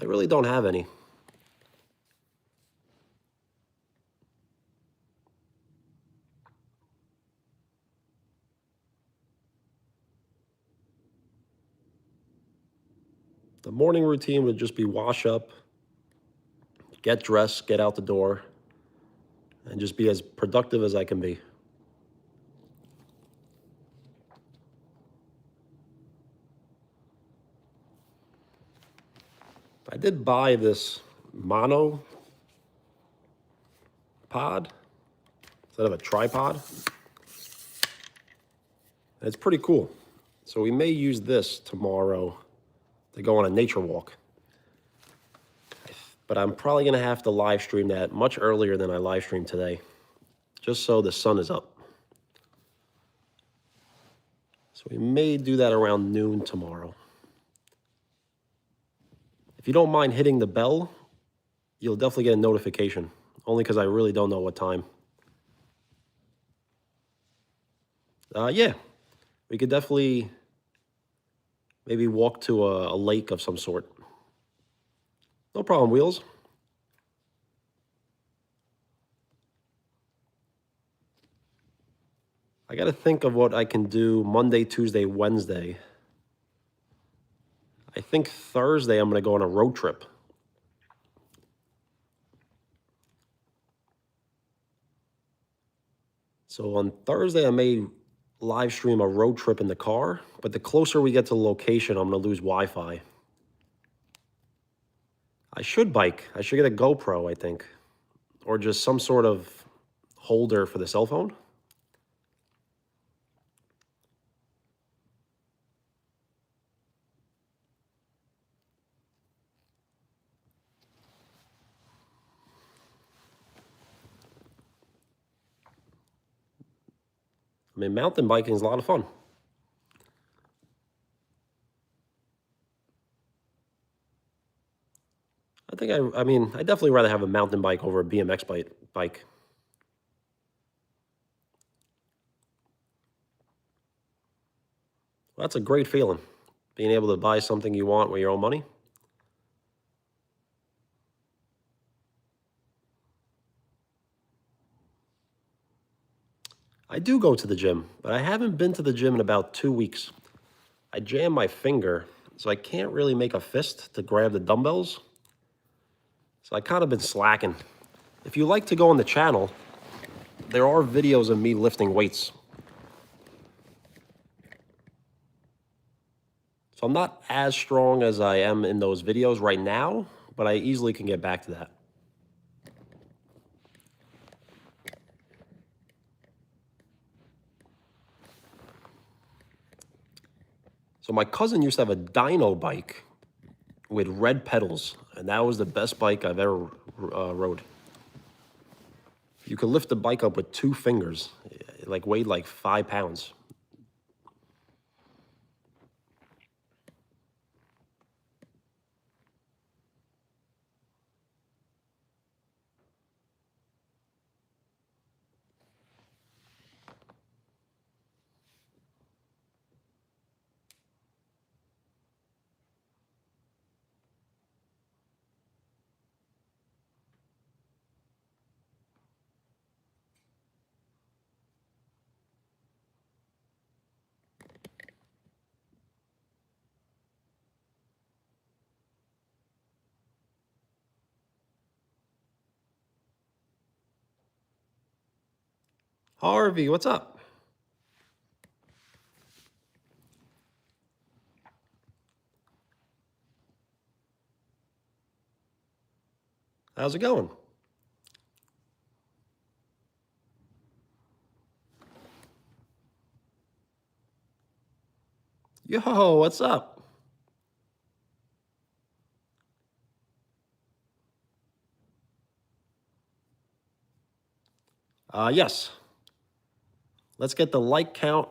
I really don't have any. The morning routine would just be wash up, get dressed, get out the door, and just be as productive as I can be. I did buy this mono pod instead of a tripod. It's pretty cool. So we may use this tomorrow to go on a nature walk. But I'm probably gonna have to live stream that much earlier than I live streamed today, just so the sun is up. So we may do that around noon tomorrow. If you don't mind hitting the bell, you'll definitely get a notification, only because I really don't know what time. Yeah, we could definitely maybe walk to a lake of some sort. No problem, Wheels. I got to think of what I can do Monday, Tuesday, Wednesday. I think Thursday I'm going to go on a road trip. So on Thursday, I may live stream a road trip in the car, but the closer we get to the location, I'm going to lose Wi-Fi. I should bike. I should get a GoPro, I think, or just some sort of holder for the cell phone. I mean, mountain biking is a lot of fun. I mean, I'd definitely rather have a mountain bike over a BMX bike. Well, that's a great feeling, being able to buy something you want with your own money. I do go to the gym, but I haven't been to the gym in about 2 weeks. I jammed my finger, so I can't really make a fist to grab the dumbbells. So I kind of been slacking. If you like to go on the channel, there are videos of me lifting weights. So I'm not as strong as I am in those videos right now, but I easily can get back to that. So my cousin used to have a dyno bike with red pedals, and that was the best bike I've ever rode. You could lift the bike up with 2 fingers. It like weighed like 5 pounds. Harvey, what's up? How's it going? Yo, what's up? Yes. Let's get the like count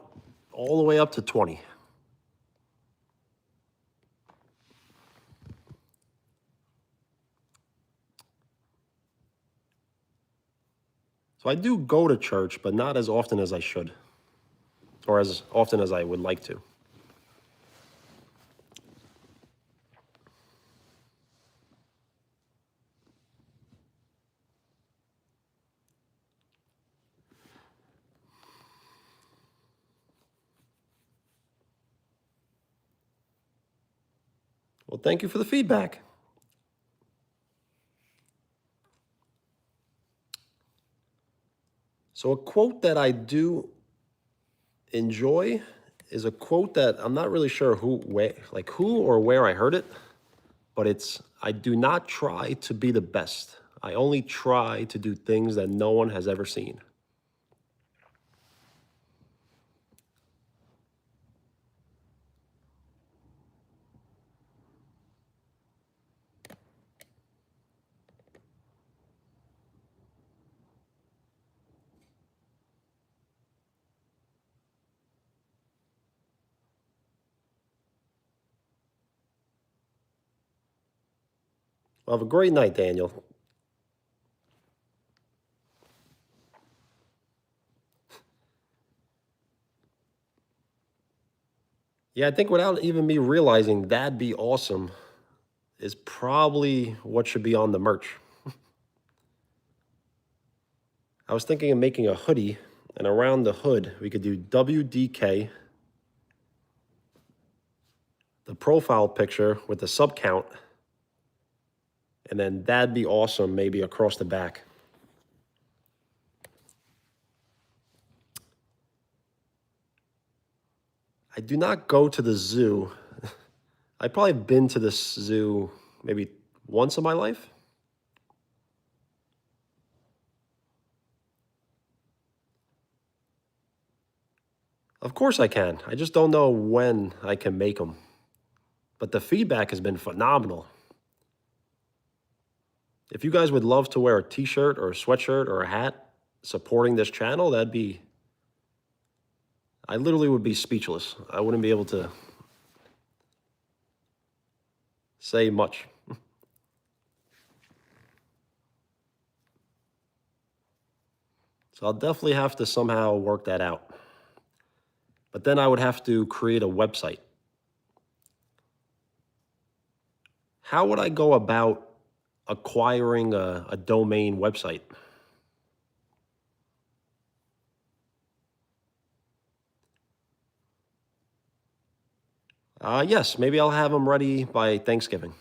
all the way up to 20. So I do go to church, but not as often as I should, or as often as I would like to. Well, thank you for the feedback. So a quote that I do enjoy is a quote that I'm not really sure who or where I heard it, but it's, I do not try to be the best. I only try to do things that no one has ever seen. Well, have a great night, Daniel. Yeah, I think without even me realizing that'd be awesome is probably what should be on the merch. I was thinking of making a hoodie, and around the hood, we could do WDK, the profile picture with the sub count, and then that'd be awesome maybe across the back. I do not go to the zoo. I've probably been to this zoo maybe once in my life. Of course I can. I just don't know when I can make them. But the feedback has been phenomenal. If you guys would love to wear a t-shirt or a sweatshirt or a hat supporting this channel, I literally would be speechless. I wouldn't be able to say much. So I'll definitely have to somehow work that out. But then I would have to create a website. How would I go about acquiring a domain website? Yes, maybe I'll have them ready by Thanksgiving.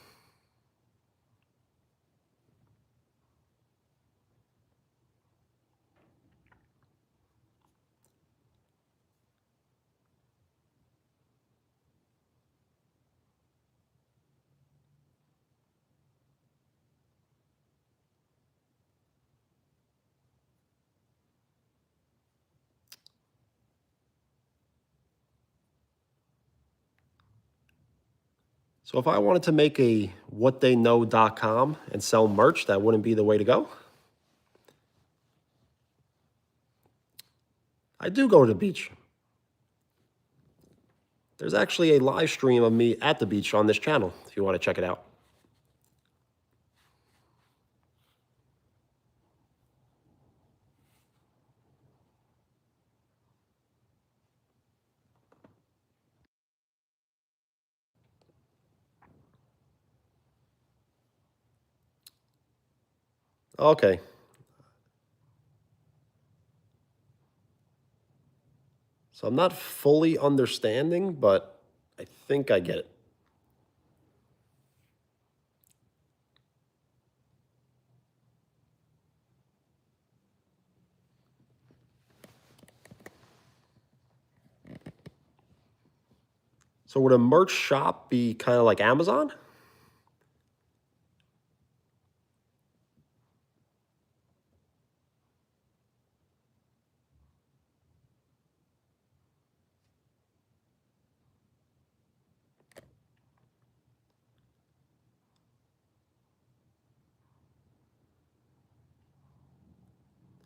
So if I wanted to make a whattheyknow.com and sell merch, that wouldn't be the way to go? I do go to the beach. There's actually a live stream of me at the beach on this channel if you want to check it out. Okay. So I'm not fully understanding, but I think I get it. So would a merch shop be kind of like Amazon?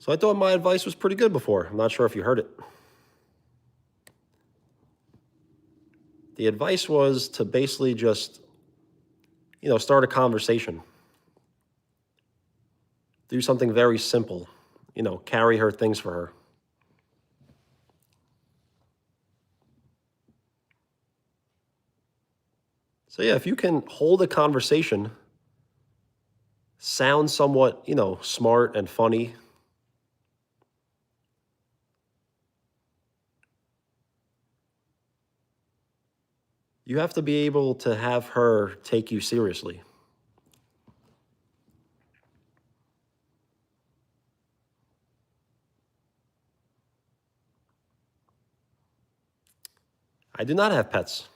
So I thought my advice was pretty good before. I'm not sure if you heard it. The advice was to basically just, start a conversation. Do something very simple. Carry her things for her. So yeah, if you can hold a conversation, sound somewhat, smart and funny, you have to be able to have her take you seriously. I do not have pets.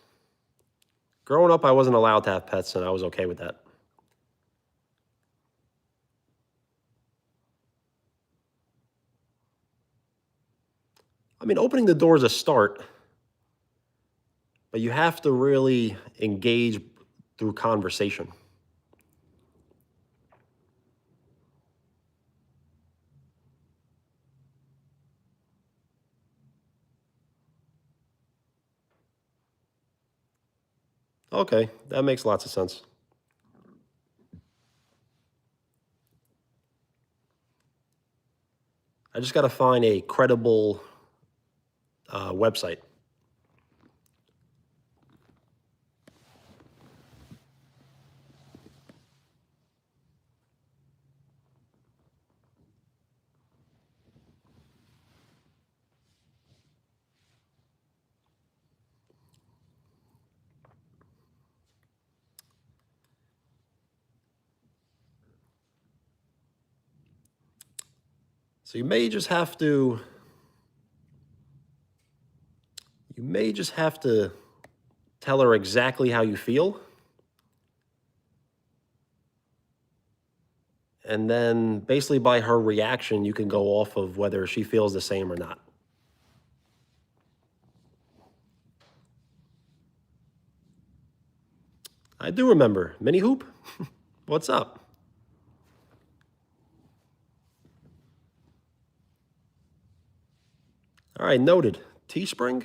Growing up, I wasn't allowed to have pets, and I was okay with that. I mean, opening the door is a start, but you have to really engage through conversation. Okay, that makes lots of sense. I just got to find a credible website. So you may just have to tell her exactly how you feel, and then basically by her reaction, you can go off of whether she feels the same or not. I do remember. Mini Hoop? What's up? All right, noted. Teespring?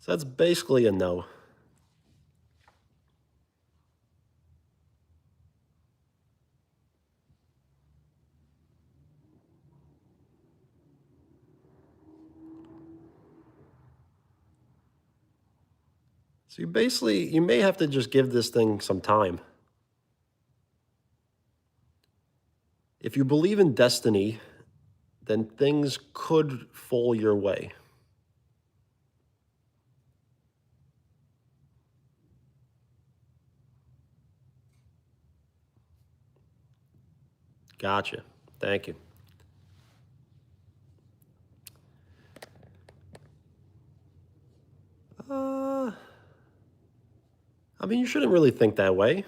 So that's basically a no. So you may have to just give this thing some time. If you believe in destiny, then things could fall your way. Gotcha. Thank you. I mean, you shouldn't really think that way.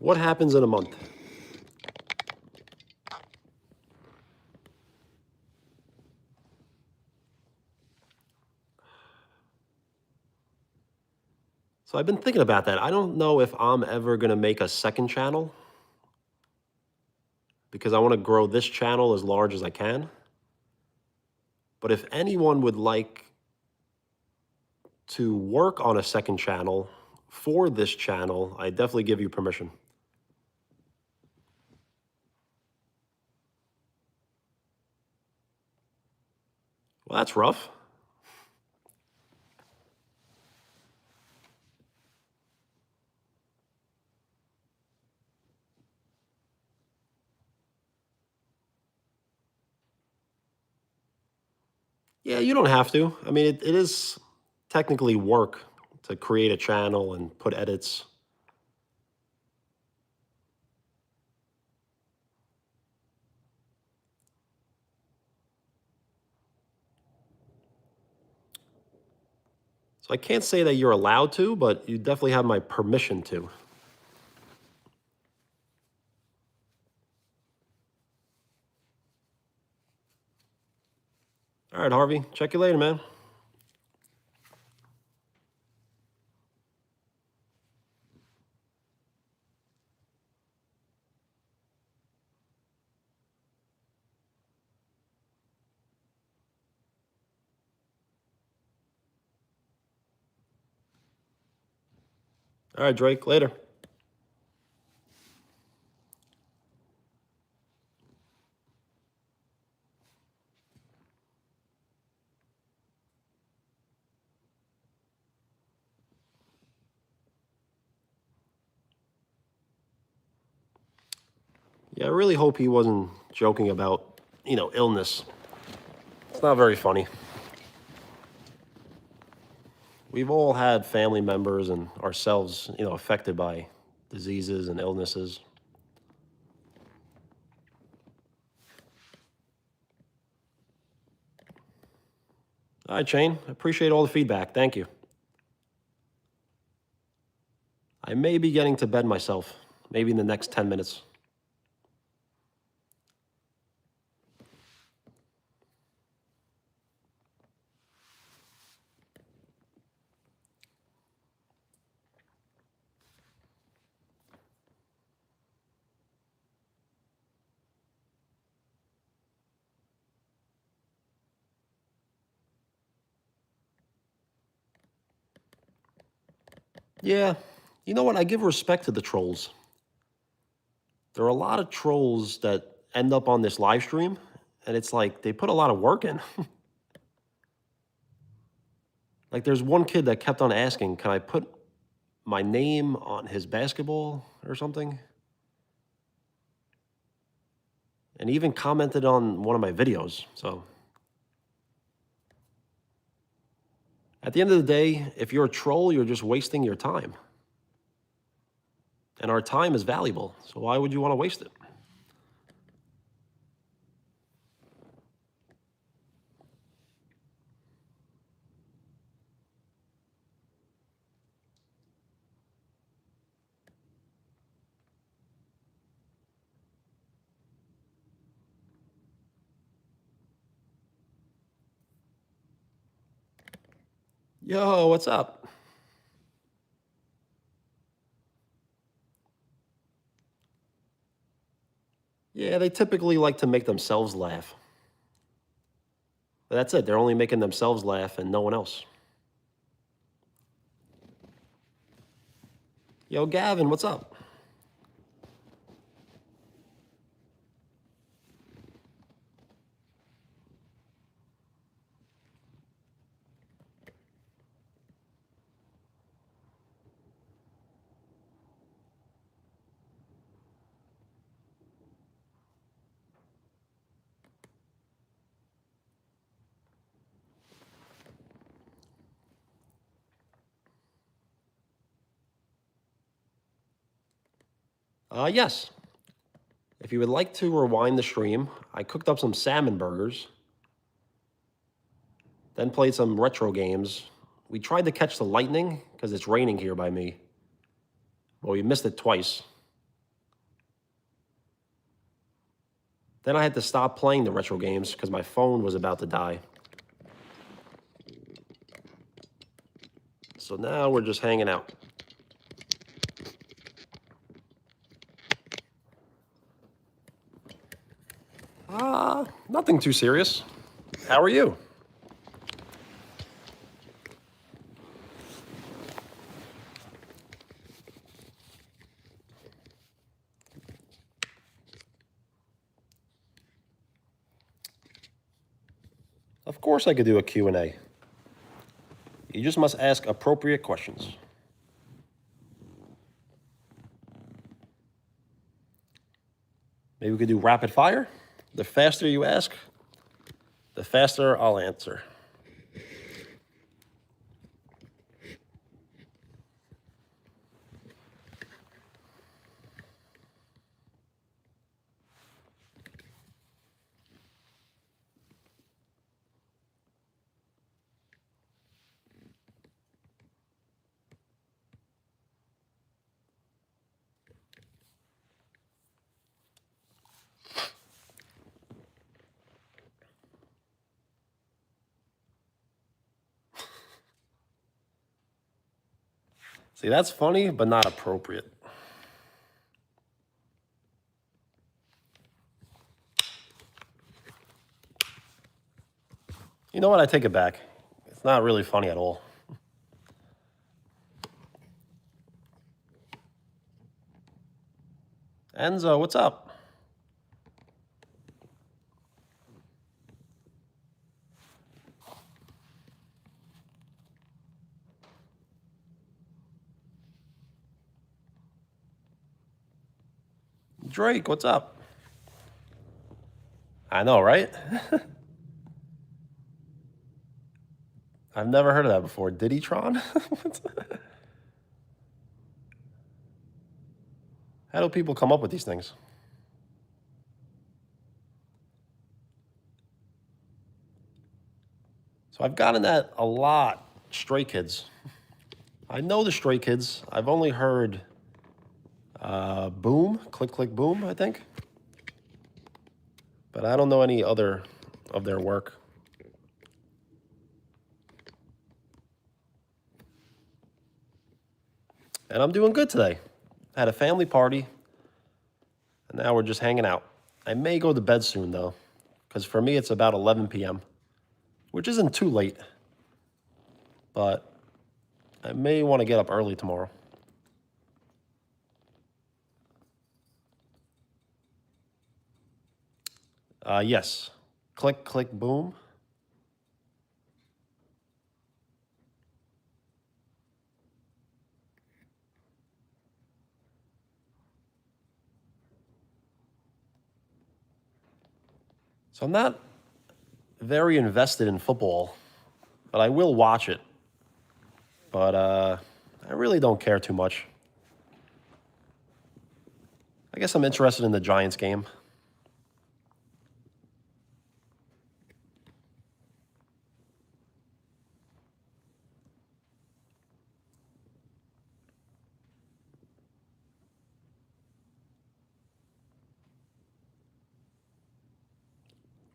What happens in a month? So I've been thinking about that. I don't know if I'm ever going to make a second channel because I want to grow this channel as large as I can. But if anyone would like to work on a second channel for this channel, I definitely give you permission. Well, that's rough. Yeah, you don't have to. I mean, it is technically work to create a channel and put edits. So I can't say that you're allowed to, but you definitely have my permission to. All right, Harvey. Check you later, man. All right, Drake. Later. Yeah, I really hope he wasn't joking about, illness. It's not very funny. We've all had family members and ourselves, affected by diseases and illnesses. All right, Shane. I appreciate all the feedback. Thank you. I may be getting to bed myself, maybe in the next 10 minutes. Yeah, you know what? I give respect to the trolls. There are a lot of trolls that end up on this live stream, and it's like they put a lot of work in. Like there's one kid that kept on asking, can I put my name on his basketball or something? And he even commented on one of my videos. So at the end of the day, if you're a troll, you're just wasting your time. And our time is valuable. So why would you want to waste it? Yo, what's up? Yeah, they typically like to make themselves laugh. But that's it. They're only making themselves laugh and no one else. Yo, Gavin, what's up? Yes. If you would like to rewind the stream, I cooked up some salmon burgers, then played some retro games. We tried to catch the lightning because it's raining here by me. Well, we missed it twice. Then I had to stop playing the retro games because my phone was about to die. So now we're just hanging out. Nothing too serious. How are you? Of course I could do a Q&A. You just must ask appropriate questions. Maybe we could do rapid fire. The faster you ask, the faster I'll answer. See, that's funny, but not appropriate. You know what? I take it back. It's not really funny at all. Enzo, what's up? Drake, what's up? I know, right? I've never heard of that before. Diddytron? How do people come up with these things? So I've gotten that a lot. Stray Kids. I know the Stray Kids. I've only heard Boom, Click Click Boom, I think. But I don't know any other of their work. And I'm doing good today. I had a family party, and now we're just hanging out. I may go to bed soon, though, because for me it's about 11 p.m., which isn't too late. But I may want to get up early tomorrow. Yes. Click, click, boom. So I'm not very invested in football, but I will watch it. But I really don't care too much. I guess I'm interested in the Giants game.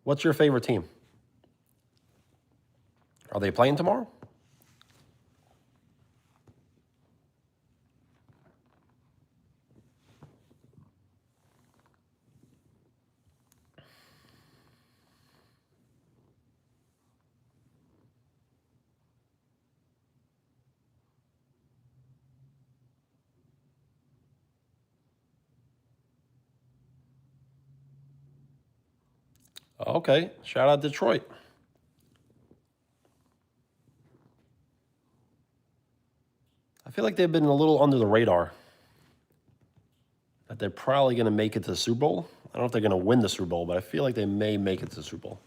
What's your favorite team? Are they playing tomorrow? Okay, shout out Detroit. I feel like they've been a little under the radar. That they're probably going to make it to the Super Bowl. I don't know if they're going to win the Super Bowl, but I feel like they may make it to the Super Bowl.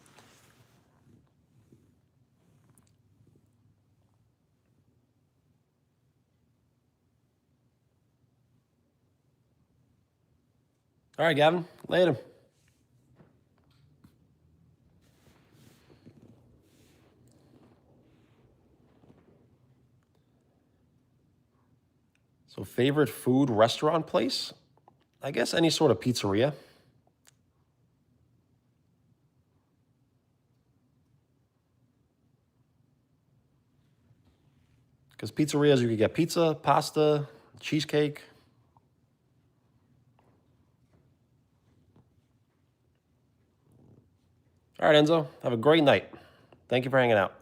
All right, Gavin, later. So favorite food restaurant place? I guess any sort of pizzeria. Because pizzerias, you could get pizza, pasta, cheesecake. All right, Enzo, have a great night. Thank you for hanging out.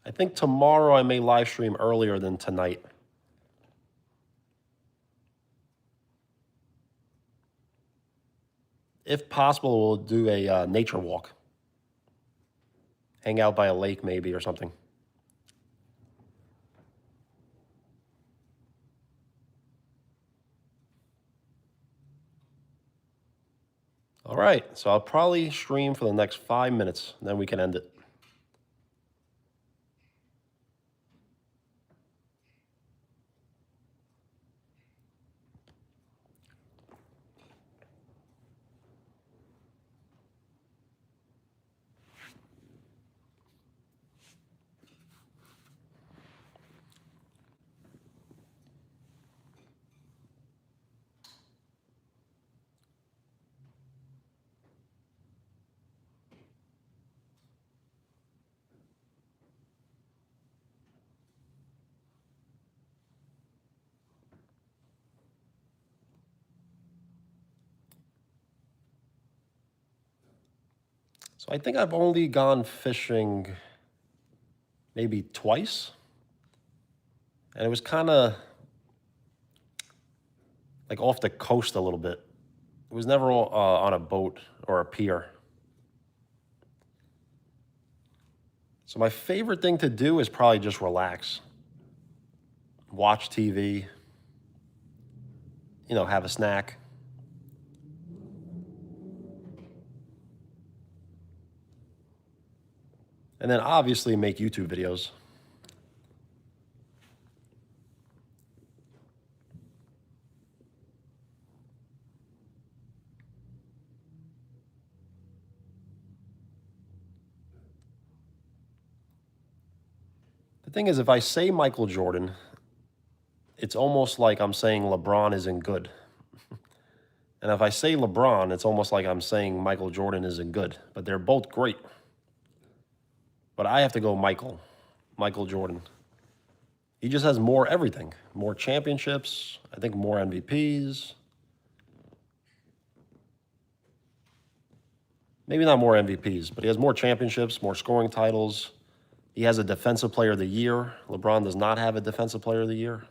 I think tomorrow I may live stream earlier than tonight. If possible, we'll do a nature walk. Hang out by a lake maybe or something. All right, so I'll probably stream for the next 5 minutes, and then we can end it. So I think I've only gone fishing maybe twice. And it was kind of like off the coast a little bit. It was never on a boat or a pier. So my favorite thing to do is probably just relax. Watch TV, have a snack. And then obviously make YouTube videos. The thing is, if I say Michael Jordan, it's almost like I'm saying LeBron isn't good. And if I say LeBron, it's almost like I'm saying Michael Jordan isn't good. But they're both great. But I have to go Michael Jordan. He just has more everything. More championships, I think more MVPs. Maybe not more MVPs, but he has more championships, more scoring titles. He has a Defensive Player of the Year. LeBron does not have a Defensive Player of the Year.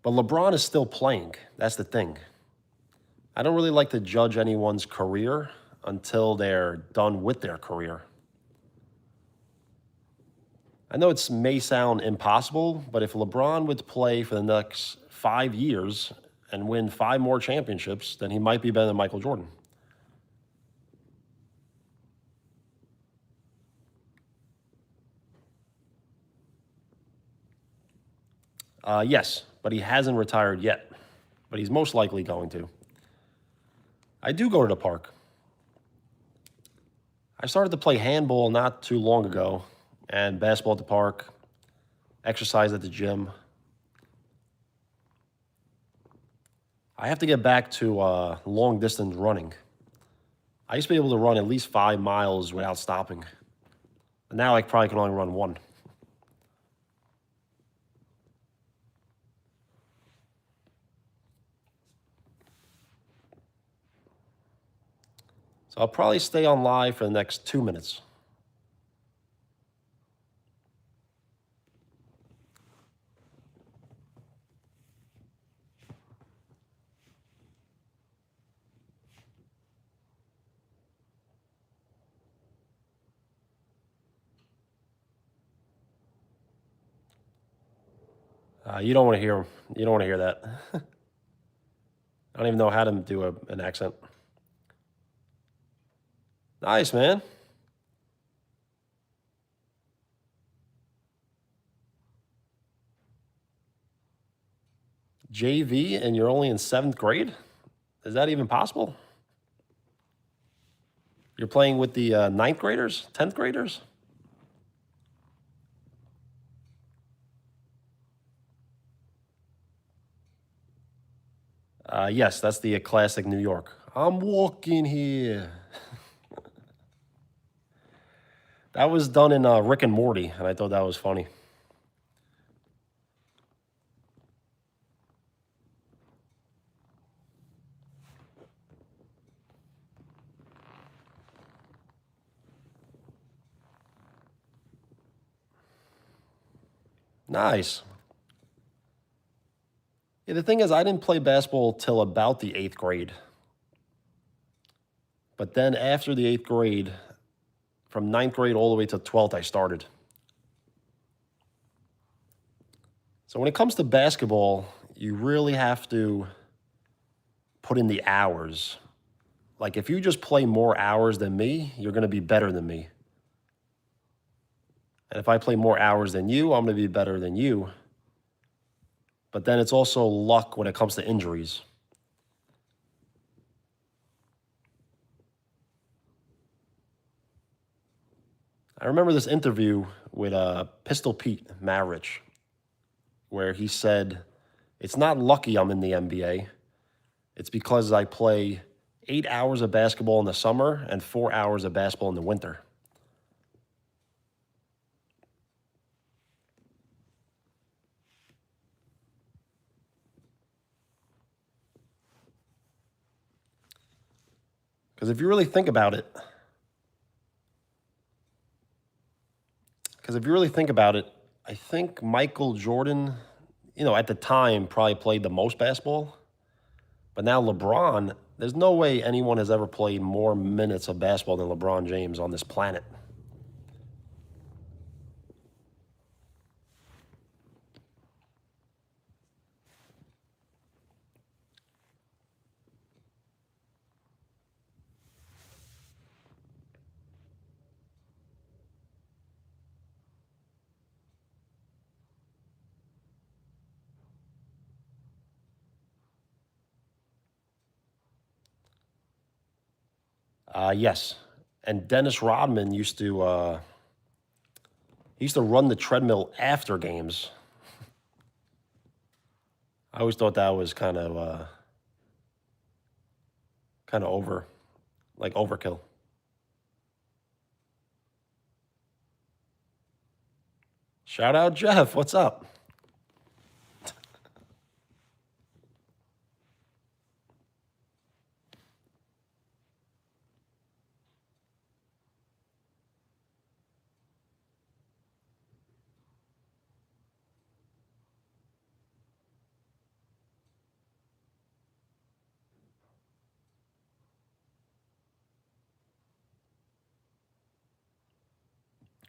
But LeBron is still playing. That's the thing. I don't really like to judge anyone's career until they're done with their career. I know it may sound impossible, but if LeBron would play for the next 5 years and win 5 more championships, then he might be better than Michael Jordan. Yes, but he hasn't retired yet. But he's most likely going to. I do go to the park. I started to play handball not too long ago, and basketball at the park, exercise at the gym. I have to get back to long distance running. I used to be able to run at least 5 miles without stopping. And now I probably can only run 1. So I'll probably stay on live for the next 2 minutes. You don't want to hear. You don't want to hear that. I don't even know how to do an accent. Nice, man. JV and you're only in 7th grade? Is that even possible? You're playing with the 9th graders, 10th graders? Yes, that's the classic New York. I'm walking here. That was done in Rick and Morty, and I thought that was funny. Nice. Yeah, the thing is, I didn't play basketball till about the eighth grade. But then after the eighth grade, from ninth grade all the way to 12th, I started. So when it comes to basketball, you really have to put in the hours. Like if you just play more hours than me, you're going to be better than me. And if I play more hours than you, I'm going to be better than you. But then it's also luck when it comes to injuries. I remember this interview with Pistol Pete Maravich, where he said, it's not lucky I'm in the NBA. It's because I play 8 hours of basketball in the summer and 4 hours of basketball in the winter. Because if you really think about it, I think Michael Jordan, at the time probably played the most basketball. But now LeBron, there's no way anyone has ever played more minutes of basketball than LeBron James on this planet. Yes. And Dennis Rodman used to run the treadmill after games. I always thought that was kind of overkill. Shout out Jeff, what's up?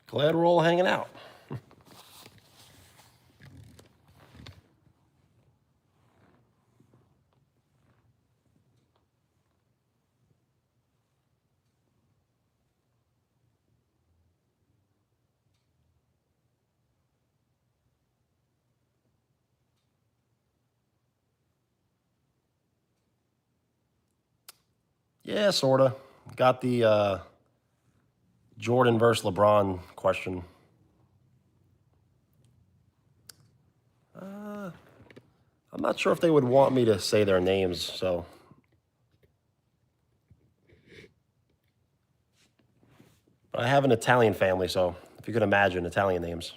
Glad we're all hanging out. Yeah, sorta. Got the Jordan versus LeBron question. I'm not sure if they would want me to say their names, so. But I have an Italian family, so if you could imagine Italian names.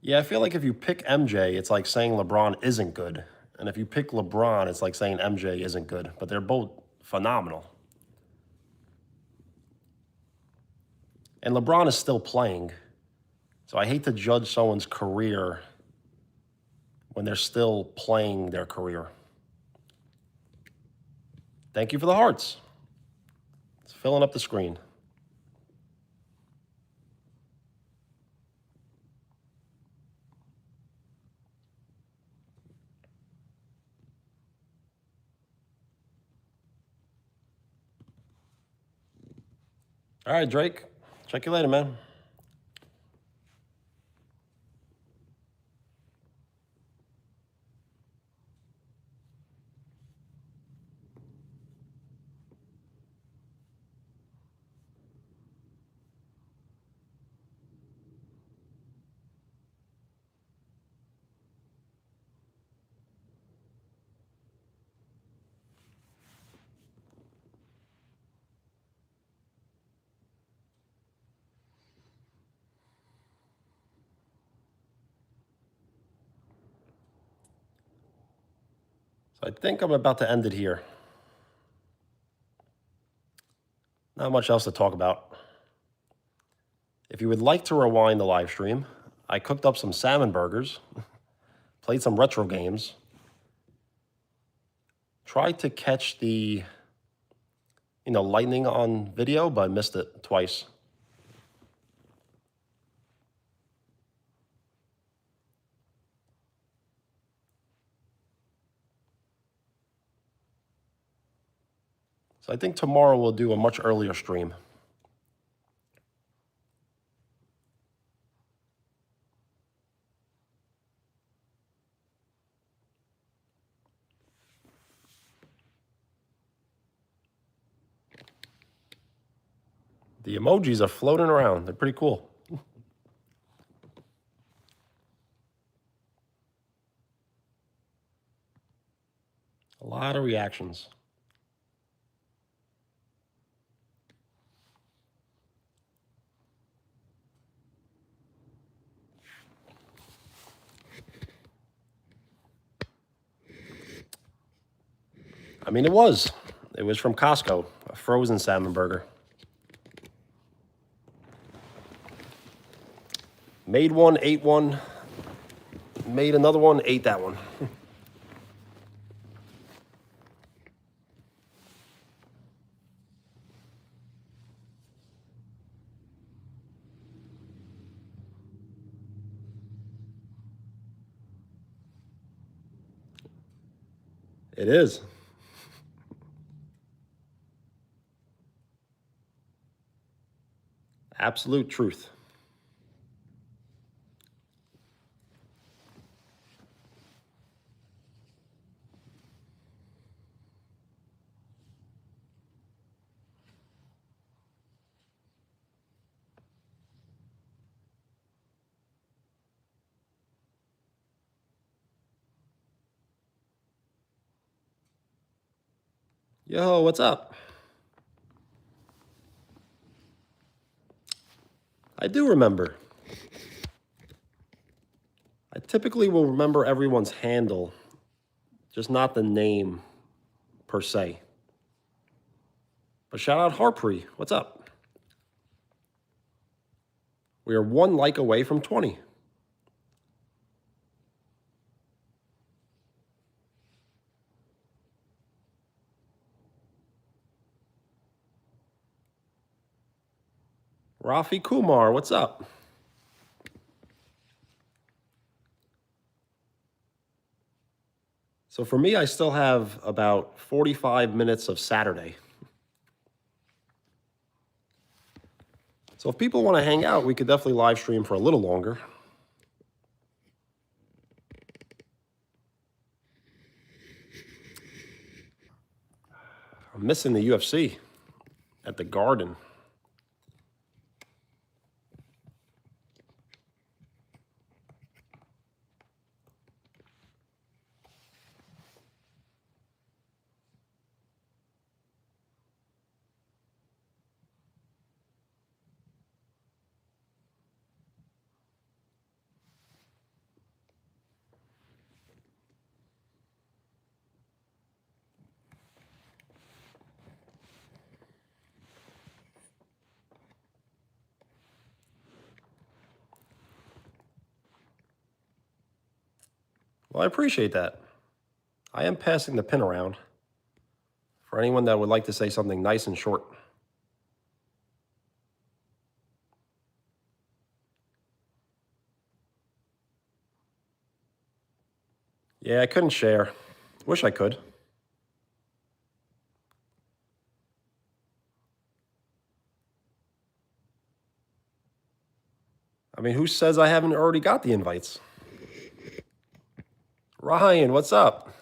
Yeah, I feel like if you pick MJ, it's like saying LeBron isn't good. And if you pick LeBron, it's like saying MJ isn't good. But they're both phenomenal. And LeBron is still playing. So I hate to judge someone's career when they're still playing their career. Thank you for the hearts. It's filling up the screen. All right, Drake. Check you later, man. So I think I'm about to end it here. Not much else to talk about. If you would like to rewind the live stream, I cooked up some salmon burgers, played some retro games, tried to catch the, lightning on video, but I missed it twice. So I think tomorrow we'll do a much earlier stream. The emojis are floating around. They're pretty cool. A lot of reactions. I mean, it was from Costco, a frozen salmon burger. Made one, ate one, made another one, ate that one. It is. Absolute truth. Yo, what's up? I do remember. I typically will remember everyone's handle, just not the name per se. But shout out Harpreet. What's up? We are 1 like away from 20. Rafi Kumar, what's up? So for me, I still have about 45 minutes of Saturday. So if people want to hang out, we could definitely live stream for a little longer. I'm missing the UFC at the Garden. Well, I appreciate that. I am passing the pin around for anyone that would like to say something nice and short. Yeah, I couldn't share. Wish I could. I mean, who says I haven't already got the invites? Ryan, what's up?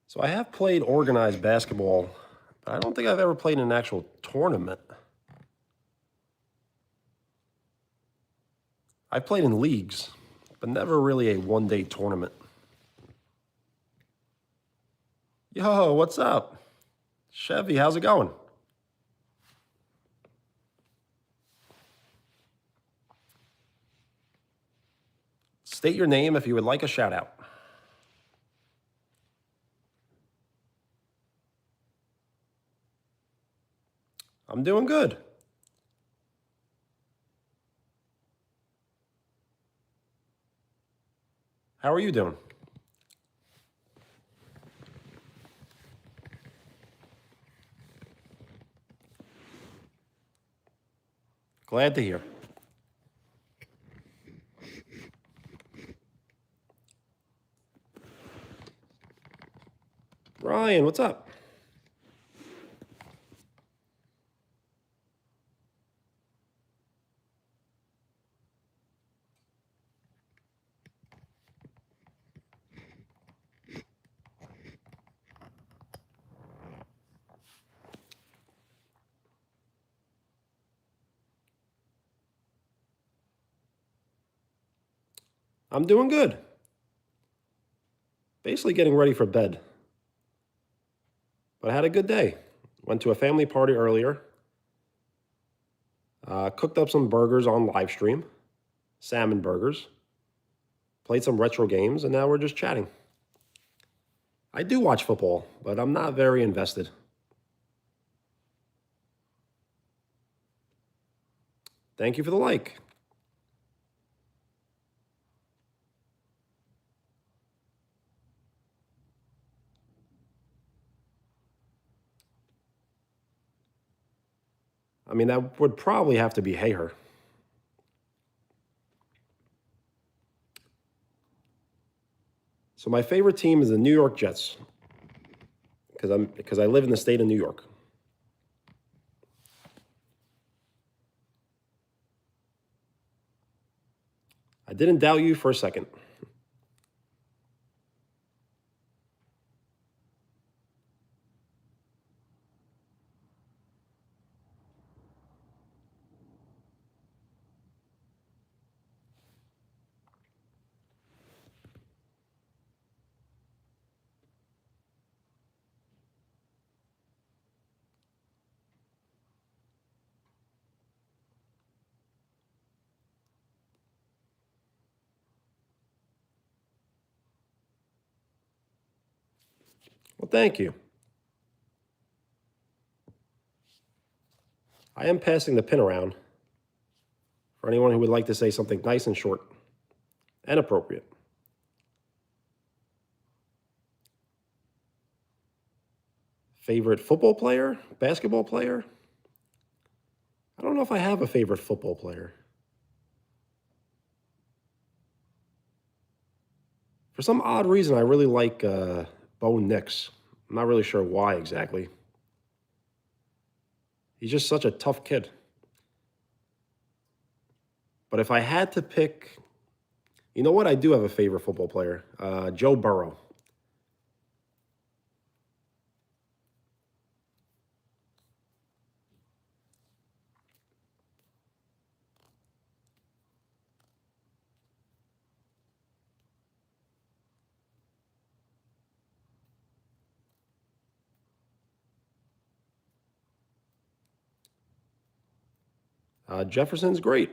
So I have played organized basketball, but I don't think I've ever played in an actual tournament. I've played in leagues, but never really a one-day tournament. Yo, what's up? Chevy, how's it going? State your name if you would like a shout out. I'm doing good. How are you doing? Glad to hear. Ryan, what's up? I'm doing good. Basically getting ready for bed. But I had a good day. Went to a family party earlier. Cooked up some burgers on live stream, salmon burgers. Played some retro games, and now we're just chatting. I do watch football, but I'm not very invested. Thank you for the like. I mean, that would probably have to be Hayher. So my favorite team is the New York Jets because I live in the state of New York. I didn't doubt you for a second. Well, thank you. I am passing the pin around for anyone who would like to say something nice and short and appropriate. Favorite football player? Basketball player? I don't know if I have a favorite football player. For some odd reason, I really like Bo Nix. I'm not really sure why exactly. He's just such a tough kid. But if I had to pick, you know what? I do have a favorite football player, Joe Burrow. Jefferson's great.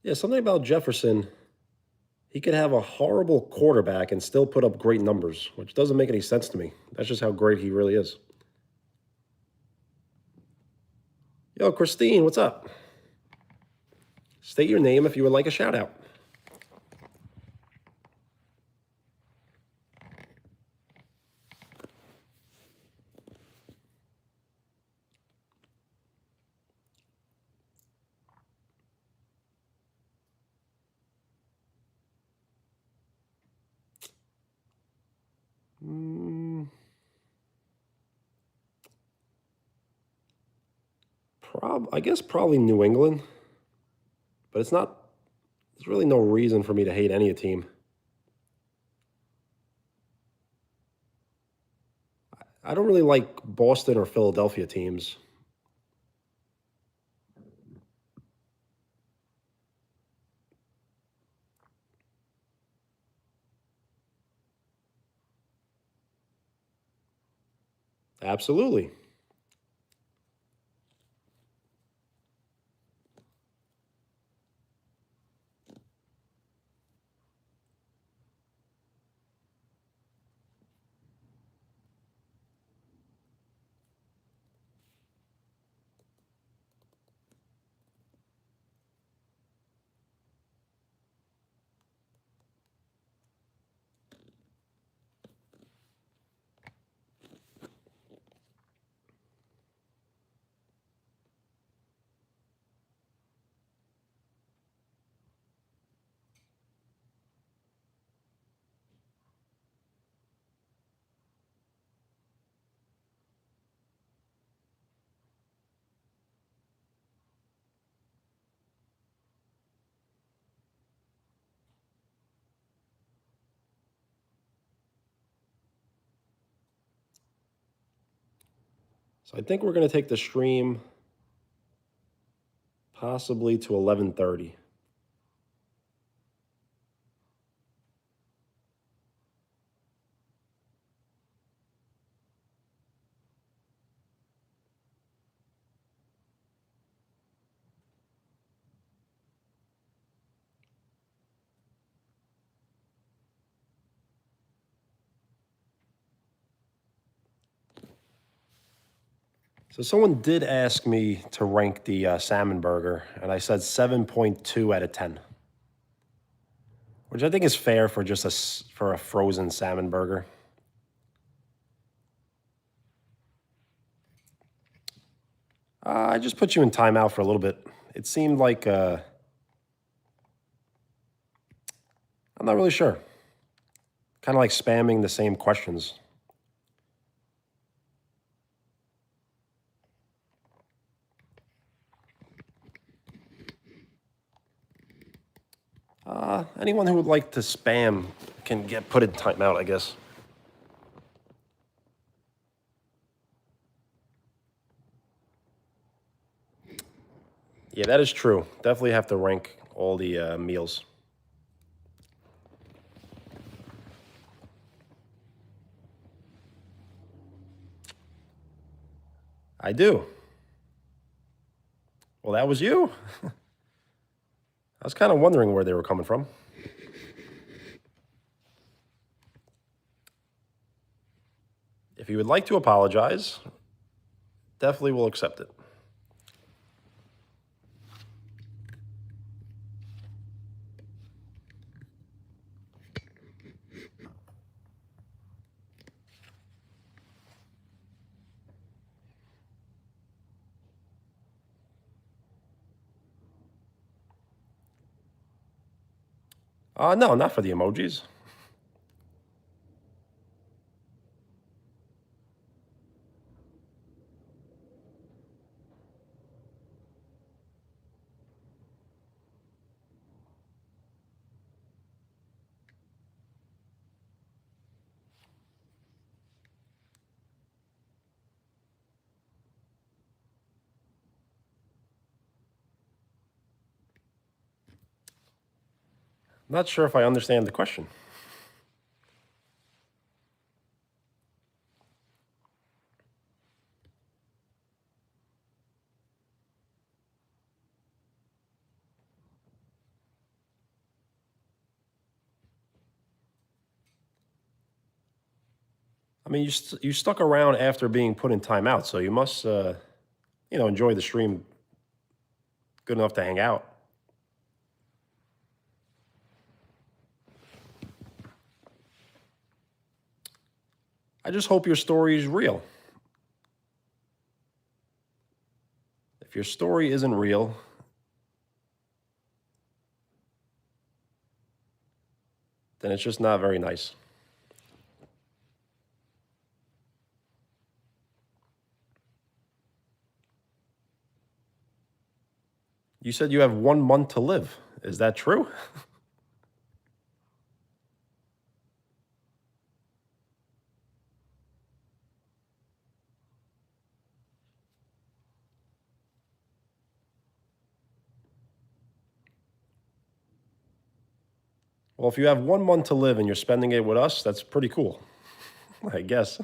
Yeah, something about Jefferson. He could have a horrible quarterback and still put up great numbers, which doesn't make any sense to me. That's just how great he really is. Yo, Christine, what's up? State your name if you would like a shout out. I guess probably New England, but it's not. There's really no reason for me to hate any team. I don't really like Boston or Philadelphia teams. Absolutely. So I think we're going to take the stream possibly to 11:30. So someone did ask me to rank the salmon burger, and I said 7.2 out of 10, which I think is fair for just for a frozen salmon burger. I just put you in timeout for a little bit. It seemed like I'm not really sure. Kind of like spamming the same questions. Anyone who would like to spam can get put in timeout, I guess. Yeah, that is true. Definitely have to rank all the meals. I do. Well, that was you. I was kind of wondering where they were coming from. If you would like to apologize, definitely will accept it. No, not for the emojis. Not sure if I understand the question. mean, you stuck around after being put in timeout, so you must, enjoy the stream good enough to hang out. I just hope your story is real. If your story isn't real, then it's just not very nice. You said you have 1 month to live. Is that true? Well, if you have 1 month to live and you're spending it with us, that's pretty cool, I guess.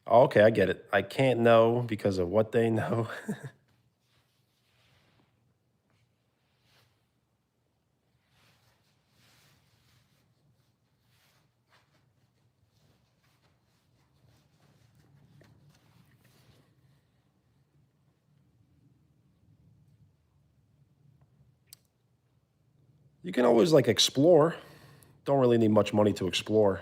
Okay, I get it. I can't know because of what they know. You can always like explore. Don't really need much money to explore.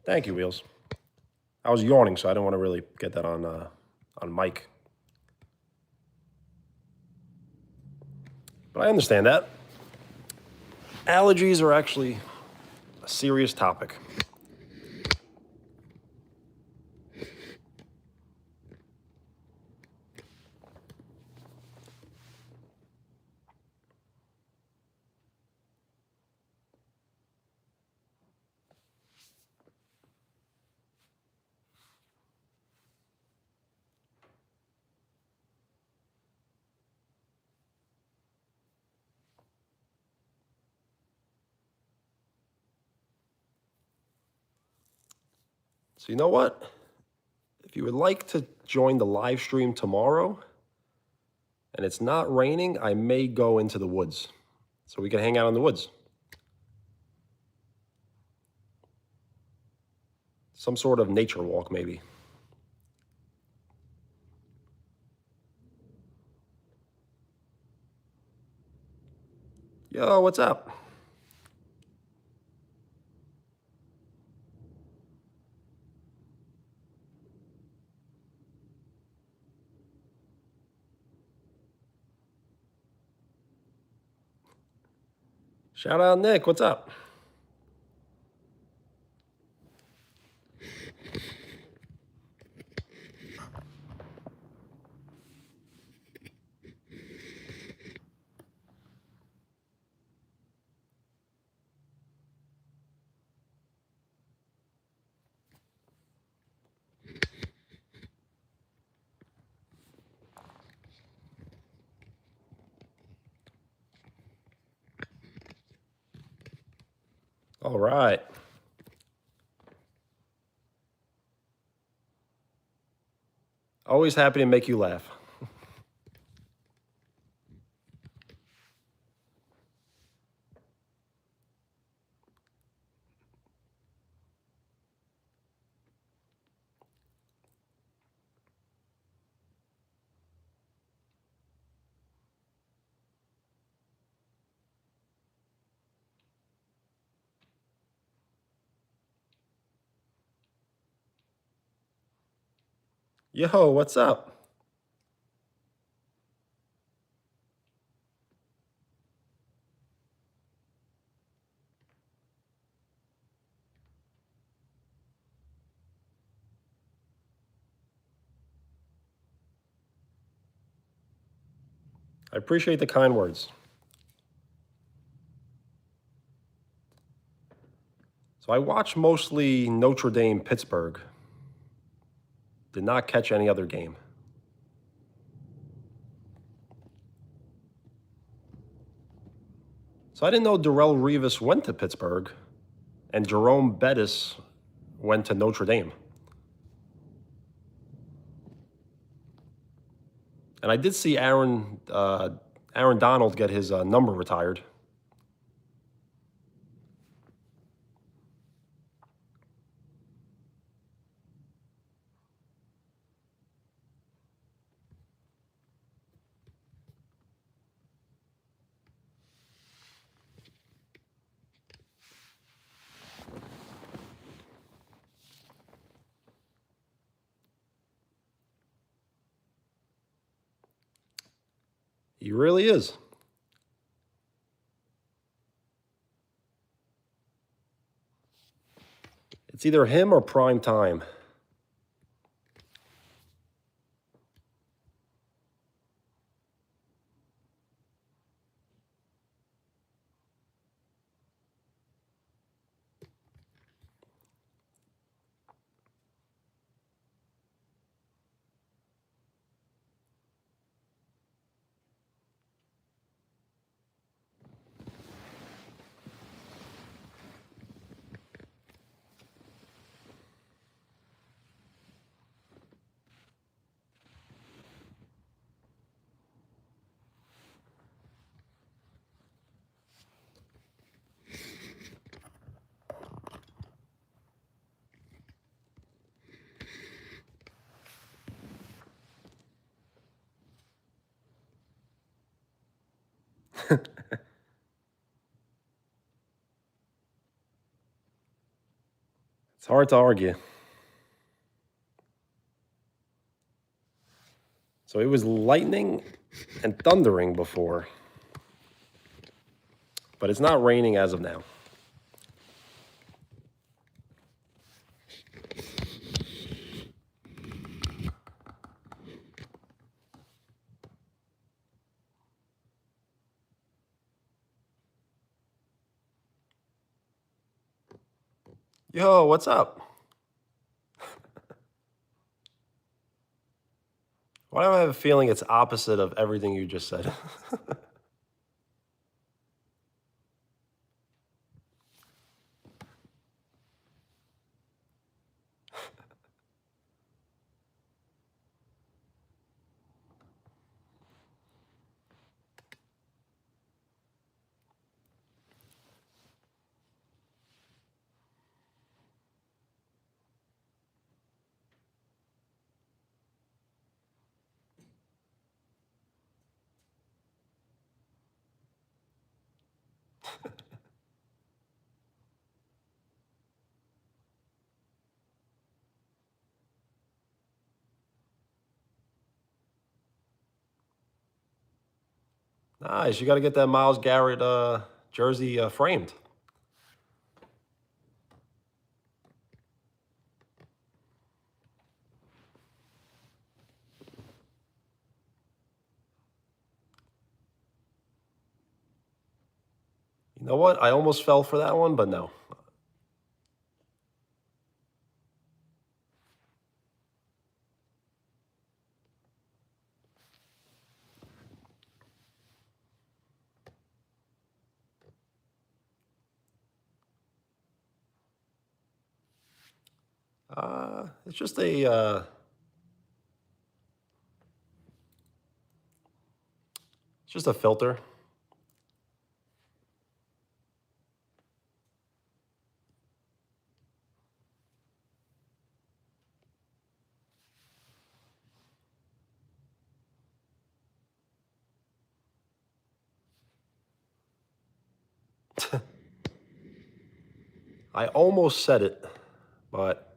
Thank you, Wheels. I was yawning, so I don't want to really get that on mic. But I understand that. Allergies are actually a serious topic. So you know what? If you would like to join the live stream tomorrow and it's not raining, I may go into the woods so we can hang out in the woods. Some sort of nature walk, maybe. Yo, what's up? Shout out Nick, what's up? All right. Always happy to make you laugh. Yo, what's up? I appreciate the kind words. So I watched mostly Notre Dame Pittsburgh. Did not catch any other game. So I didn't know Darrelle Revis went to Pittsburgh and Jerome Bettis went to Notre Dame. And I did see Aaron Donald get his number retired. He really is. It's either him or prime time. It's hard to argue. So it was lightning and thundering before, but it's not raining as of now. Yo, what's up? Why do I have a feeling it's opposite of everything you just said? Nice. You got to get that Miles Garrett jersey framed. You know what? I almost fell for that one, but no. It's just it's just a filter. I almost said it, but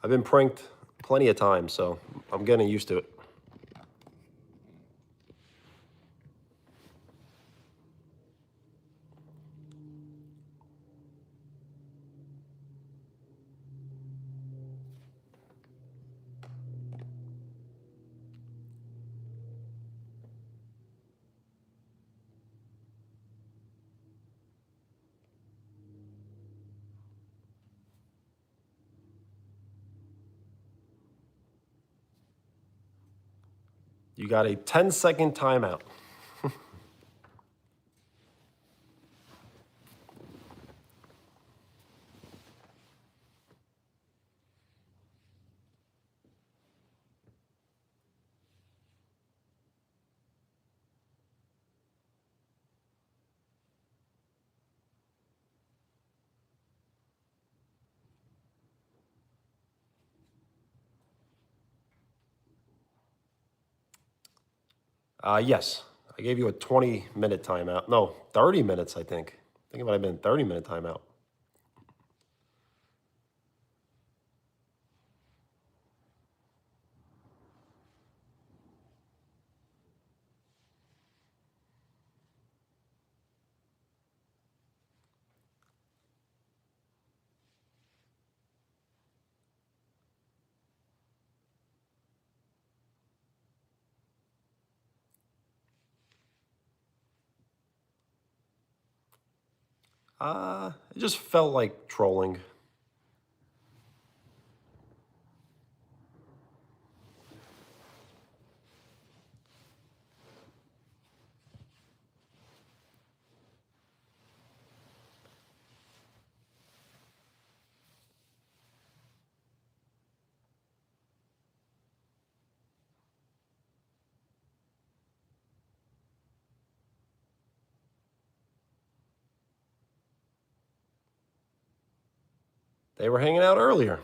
I've been pranked plenty of time, so I'm getting used to it. You got a 10-second timeout. Yes, I gave you a 20-minute timeout. No, 30 minutes, I think. I think it might have been 30-minute timeout. It just felt like trolling. They were hanging out earlier.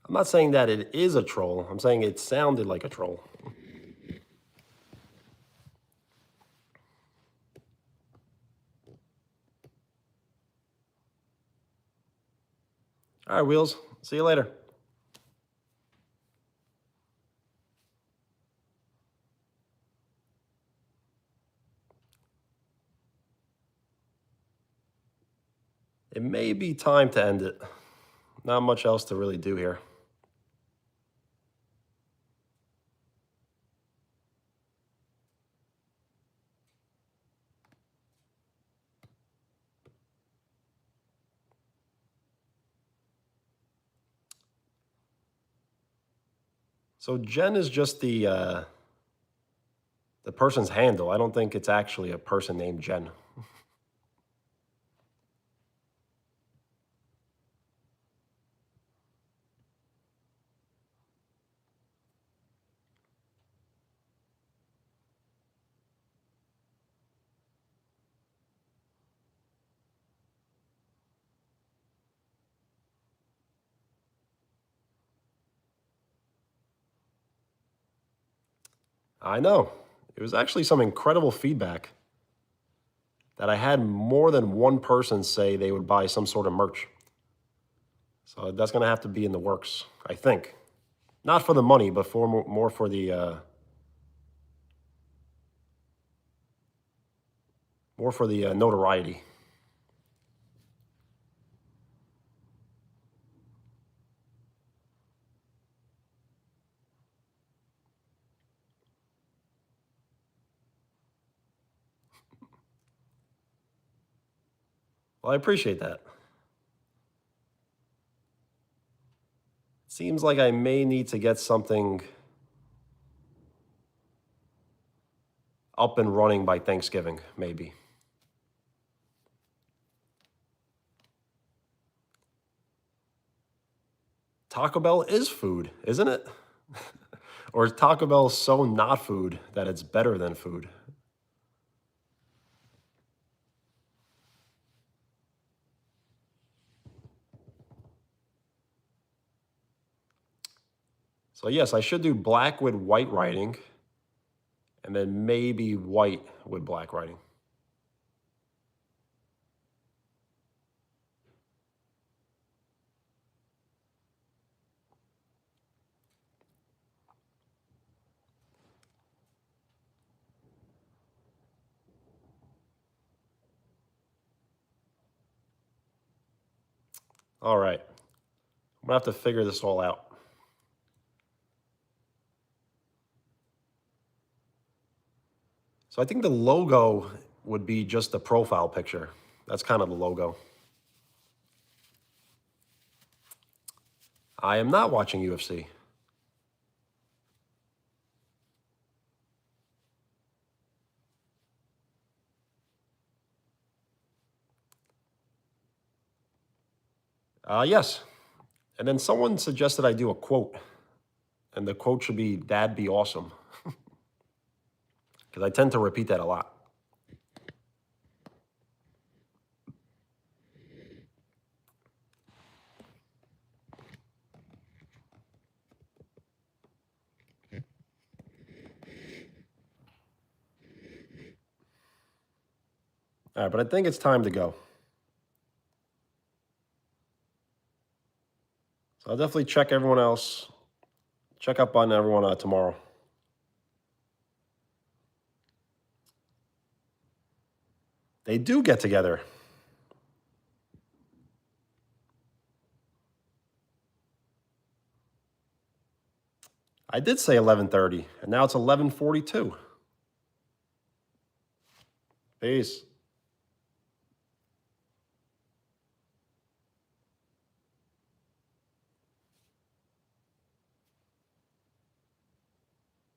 I'm not saying that it is a troll. I'm saying it sounded like a troll. All right, Wheels. See you later. It may be time to end it. Not much else to really do here. So Jen is just the person's handle. I don't think it's actually a person named Jen. I know. It was actually some incredible feedback that I had more than one person say they would buy some sort of merch. So that's going to have to be in the works, I think. Not for the money, but for more for the notoriety. Well, I appreciate that. Seems like I may need to get something up and running by Thanksgiving, maybe. Taco Bell is food, isn't it? Or is Taco Bell so not food that it's better than food? So yes, I should do black with white writing, and then maybe white with black writing. All right, I'm gonna have to figure this all out. So I think the logo would be just the profile picture. That's kind of the logo. I am not watching UFC. Yes. And then someone suggested I do a quote, and the quote should be, "That'd be awesome," because I tend to repeat that a lot. All right, but I think it's time to go. So I'll definitely check everyone else, check up on everyone tomorrow. They do get together. I did say 11:30, and now it's 11:42. Peace.